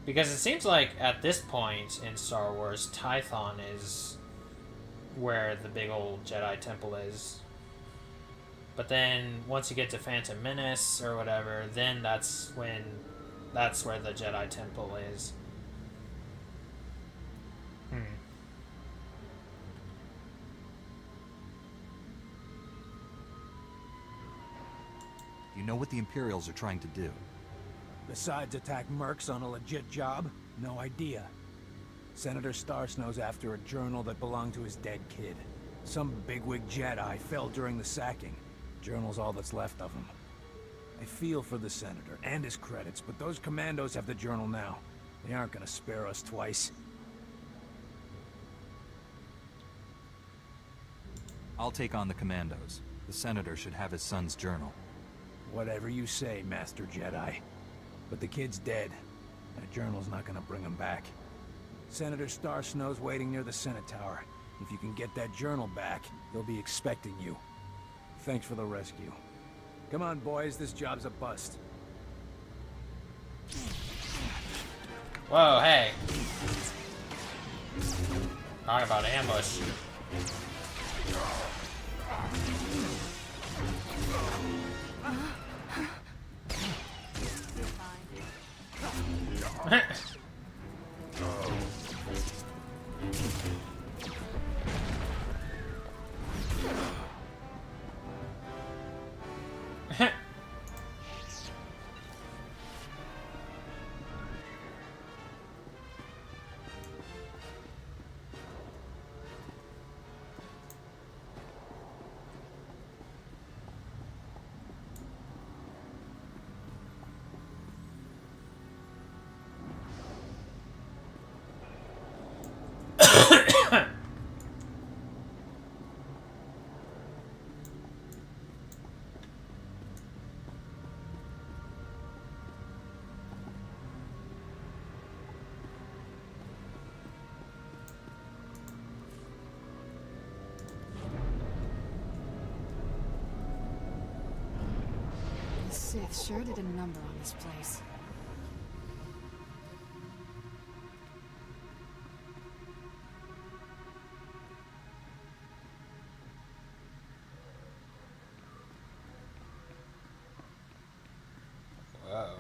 Because it seems like at this point in Star Wars, Tython is where the big old Jedi temple is. But then once you get to Phantom Menace or whatever, then that's where the Jedi Temple is. You know what the Imperials are trying to do? Besides attack mercs on a legit job? No idea. Senator Starsnow's after a journal that belonged to his dead kid. Some bigwig Jedi fell during the sacking. Journal's all that's left of him. I feel for the Senator and his credits, but those commandos have the journal now. They aren't gonna spare us twice. I'll take on the commandos. The Senator should have his son's journal. Whatever you say, Master Jedi. But the kid's dead. That journal's not gonna bring him back. Senator Starsnow's waiting near the Senate Tower. If you can get that journal back, he'll be expecting you. Thanks for the rescue. Come on, boys, this job's a bust. Whoa, hey. Talk about ambush. The Sith sure did a number on this place. Whoa.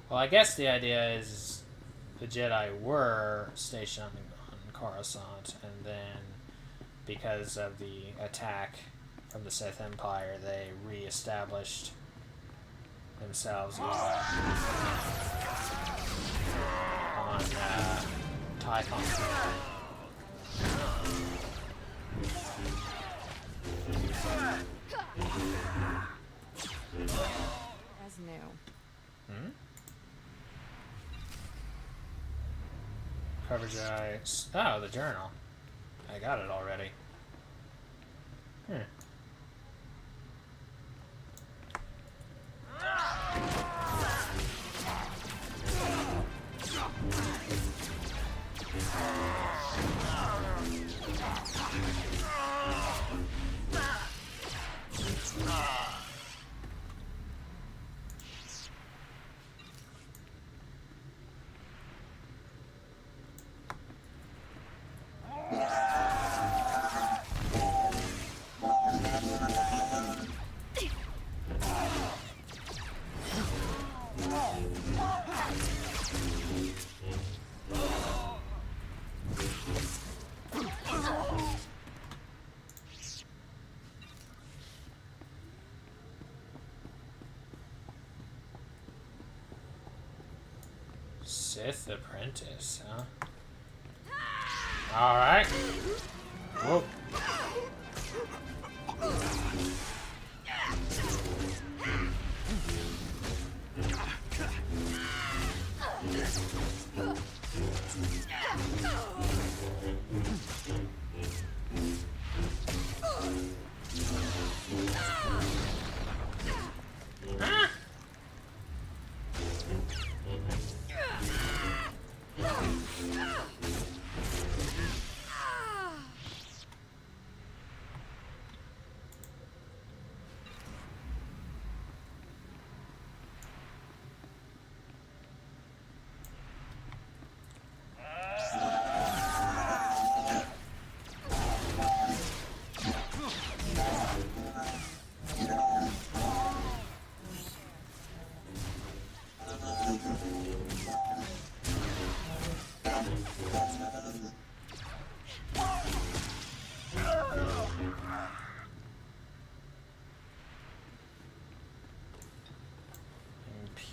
Well, I guess the idea is the Jedi were stationed on Coruscant, and then because of the attack from the Sith Empire, they re-established themselves on Typhon. As new. Coverage eyes. Oh, the journal. I got it already. Sith apprentice, huh? Alright. Whoa.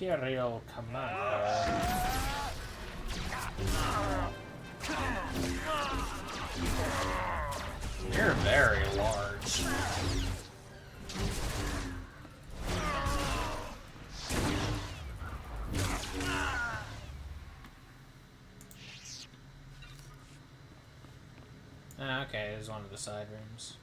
Imperial Commander. You're very large. Ah, okay, there's one of the side rooms.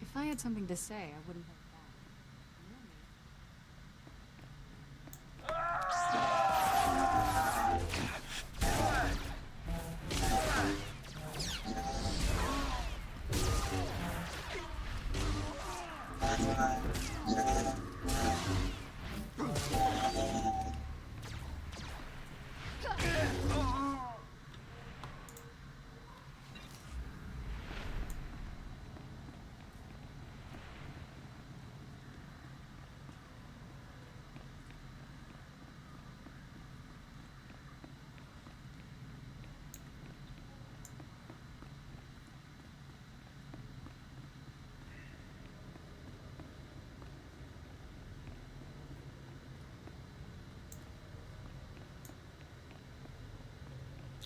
If I had something to say, I wouldn't hold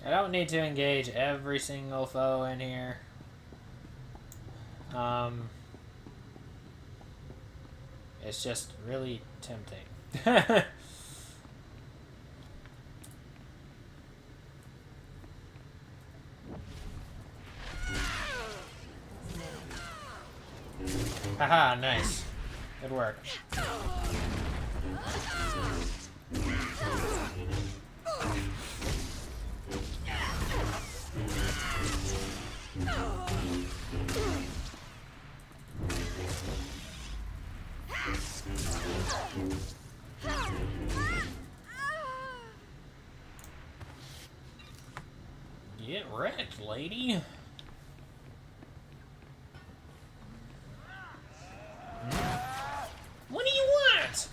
I don't need to engage every single foe in here. It's just really tempting. Haha, nice. Good work. Get wrecked, lady. What do you want?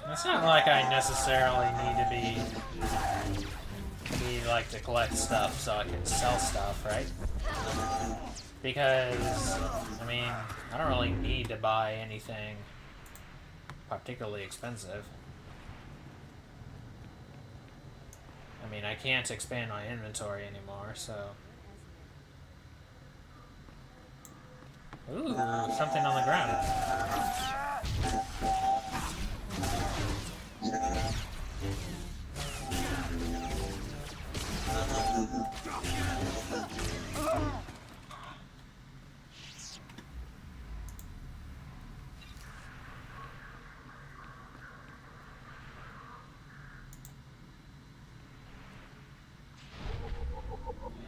It's not like I necessarily need like to collect stuff so I can sell stuff, right? Because, I mean, I don't really need to buy anything particularly expensive. I mean, I can't expand my inventory anymore, so... Ooh, something on the ground.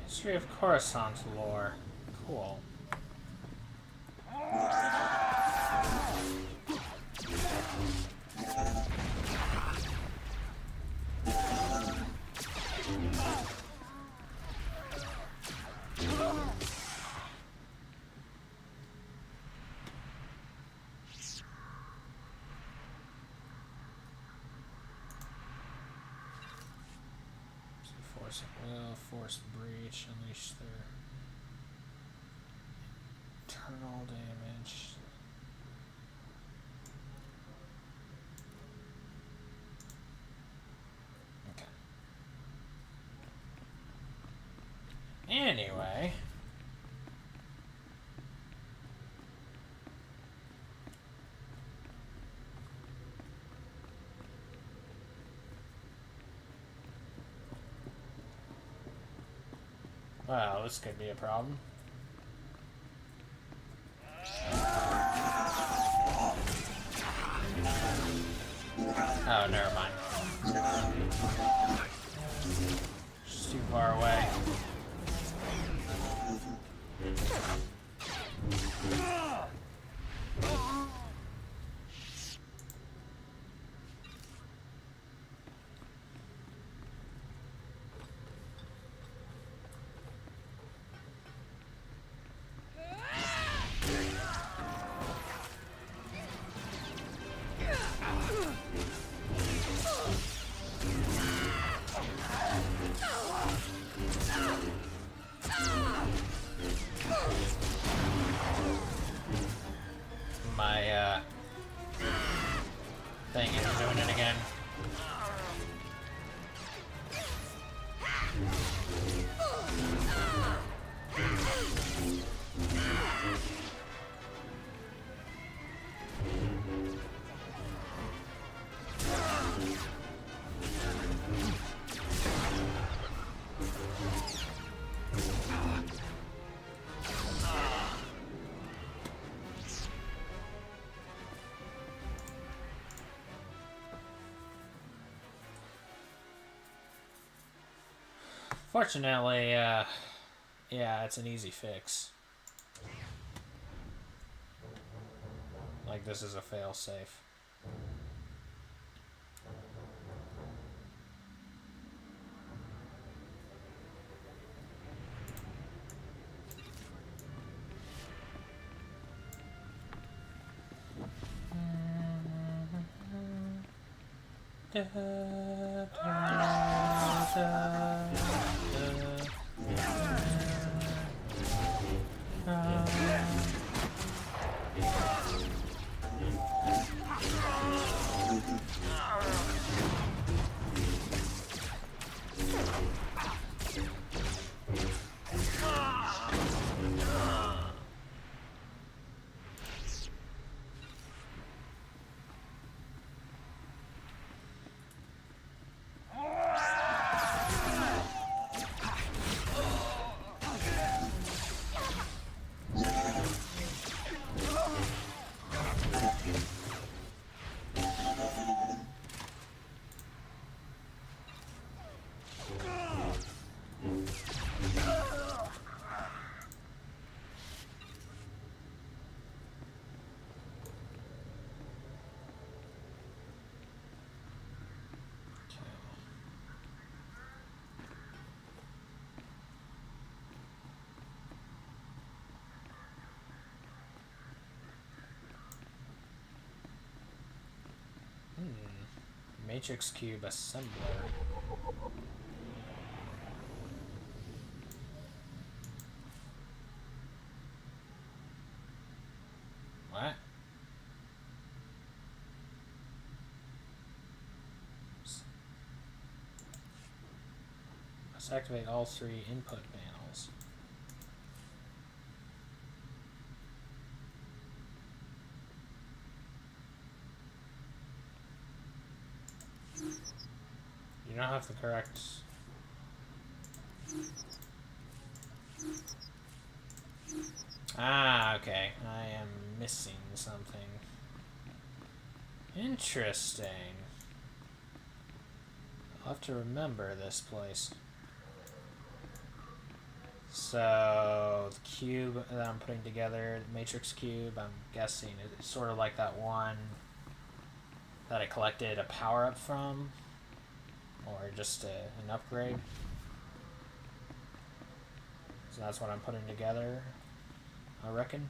History of Coruscant lore. Cool. Force at will, force breach, unleash their internal damage. Okay. Anyway. Well, this could be a problem. Oh, never mind. Just too far away. My thing is doing it again. Fortunately, yeah, it's an easy fix. Like, this is a fail-safe. Da, da, da. Matrix Cube Assembler. What? Let's activate all 3 input panels. You don't have the correct... Ah, okay. I am missing something. Interesting. I'll have to remember this place. So, the cube that I'm putting together, the Matrix Cube, I'm guessing it's sort of like that one that I collected a power-up from. Or just an upgrade. So that's what I'm putting together, I reckon.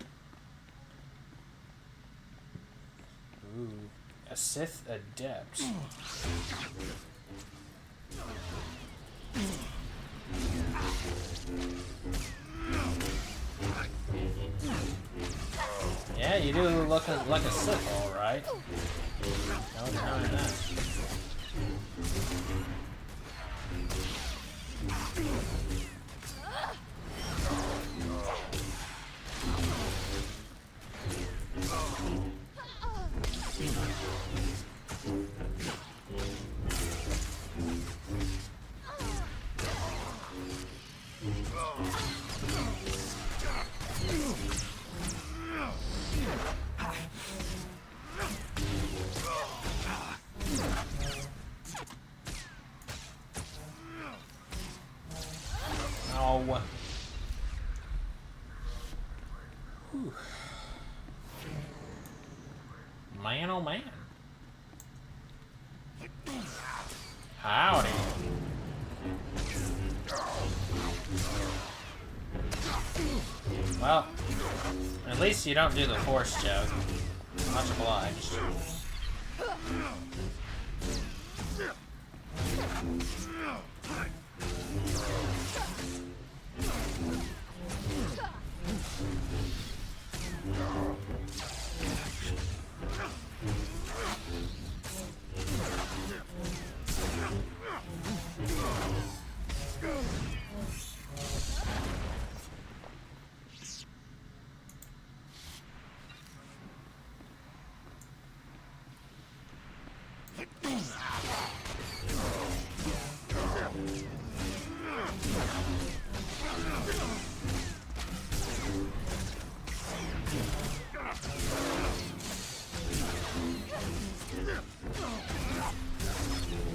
Ooh, a Sith Adept. Yeah, you do look like a Sith, all right. No denying that. Oh. Whew. Man, oh man. Howdy. Well, at least you don't do the force joke. Much obliged.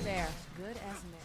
There, good as new.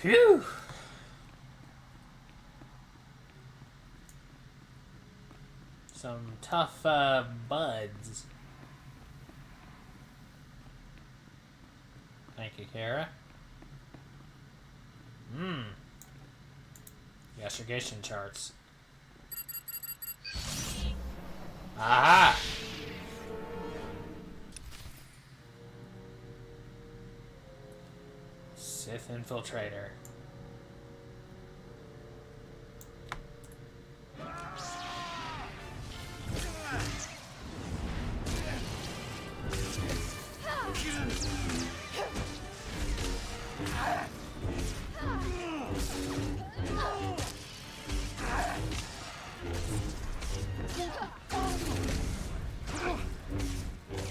Phew! Some tough buds. Thank you, Kara. Investigation charts. Aha! Sith infiltrator.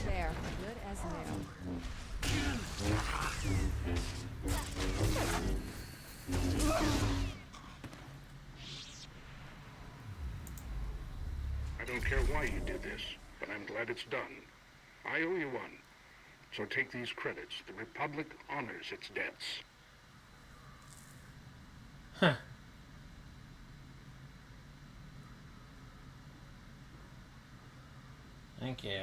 There, good as new. I don't care why you did this, but I'm glad it's done. I owe you one. So take these credits. The Republic honors its debts. Huh. Thank you.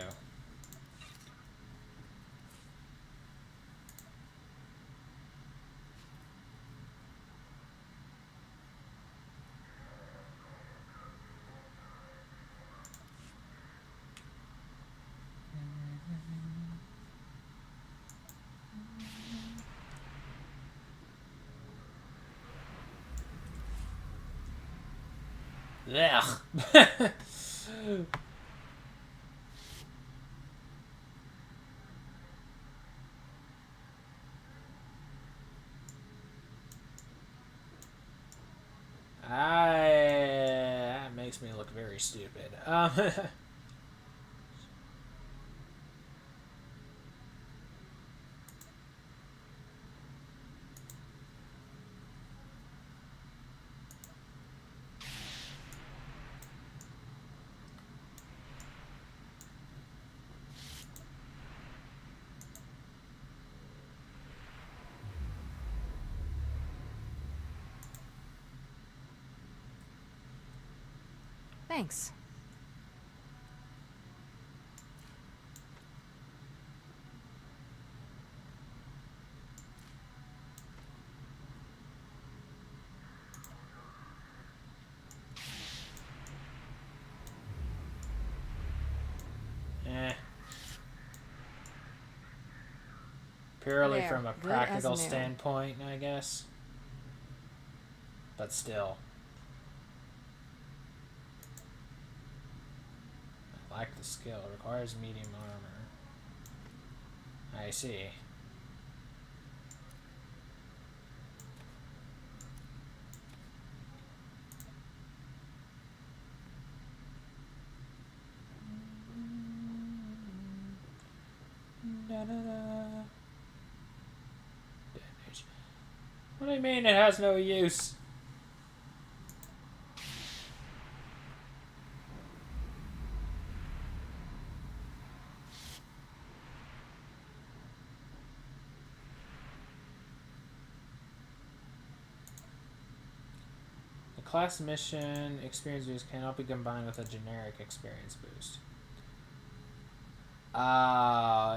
Ugh. That makes me look very stupid. Thanks. Purely There, from a good as practical new. standpoint, I guess. But still. I like the skill. Requires medium armor. I see. Da-da-da. Damage. What do you mean it has no use? The class mission experience boost cannot be combined with a generic experience boost.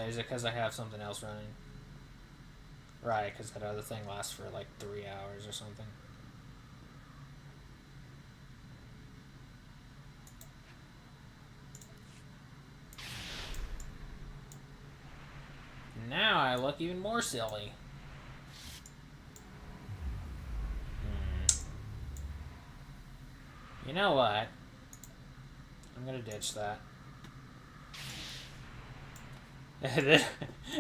Is it because I have something else running? Right, because that other thing lasts for like 3 hours or something. Now I look even more silly. You know what? I'm gonna ditch that.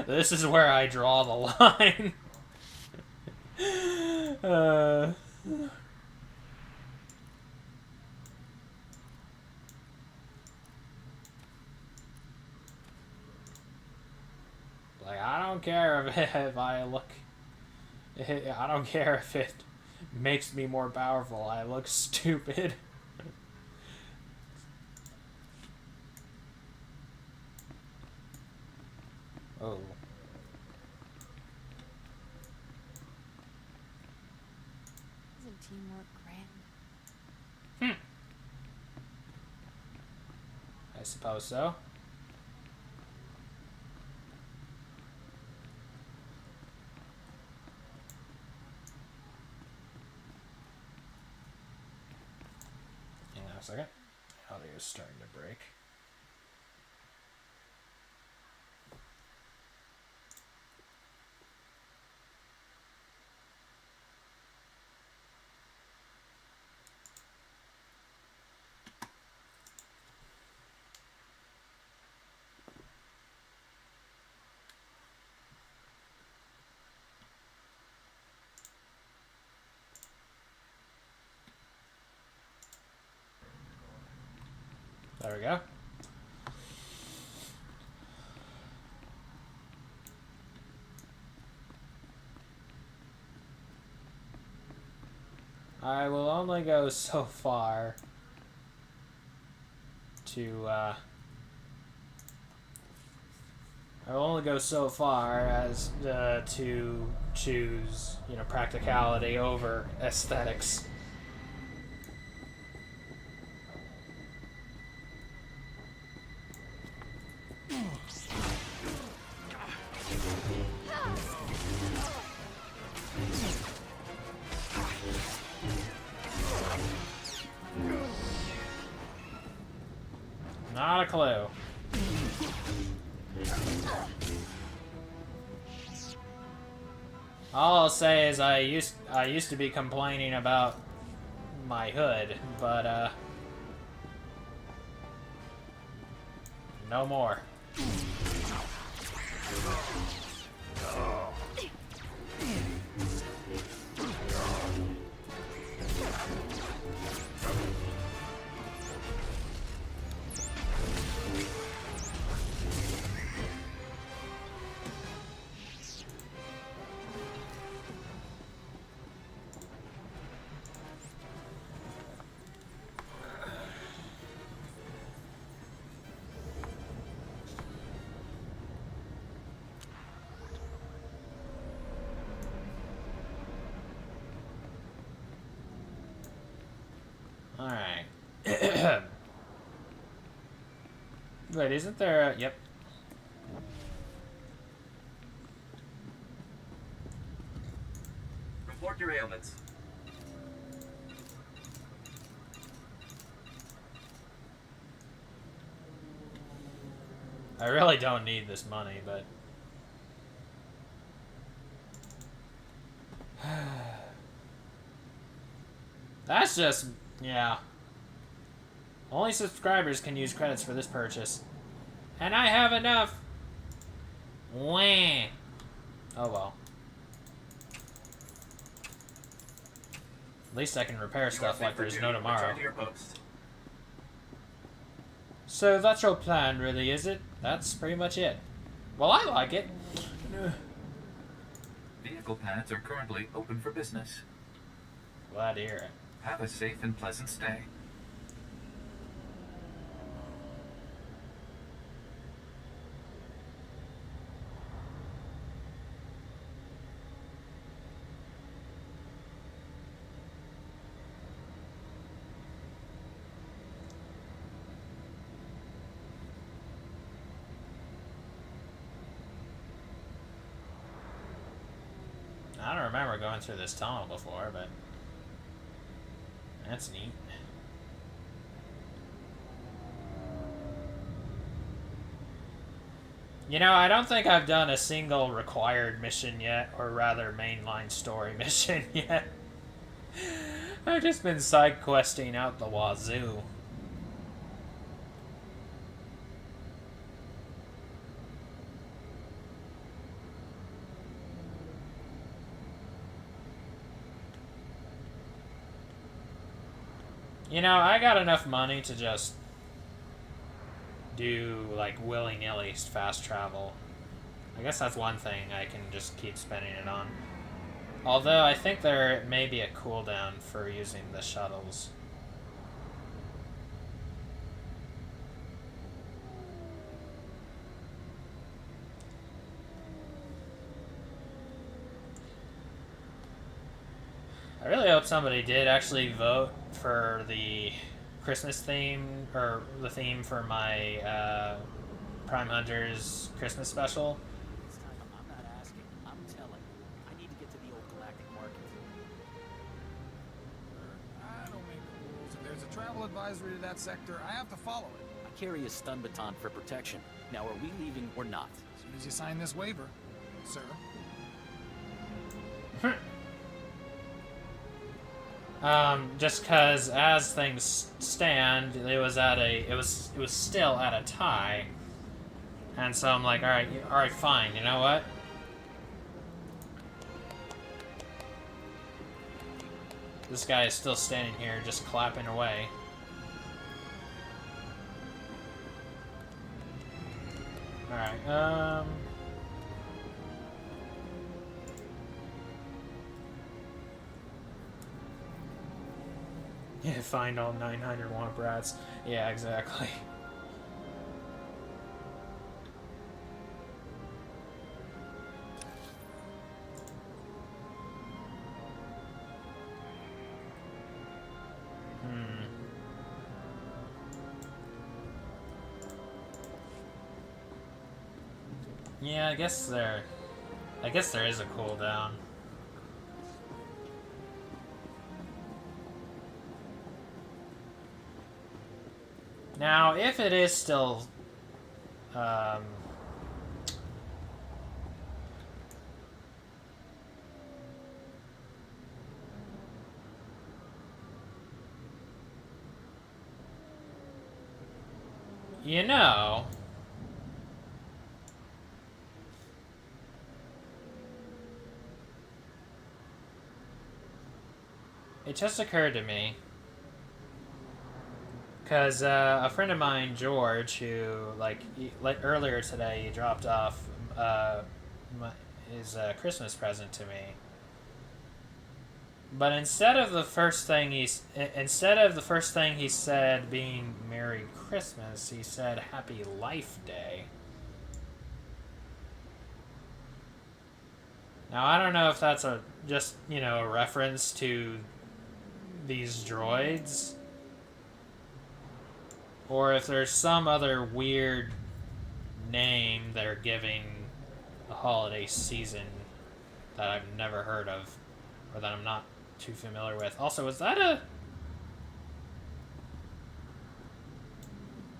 This is where I draw the line. Like, I don't care if I look... I don't care if it makes me more powerful. I look stupid. Oh. Isn't teamwork grand? I suppose so. Hang on a second. Audio is starting to break. There we go. I will only go so far to, I will only go so far as to choose, you know, practicality over aesthetics. Not a clue. All I'll say is I used to be complaining about my hood, but No more. Alright. Wait, isn't there a... Yep. Report your ailments. I really don't need this money, but... That's just... yeah. Only subscribers can use credits for this purchase. And I have enough! Wah. Oh well. At least I can repair stuff like there's no tomorrow. Return to your post. So that's your plan, really, is it? That's pretty much it. Well, I like it. Vehicle pads are currently open for business. Glad to hear it. Have a safe and pleasant stay. I don't remember going through this tunnel before, but that's neat. You know, I don't think I've done a single required mission yet, or rather mainline story mission yet. I've just been side questing out the wazoo. You know, I got enough money to just do, like, willy-nilly fast travel. I guess that's one thing I can just keep spending it on. Although, I think there may be a cooldown for using the shuttles. I really hope somebody did actually vote for the Christmas theme, or the theme for my Prime Hunters Christmas special. This time I'm not asking, I'm telling. I need to get to the old galactic market. I don't make the rules. If there's a travel advisory to that sector, I have to follow it. I carry a stun baton for protection. Now, are we leaving or not? As soon as you sign this waiver, sir. Just because as things stand, it was still at a tie, and so I'm like, all right, fine. You know what? This guy is still standing here, just clapping away. All right. Yeah, find all 900 want brats. Yeah, exactly. Yeah, I guess there is a cooldown. Now, if it is still, you know, It just occurred to me. Because a friend of mine, George, who, like earlier today, he dropped off his Christmas present to me. But instead of the first thing he said being Merry Christmas, he said Happy Life Day. Now I don't know if that's a reference to these droids, or if there's some other weird name they're giving the holiday season that I've never heard of, or that I'm not too familiar with. Also, is that a...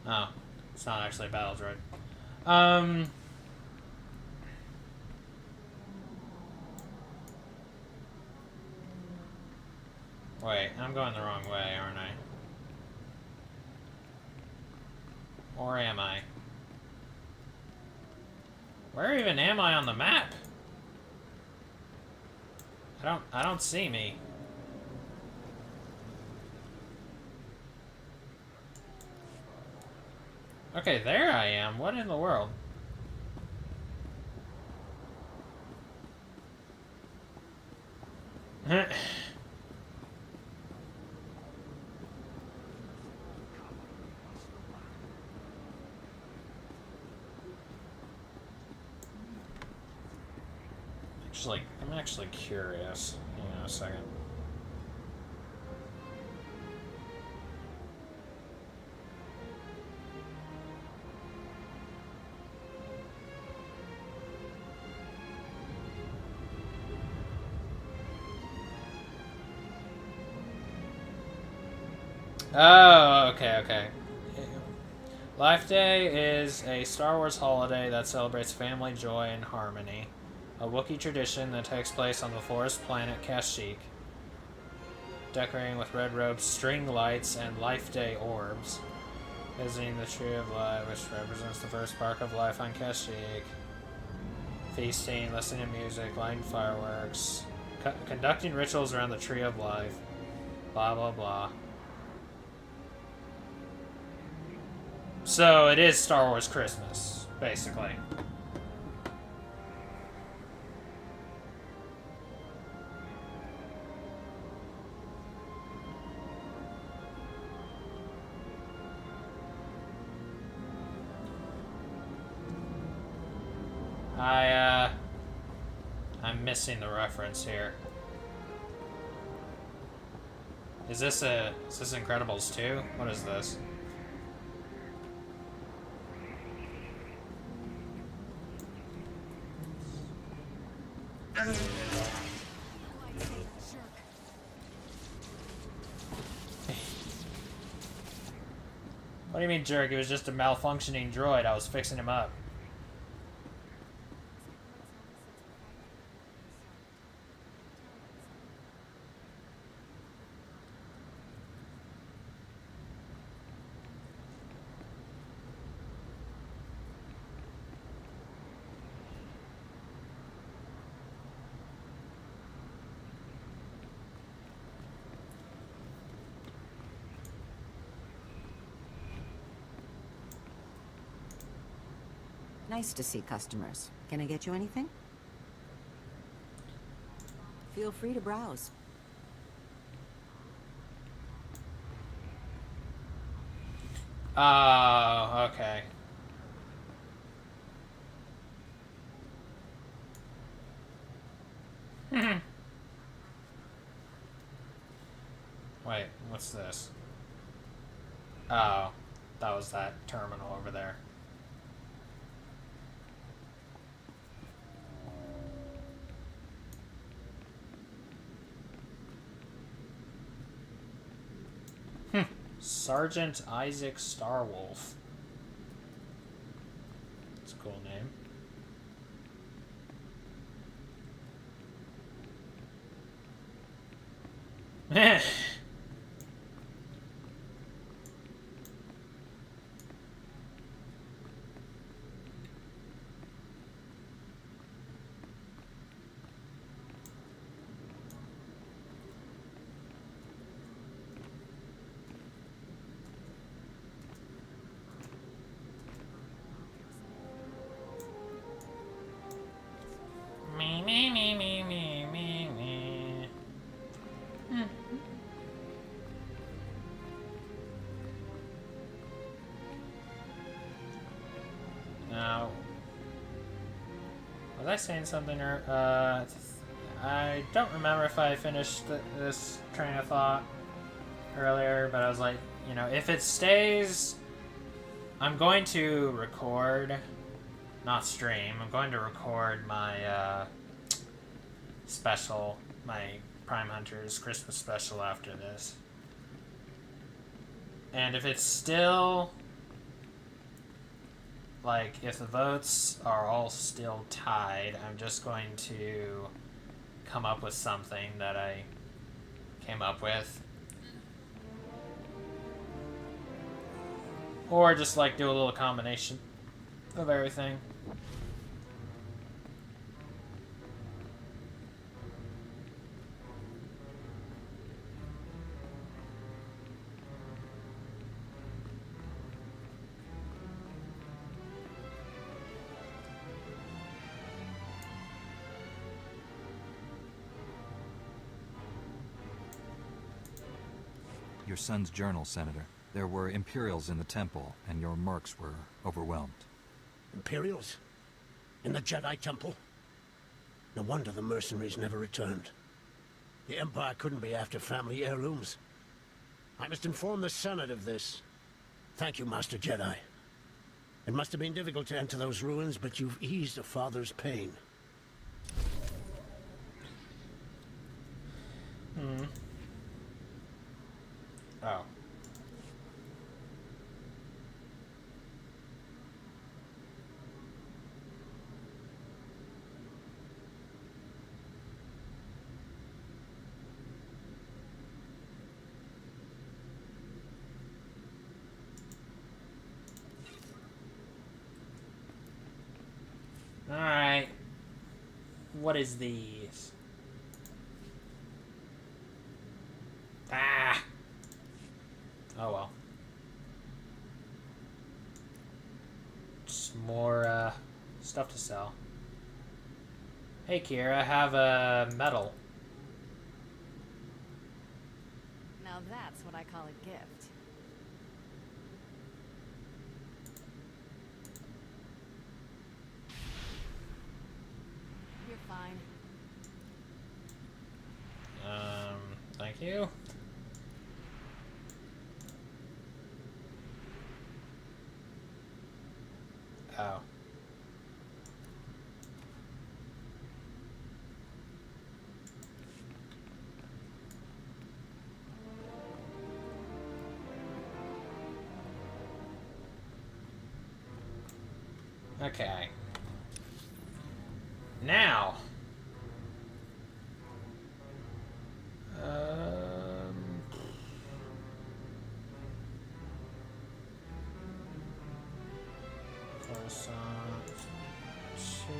Oh, it's not actually a battle droid. Wait, I'm going the wrong way, aren't I? Or am I? Where even am I on the map? I don't see me. Okay, there I am. What in the world? I'm actually curious. Hang on a second. Oh, okay. Life Day is a Star Wars holiday that celebrates family, joy, and harmony. A Wookiee tradition that takes place on the forest planet Kashyyyk, decorating with red robes, string lights, and Life Day orbs. Visiting the Tree of Life, which represents the first spark of life on Kashyyyk. Feasting, listening to music, lighting fireworks, conducting rituals around the Tree of Life. Blah, blah, blah. So it is Star Wars Christmas, basically. I'm missing the reference here. Is this Incredibles 2? What is this? What do you mean jerk? It was just a malfunctioning droid. I was fixing him up. Nice to see customers. Can I get you anything? Feel free to browse. Oh, okay. Wait, what's this? Oh, that was that terminal over there. Sergeant Isaac Starwolf. That's a cool name. I saying something? I don't remember if I finished this train of thought earlier, but I was like, you know, if it stays, I'm going to record, not stream. I'm going to record my special, my Prime Hunters Christmas special after this. And if it's still, like, if the votes are all still tied, I'm just going to come up with something that I came up with. Or just, like, do a little combination of everything. Your son's journal, Senator. There were Imperials in the temple, and your mercs were overwhelmed. Imperials? In the Jedi Temple? No wonder the mercenaries never returned. The Empire couldn't be after family heirlooms. I must inform the Senate of this. Thank you, Master Jedi. It must have been difficult to enter those ruins, but you've eased a father's pain. Oh. Alright. What is these? Ah! Oh well. Just more, stuff to sell. Hey Kira, I have a medal. Now that's what I call a gift. You're fine. Thank you. Oh. Okay. Now. Coruscant. 2.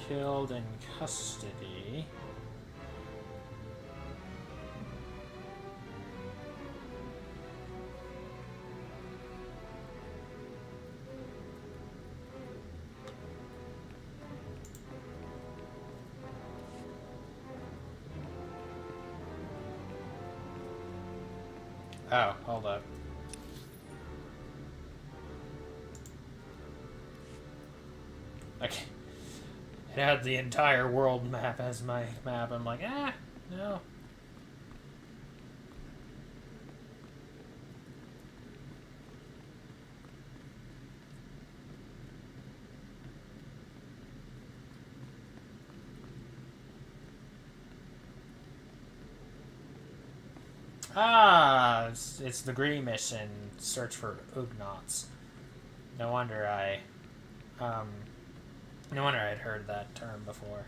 Killed in custody. Oh, hold up. Okay. It had the entire world map as my map. I'm like, no. Ah, it's the Green mission. Search for Ugnaughts. No wonder no wonder I'd heard that term before.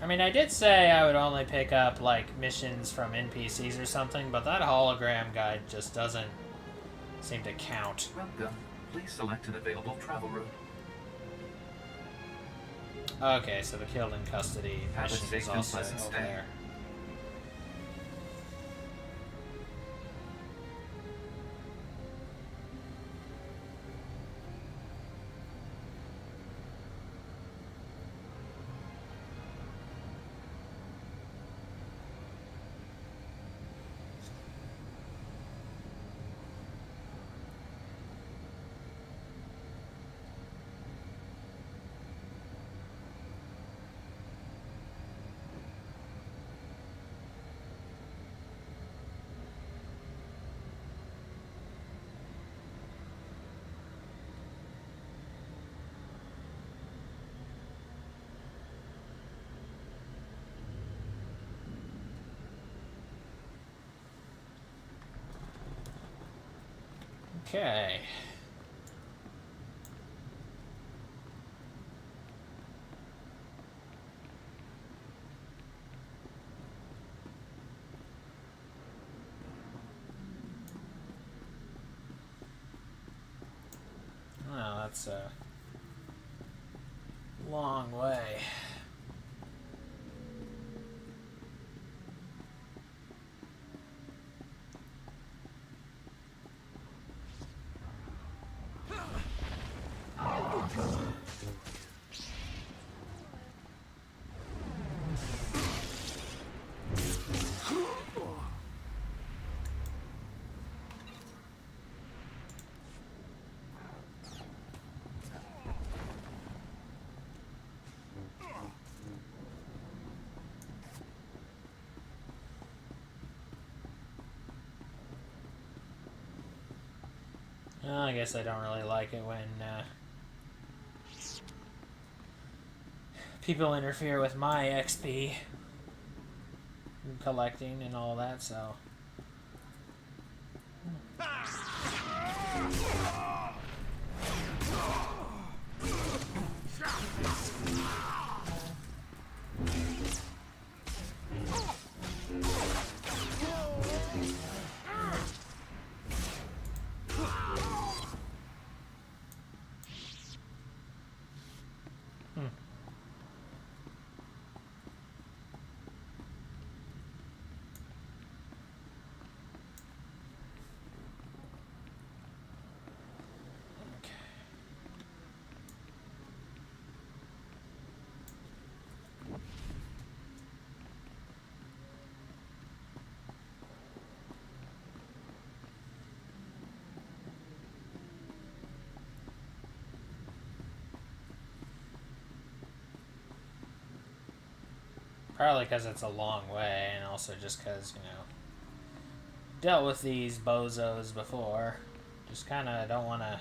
I mean, I did say I would only pick up, like, missions from NPCs or something, but that hologram guide just doesn't seem to count. Welcome. Please select an available travel route. Okay, so the killed in custody Have a mission safe is and also pleasant over stay. there. Okay. Well, that's a long way. Well, I guess I don't really like it when people interfere with my XP collecting and all that, so. Probably because it's a long way, and also just because, you know, dealt with these bozos before. Just kind of don't want to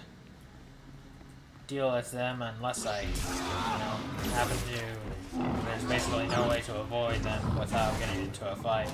deal with them unless I, you know, happen to. There's basically no way to avoid them without getting into a fight.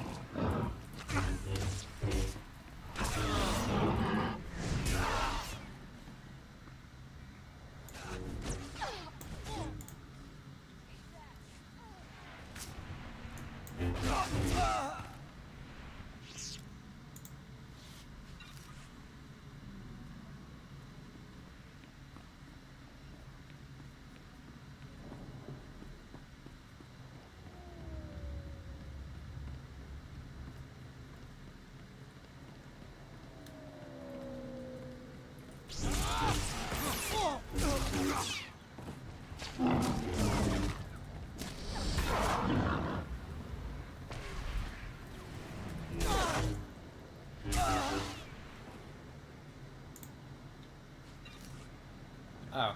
Oh.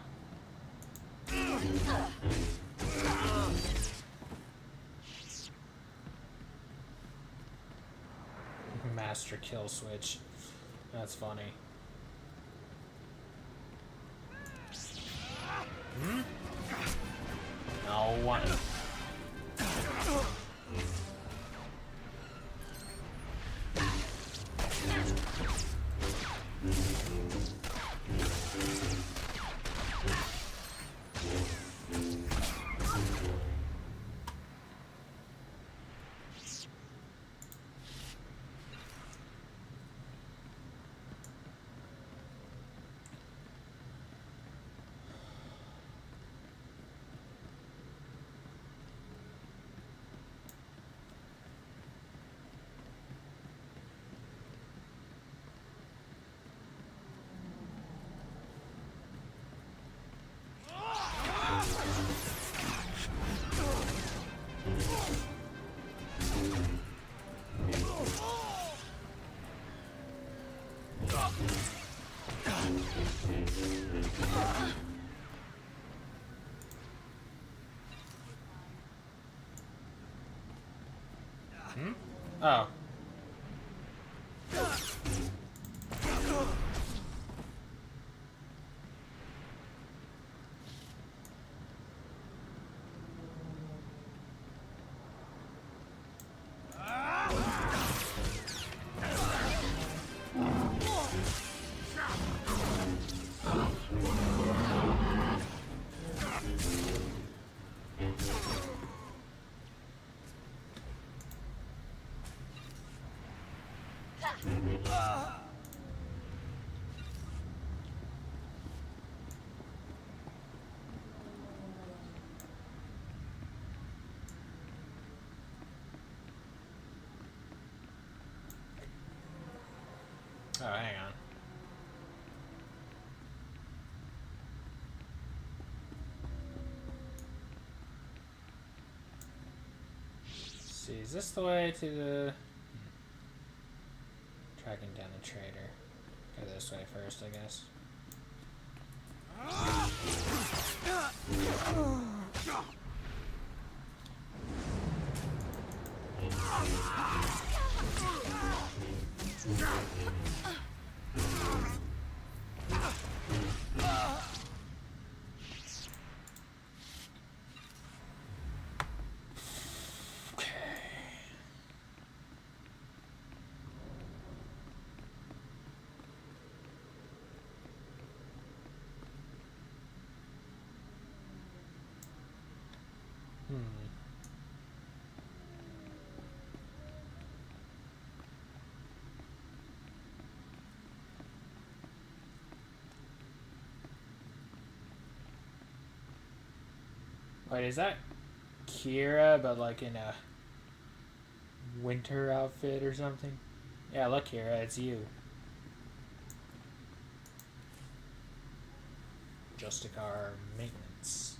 Master kill switch. That's funny. Hmm? No one. Oh. Oh, hang on. Let's see, is this the way to the... Tracking down the trader. Go this way first, I guess. Wait, is that Kira, but like in a winter outfit or something? Yeah, look, Kira, it's you. Justicar maintenance.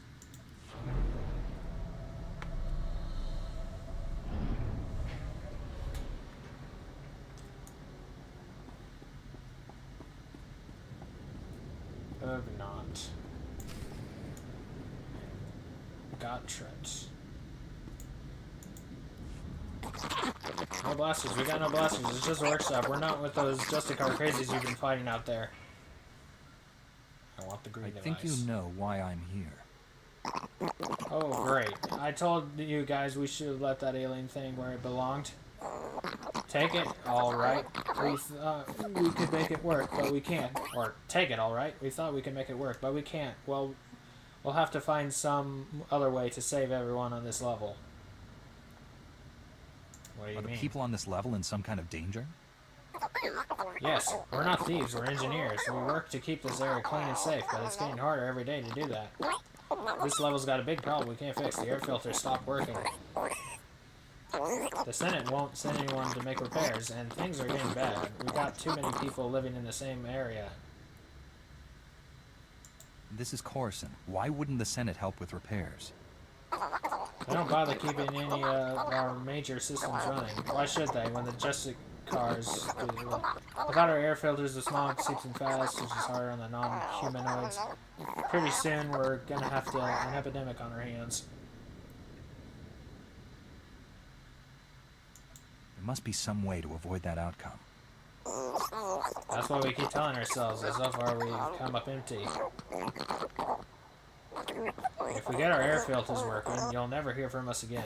Of not. Gottrut. No blasters, we got no blasters, it's just a workshop. We're not with those Justicar crazies you've been fighting out there. I want the green device. I think you know why I'm here. Oh, great. I told you guys we should have left that alien thing where it belonged. Take it, alright. We thought we could make it work, but we can't. Or, take it, alright. We thought we could make it work, but we can't. Well, we'll have to find some other way to save everyone on this level. What do you mean? Are the mean? people on this level in some kind of danger? Yes, we're not thieves, we're engineers. We work to keep this area clean and safe, but it's getting harder every day to do that. This level's got a big problem we can't fix. The air filters stopped working. The Senate won't send anyone to make repairs, and things are getting bad. We've got too many people living in the same area. This is Coruscant. Why wouldn't the Senate help with repairs? They don't bother keeping any of our major systems running. Why should they, when the Justicars do? Without our air filters, the smog seeps in fast, which is harder on the non-humanoids. Pretty soon, we're gonna have an epidemic on our hands. There must be some way to avoid that outcome. That's what we keep telling ourselves, and so far we've come up empty. If we get our air filters working, you'll never hear from us again.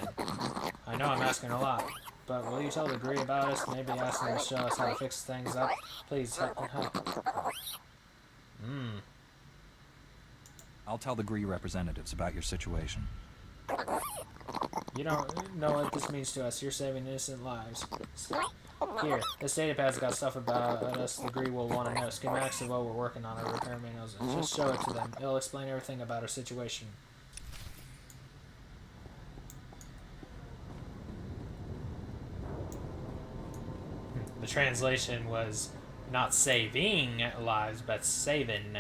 I know I'm asking a lot, but will you tell the Gree about us? Maybe ask them to show us how to fix things up? Please, help. I'll tell the Gree representatives about your situation. You don't know what this means to us. You're saving innocent lives. Here, this data pad's got stuff about us the Gree will want to know. Schematics of what we're working on, our repair manuals. Just show it to them. It'll explain everything about our situation. The translation was not saving lives, but saving.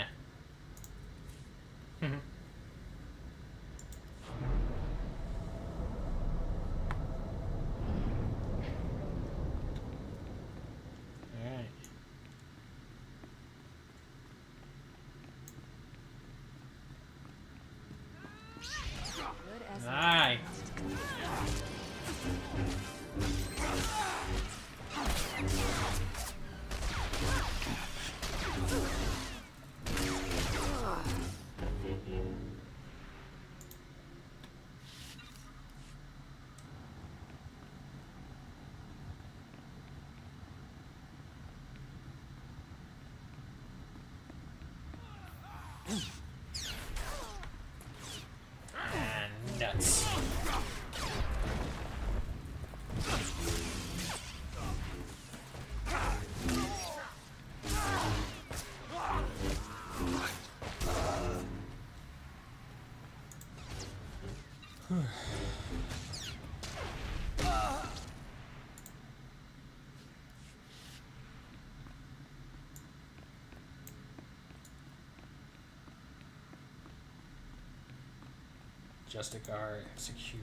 Justicar execution.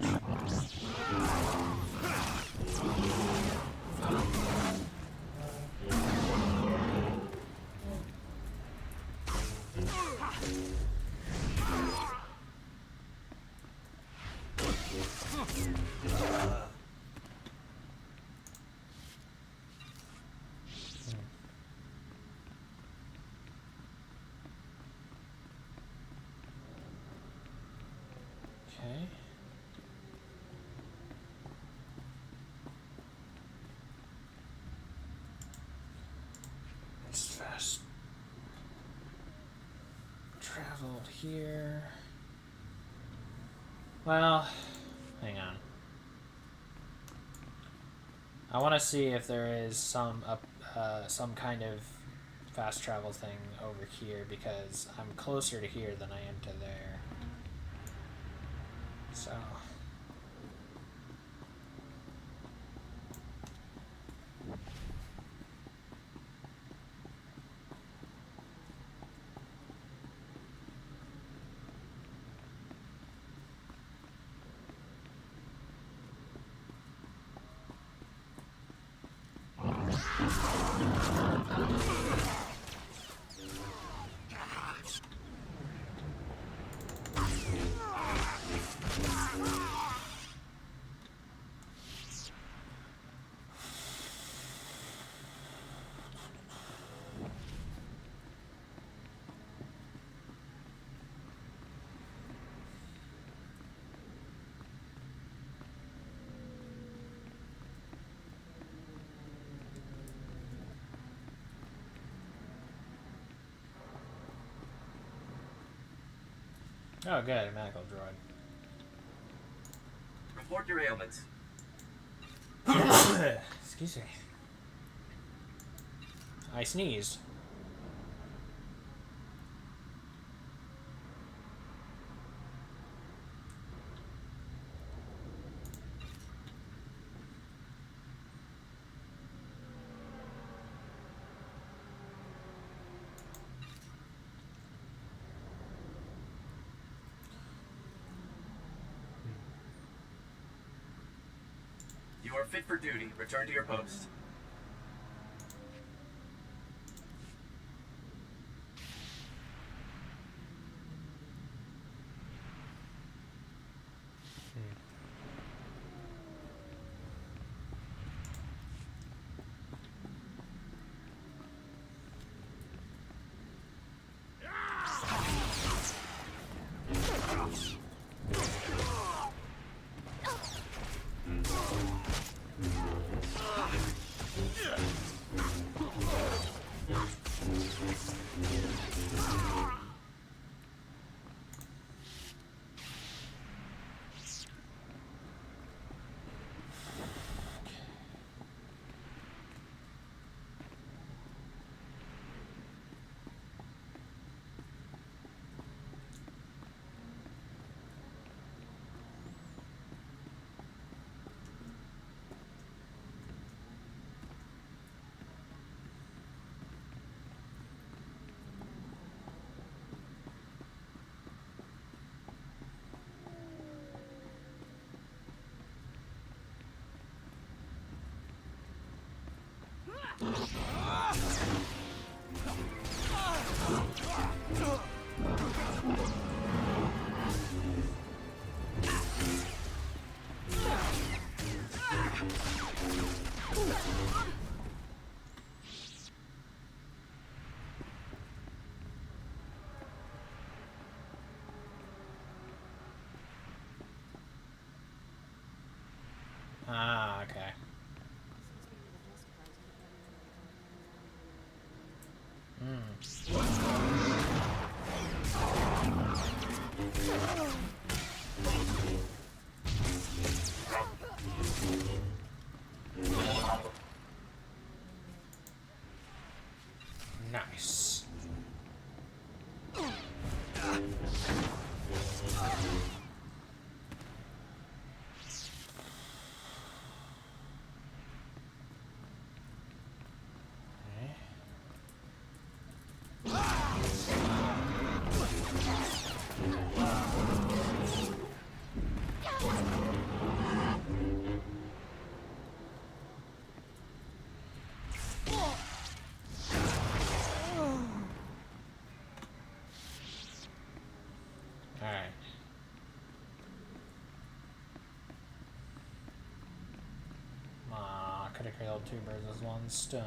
Okay. Let's fast travel here. Well, hang on. I want to see if there is some kind of fast travel thing over here because I'm closer to here than I am to there. So. Oh, good, a medical droid. Report your ailments. Excuse me. I sneezed. You are fit for duty. Return to your post. Ah, okay. Nice. to kill two birds with one stone.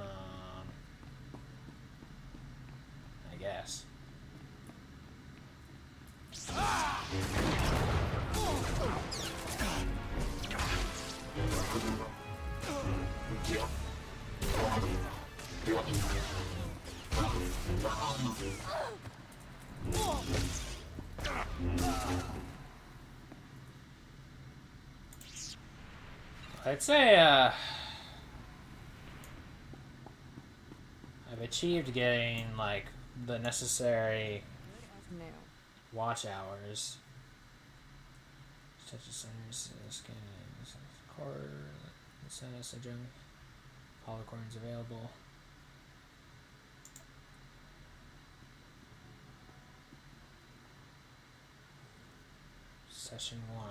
I guess. I'd say, I've achieved getting, like, the necessary watch hours. Such as centers, scan, core, SNS, adjunct, polycorns available. Session 1.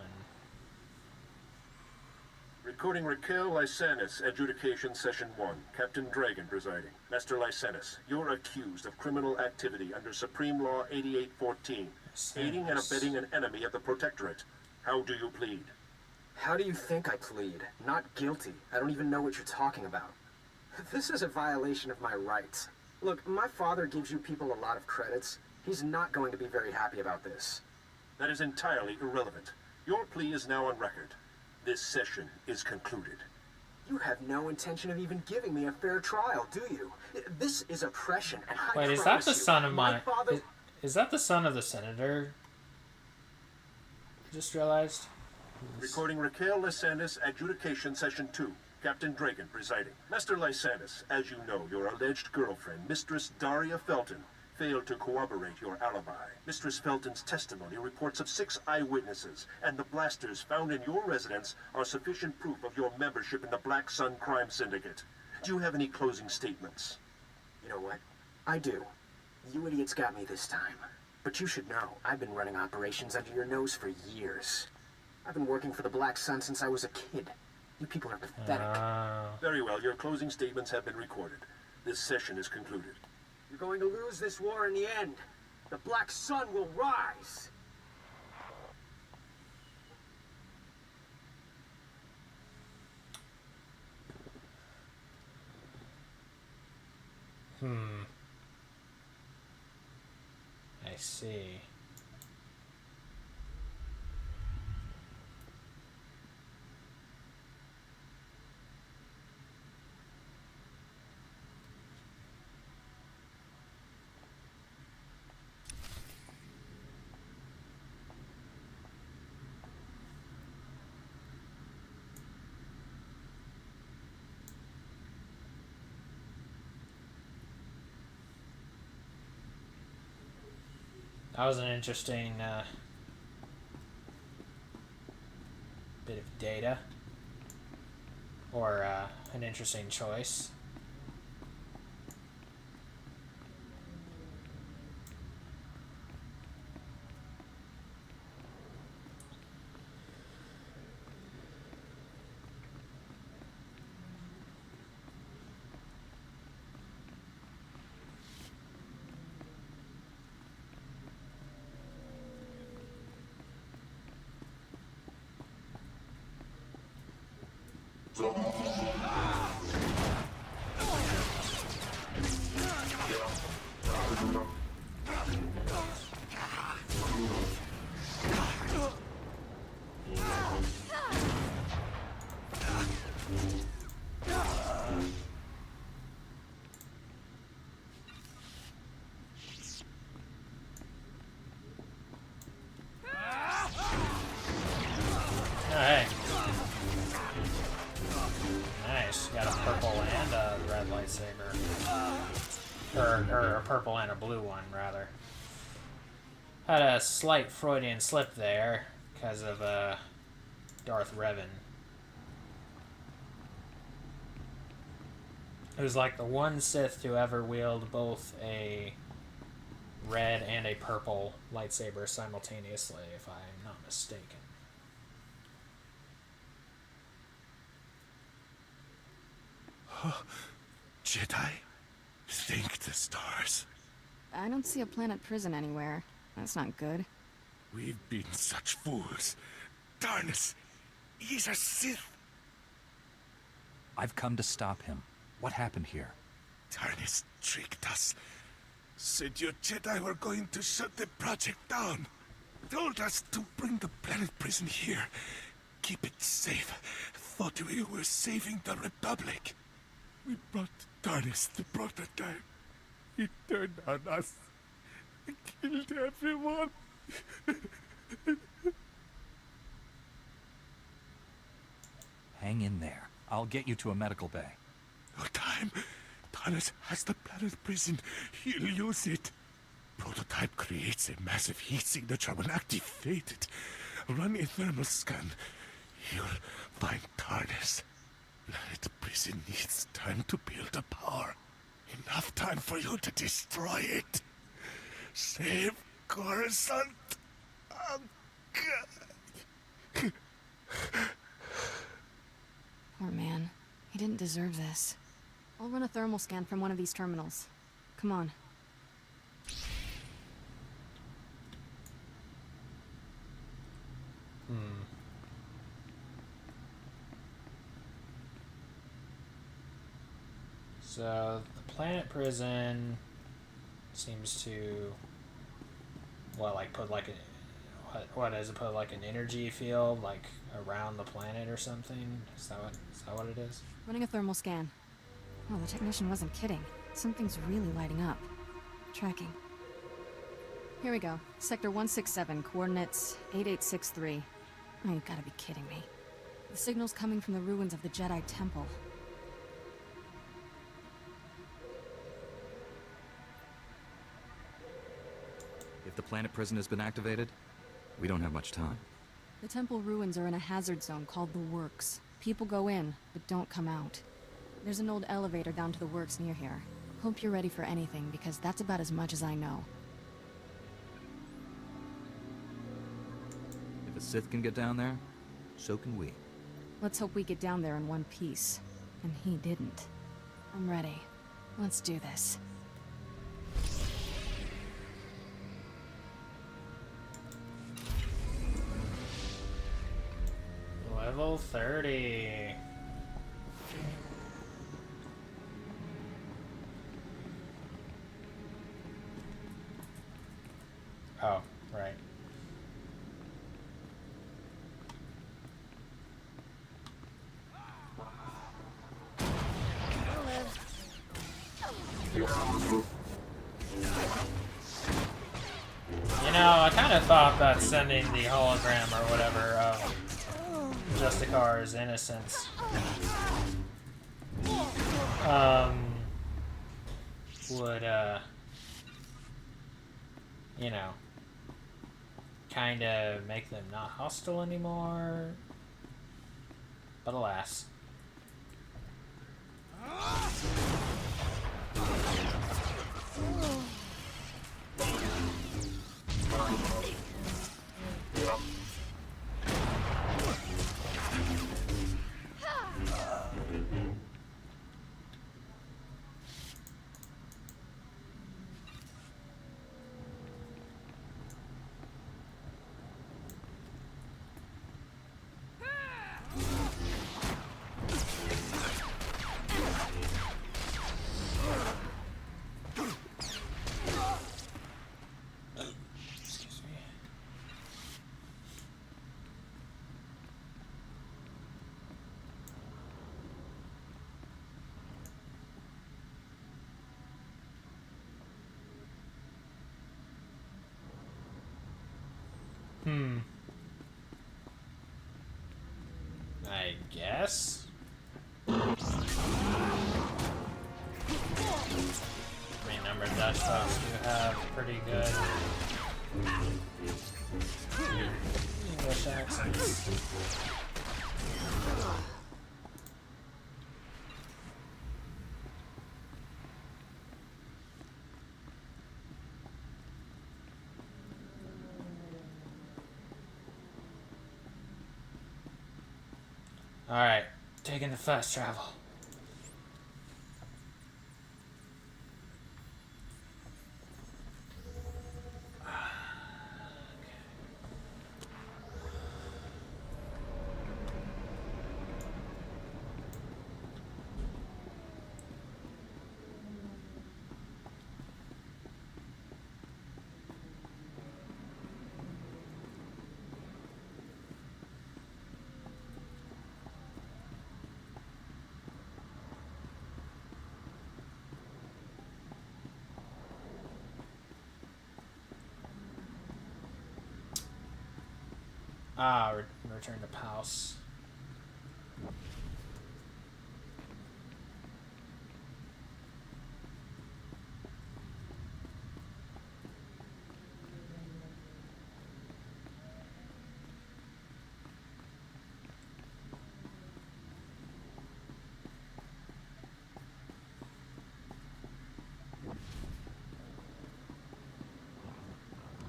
Recording Raquel Lysanis, Adjudication Session 1. Captain Dragon presiding. Master Lysanis, you're accused of criminal activity under Supreme Law 8814. Aiding and abetting an enemy of the Protectorate. How do you plead? How do you think I plead? Not guilty. I don't even know what you're talking about. This is a violation of my rights. Look, my father gives you people a lot of credits. He's not going to be very happy about this. That is entirely irrelevant. Your plea is now on record. This session is concluded. You have no intention of even giving me a fair trial, do you? This is oppression, and I Wait, is that promise the you, son of my father... Is that the son of the senator? I just realized. Recording Raquel Lysanis, Adjudication Session 2. Captain Dragon presiding. Master Lysanis, as you know, your alleged girlfriend, Mistress Daria Felton, failed to corroborate your alibi. Mistress Felton's testimony reports of 6 eyewitnesses, and the blasters found in your residence are sufficient proof of your membership in the Black Sun Crime Syndicate. Do you have any closing statements? You know what? I do. You idiots got me this time. But you should know, I've been running operations under your nose for years. I've been working for the Black Sun since I was a kid. You people are pathetic. Very well, your closing statements have been recorded. This session is concluded. You're going to lose this war in the end. The Black Sun will rise. I see. That was an interesting bit of data, or an interesting choice. Hey. Nice. Got a purple and a red lightsaber. Or a purple and a blue one, rather. Had a slight Freudian slip there because of Darth Revan. It was like the one Sith to ever wield both a red and a purple lightsaber simultaneously, if I'm not mistaken. Jedi, think the stars. I don't see a planet prison anywhere. That's not good. We've been such fools. Darnus, he's a Sith. I've come to stop him. What happened here? Tarnis tricked us. Said your Jedi were going to shut the project down. Told us to bring the planet prison here. Keep it safe. Thought we were saving the Republic. We brought Tarnis the prototype. He turned on us. Killed everyone. Hang in there. I'll get you to a medical bay. No time. Tarnis has the planet prison. He'll use it. Prototype creates a massive heat signature when activated. Run a thermal scan. You'll find Tarnis. Planet prison needs time to build up power. Enough time for you to destroy it. Save Coruscant. Oh, God. Poor man. He didn't deserve this. I'll run a thermal scan from one of these terminals. Come on. So, the planet prison seems to, well, like, put, like, what does it put, like, an energy field, like, around the planet or something? Is that what it is? Running a thermal scan. Oh, the technician wasn't kidding. Something's really lighting up. Tracking. Here we go. Sector 167, coordinates 8863. Oh, you gotta be kidding me. The signal's coming from the ruins of the Jedi Temple. If the planet prison has been activated, we don't have much time. The temple ruins are in a hazard zone called the Works. People go in, but don't come out. There's an old elevator down to the Works near here. Hope you're ready for anything, because that's about as much as I know. If a Sith can get down there, so can we. Let's hope we get down there in one piece. And he didn't. I'm ready. Let's do this. Level 30. Oh, right. You know, I kind of thought that sending the hologram or whatever of Justicar's innocence would, you know, kind of make them not hostile anymore. But alas. I guess? I mean, number of Dutch folks do have pretty good English accents. Alright, taking the fast travel. Ah, return to Paus.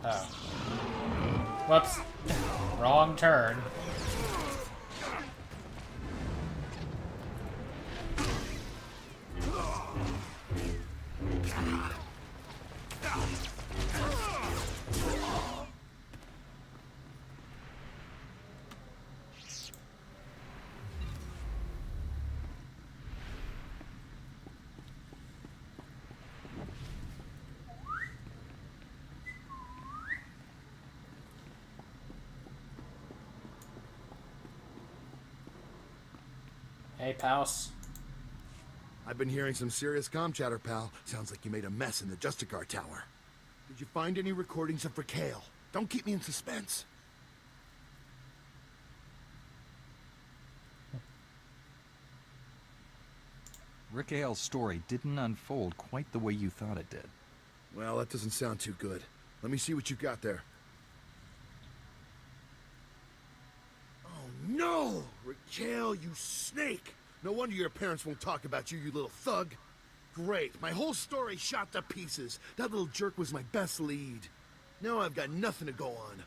Oh. Whoops. Wrong turn. Hey, Paus. I've been hearing some serious comm chatter, pal. Sounds like you made a mess in the Justicar Tower. Did you find any recordings of Raquel? Don't keep me in suspense. Raquel's story didn't unfold quite the way you thought it did. Well, that doesn't sound too good. Let me see what you got there. Oh, no! Raquel, you snake! No wonder your parents won't talk about you, you little thug. Great, my whole story shot to pieces. That little jerk was my best lead. Now I've got nothing to go on.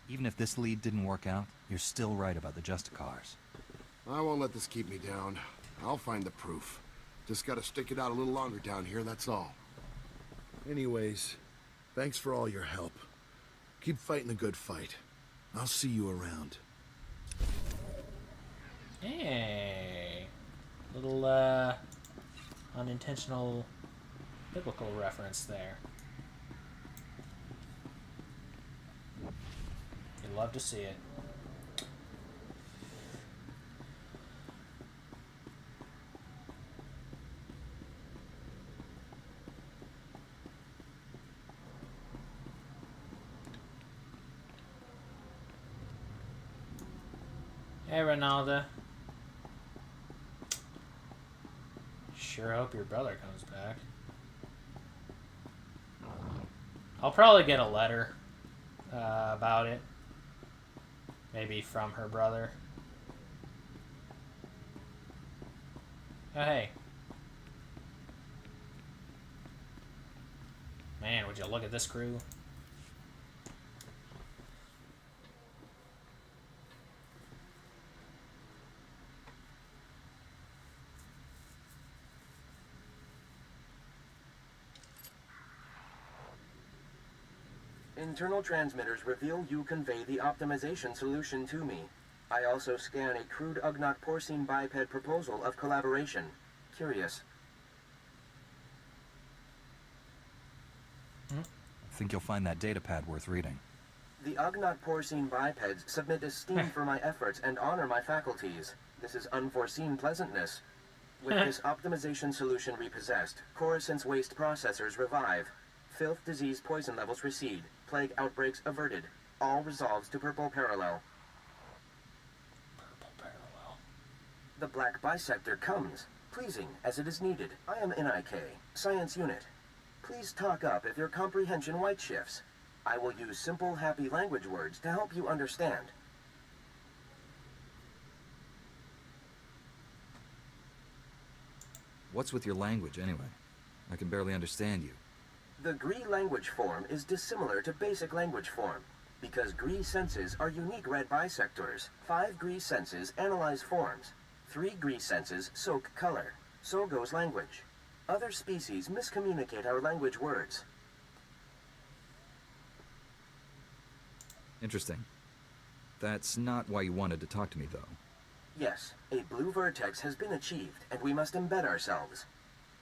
Even if this lead didn't work out, you're still right about the Justicars. I won't let this keep me down. I'll find the proof. Just gotta stick it out a little longer down here, that's all. Anyways, thanks for all your help. Keep fighting the good fight. I'll see you around. Hey. Little, unintentional biblical reference there. You'd love to see it. Hey, Ronaldo. Sure hope your brother comes back. I'll probably get a letter about it. Maybe from her brother. Oh, hey. Man, would you look at this crew? Internal transmitters reveal you convey the optimization solution to me. I also scan a crude Ugnaught porcine biped proposal of collaboration. Curious. Think you'll find that datapad worth reading. The Ugnaught porcine bipeds submit esteem for my efforts and honor my faculties. This is unforeseen pleasantness. With this optimization solution repossessed, Coruscant's waste processors revive. Filth, disease, poison levels recede. Plague outbreaks averted. All resolves to purple parallel. Purple parallel. The black bisector comes, pleasing as it is needed. I am NIK, Science Unit. Please talk up if your comprehension white shifts. I will use simple, happy language words to help you understand. What's with your language, anyway? I can barely understand you. The Gree language form is dissimilar to basic language form, because Gree senses are unique red bisectors. 5 Gree senses analyze forms. 3 Gree senses soak color. So goes language. Other species miscommunicate our language words. Interesting. That's not why you wanted to talk to me, though. Yes, a blue vertex has been achieved, and we must embed ourselves.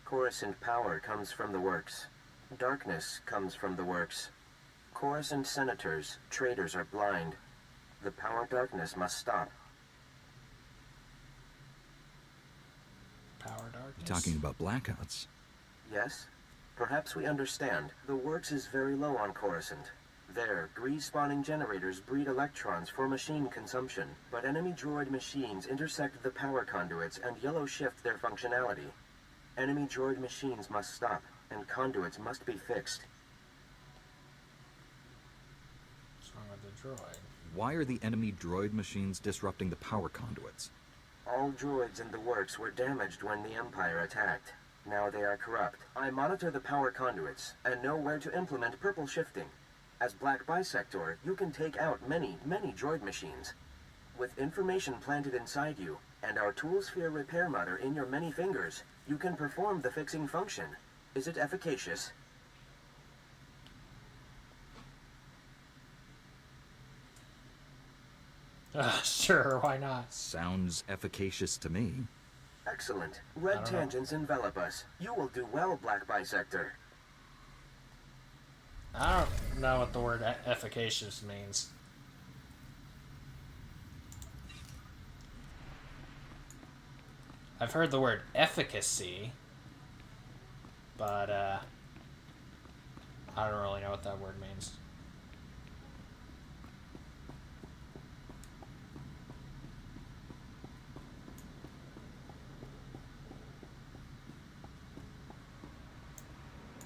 Coruscant power comes from the works. Darkness comes from the works. Coruscant senators, traitors are blind. The power darkness must stop. Power darkness. You're talking about blackouts. Yes? Perhaps we understand. The works is very low on Coruscant. There, grease-spawning generators breed electrons for machine consumption, but enemy droid machines intersect the power conduits and yellow shift their functionality. Enemy droid machines must stop, and conduits must be fixed. What's wrong with the droid? Why are the enemy droid machines disrupting the power conduits? All droids in the works were damaged when the Empire attacked. Now they are corrupt. I monitor the power conduits, and know where to implement purple shifting. As Black Bisector, you can take out many droid machines. With information planted inside you, and our tool sphere repair motor in your many fingers, you can perform the fixing function. Is it efficacious? Sure, why not? Sounds efficacious to me. Excellent. Red tangents envelop us. You will do well, Black Bisector. I don't know what the word efficacious means. I've heard the word efficacy, but I don't really know what that word means.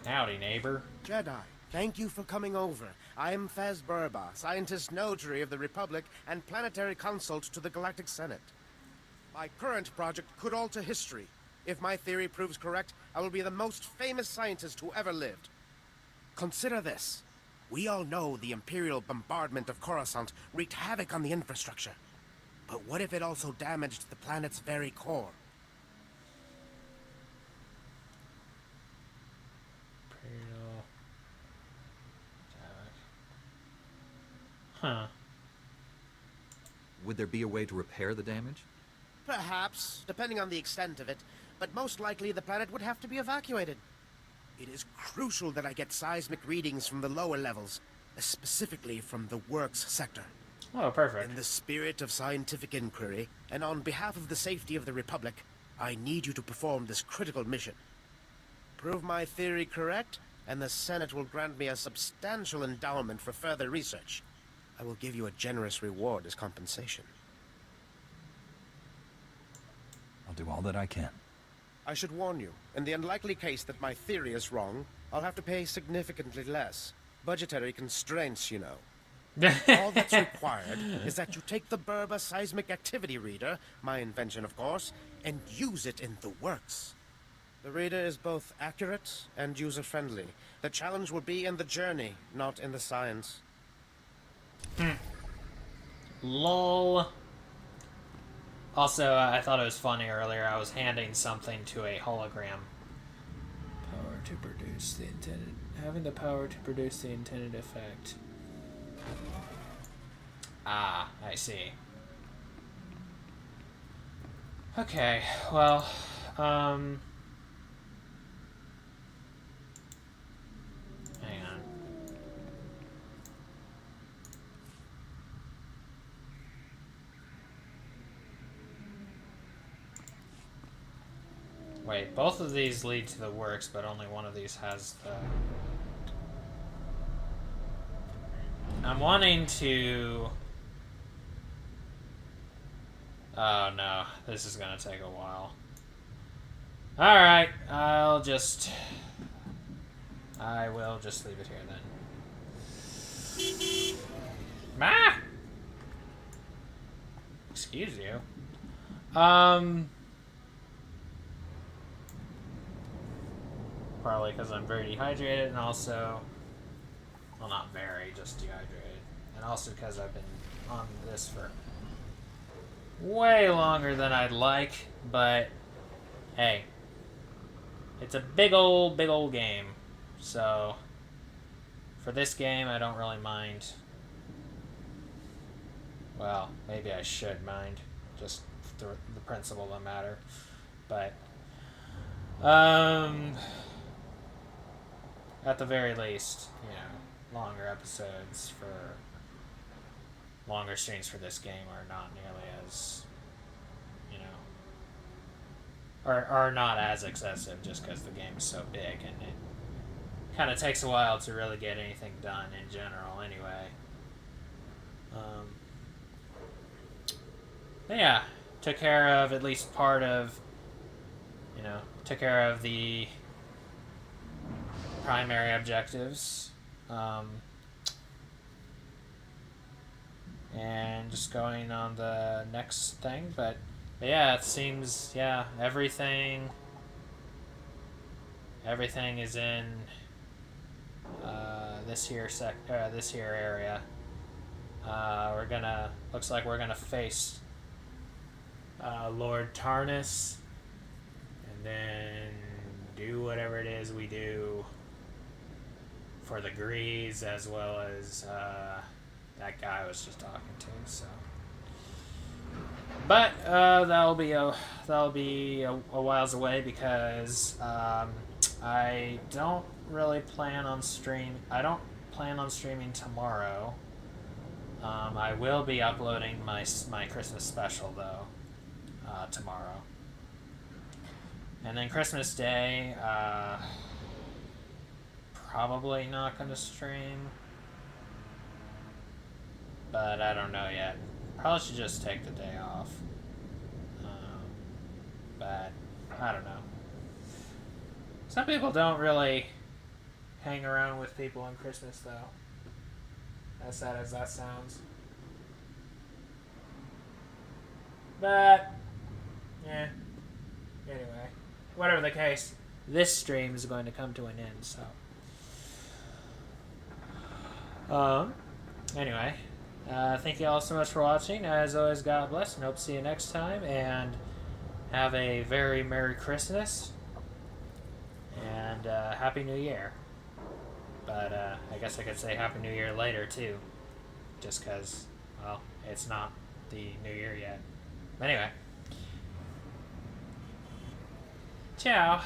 Howdy, neighbor. Jedi, thank you for coming over. I am Faz Burba, Scientist Notary of the Republic and Planetary Consult to the Galactic Senate. My current project could alter history. If my theory proves correct, I will be the most famous scientist who ever lived. Consider this. We all know the Imperial bombardment of Coruscant wreaked havoc on the infrastructure. But what if it also damaged the planet's very core? Huh. Would there be a way to repair the damage? Perhaps, depending on the extent of it, but most likely the planet would have to be evacuated. It is crucial that I get seismic readings from the lower levels, specifically from the Works sector. Oh, perfect. In the spirit of scientific inquiry, and on behalf of the safety of the Republic, I need you to perform this critical mission. Prove my theory correct, and the Senate will grant me a substantial endowment for further research. I will give you a generous reward as compensation. I'll do all that I can. I should warn you, in the unlikely case that my theory is wrong, I'll have to pay significantly less. Budgetary constraints, you know. All that's required is that you take the Burba Seismic Activity Reader, my invention of course, and use it in the works. The reader is both accurate and user-friendly. The challenge will be in the journey, not in the science. Lol. Also, I thought it was funny earlier. I was handing something to a hologram. Power to produce the intended... Having the power to produce the intended effect. Ah, I see. Okay, well, hang on. Wait, both of these lead to the works, but only one of these has the... I'm wanting to... Oh no, this is gonna take a while. Alright, I will just leave it here then. Ah! Excuse you. Probably because I'm very dehydrated, and also, well, not very, just dehydrated, and also because I've been on this for way longer than I'd like, but hey, it's a big old game, so for this game I don't really mind. Well, maybe I should mind, just the principle of the matter, but at the very least, you know, longer episodes for longer streams for this game are not nearly as, you know, are not as excessive just because the game is so big and it kind of takes a while to really get anything done in general anyway. But yeah, took care of at least part of, took care of the primary objectives. And just going on the next thing, but yeah, it seems, yeah, everything is in this here area. Looks like we're gonna face Lord Tarnus, and then do whatever it is we do for the Grease, as well as that guy I was just talking to. So, but that'll be a whiles away, because I don't plan on streaming tomorrow. I will be uploading my Christmas special though tomorrow, and then Christmas Day probably not gonna stream, but I don't know yet. Probably should just take the day off, but I don't know. Some people don't really hang around with people on Christmas though, as sad as that sounds. But yeah, anyway, whatever the case, this stream is going to come to an end, so anyway, thank you all so much for watching. As always, God bless, and hope to see you next time, and have a very Merry Christmas and Happy New Year. But I guess I could say Happy New Year later too, just because, well, it's not the New Year yet. Anyway, ciao.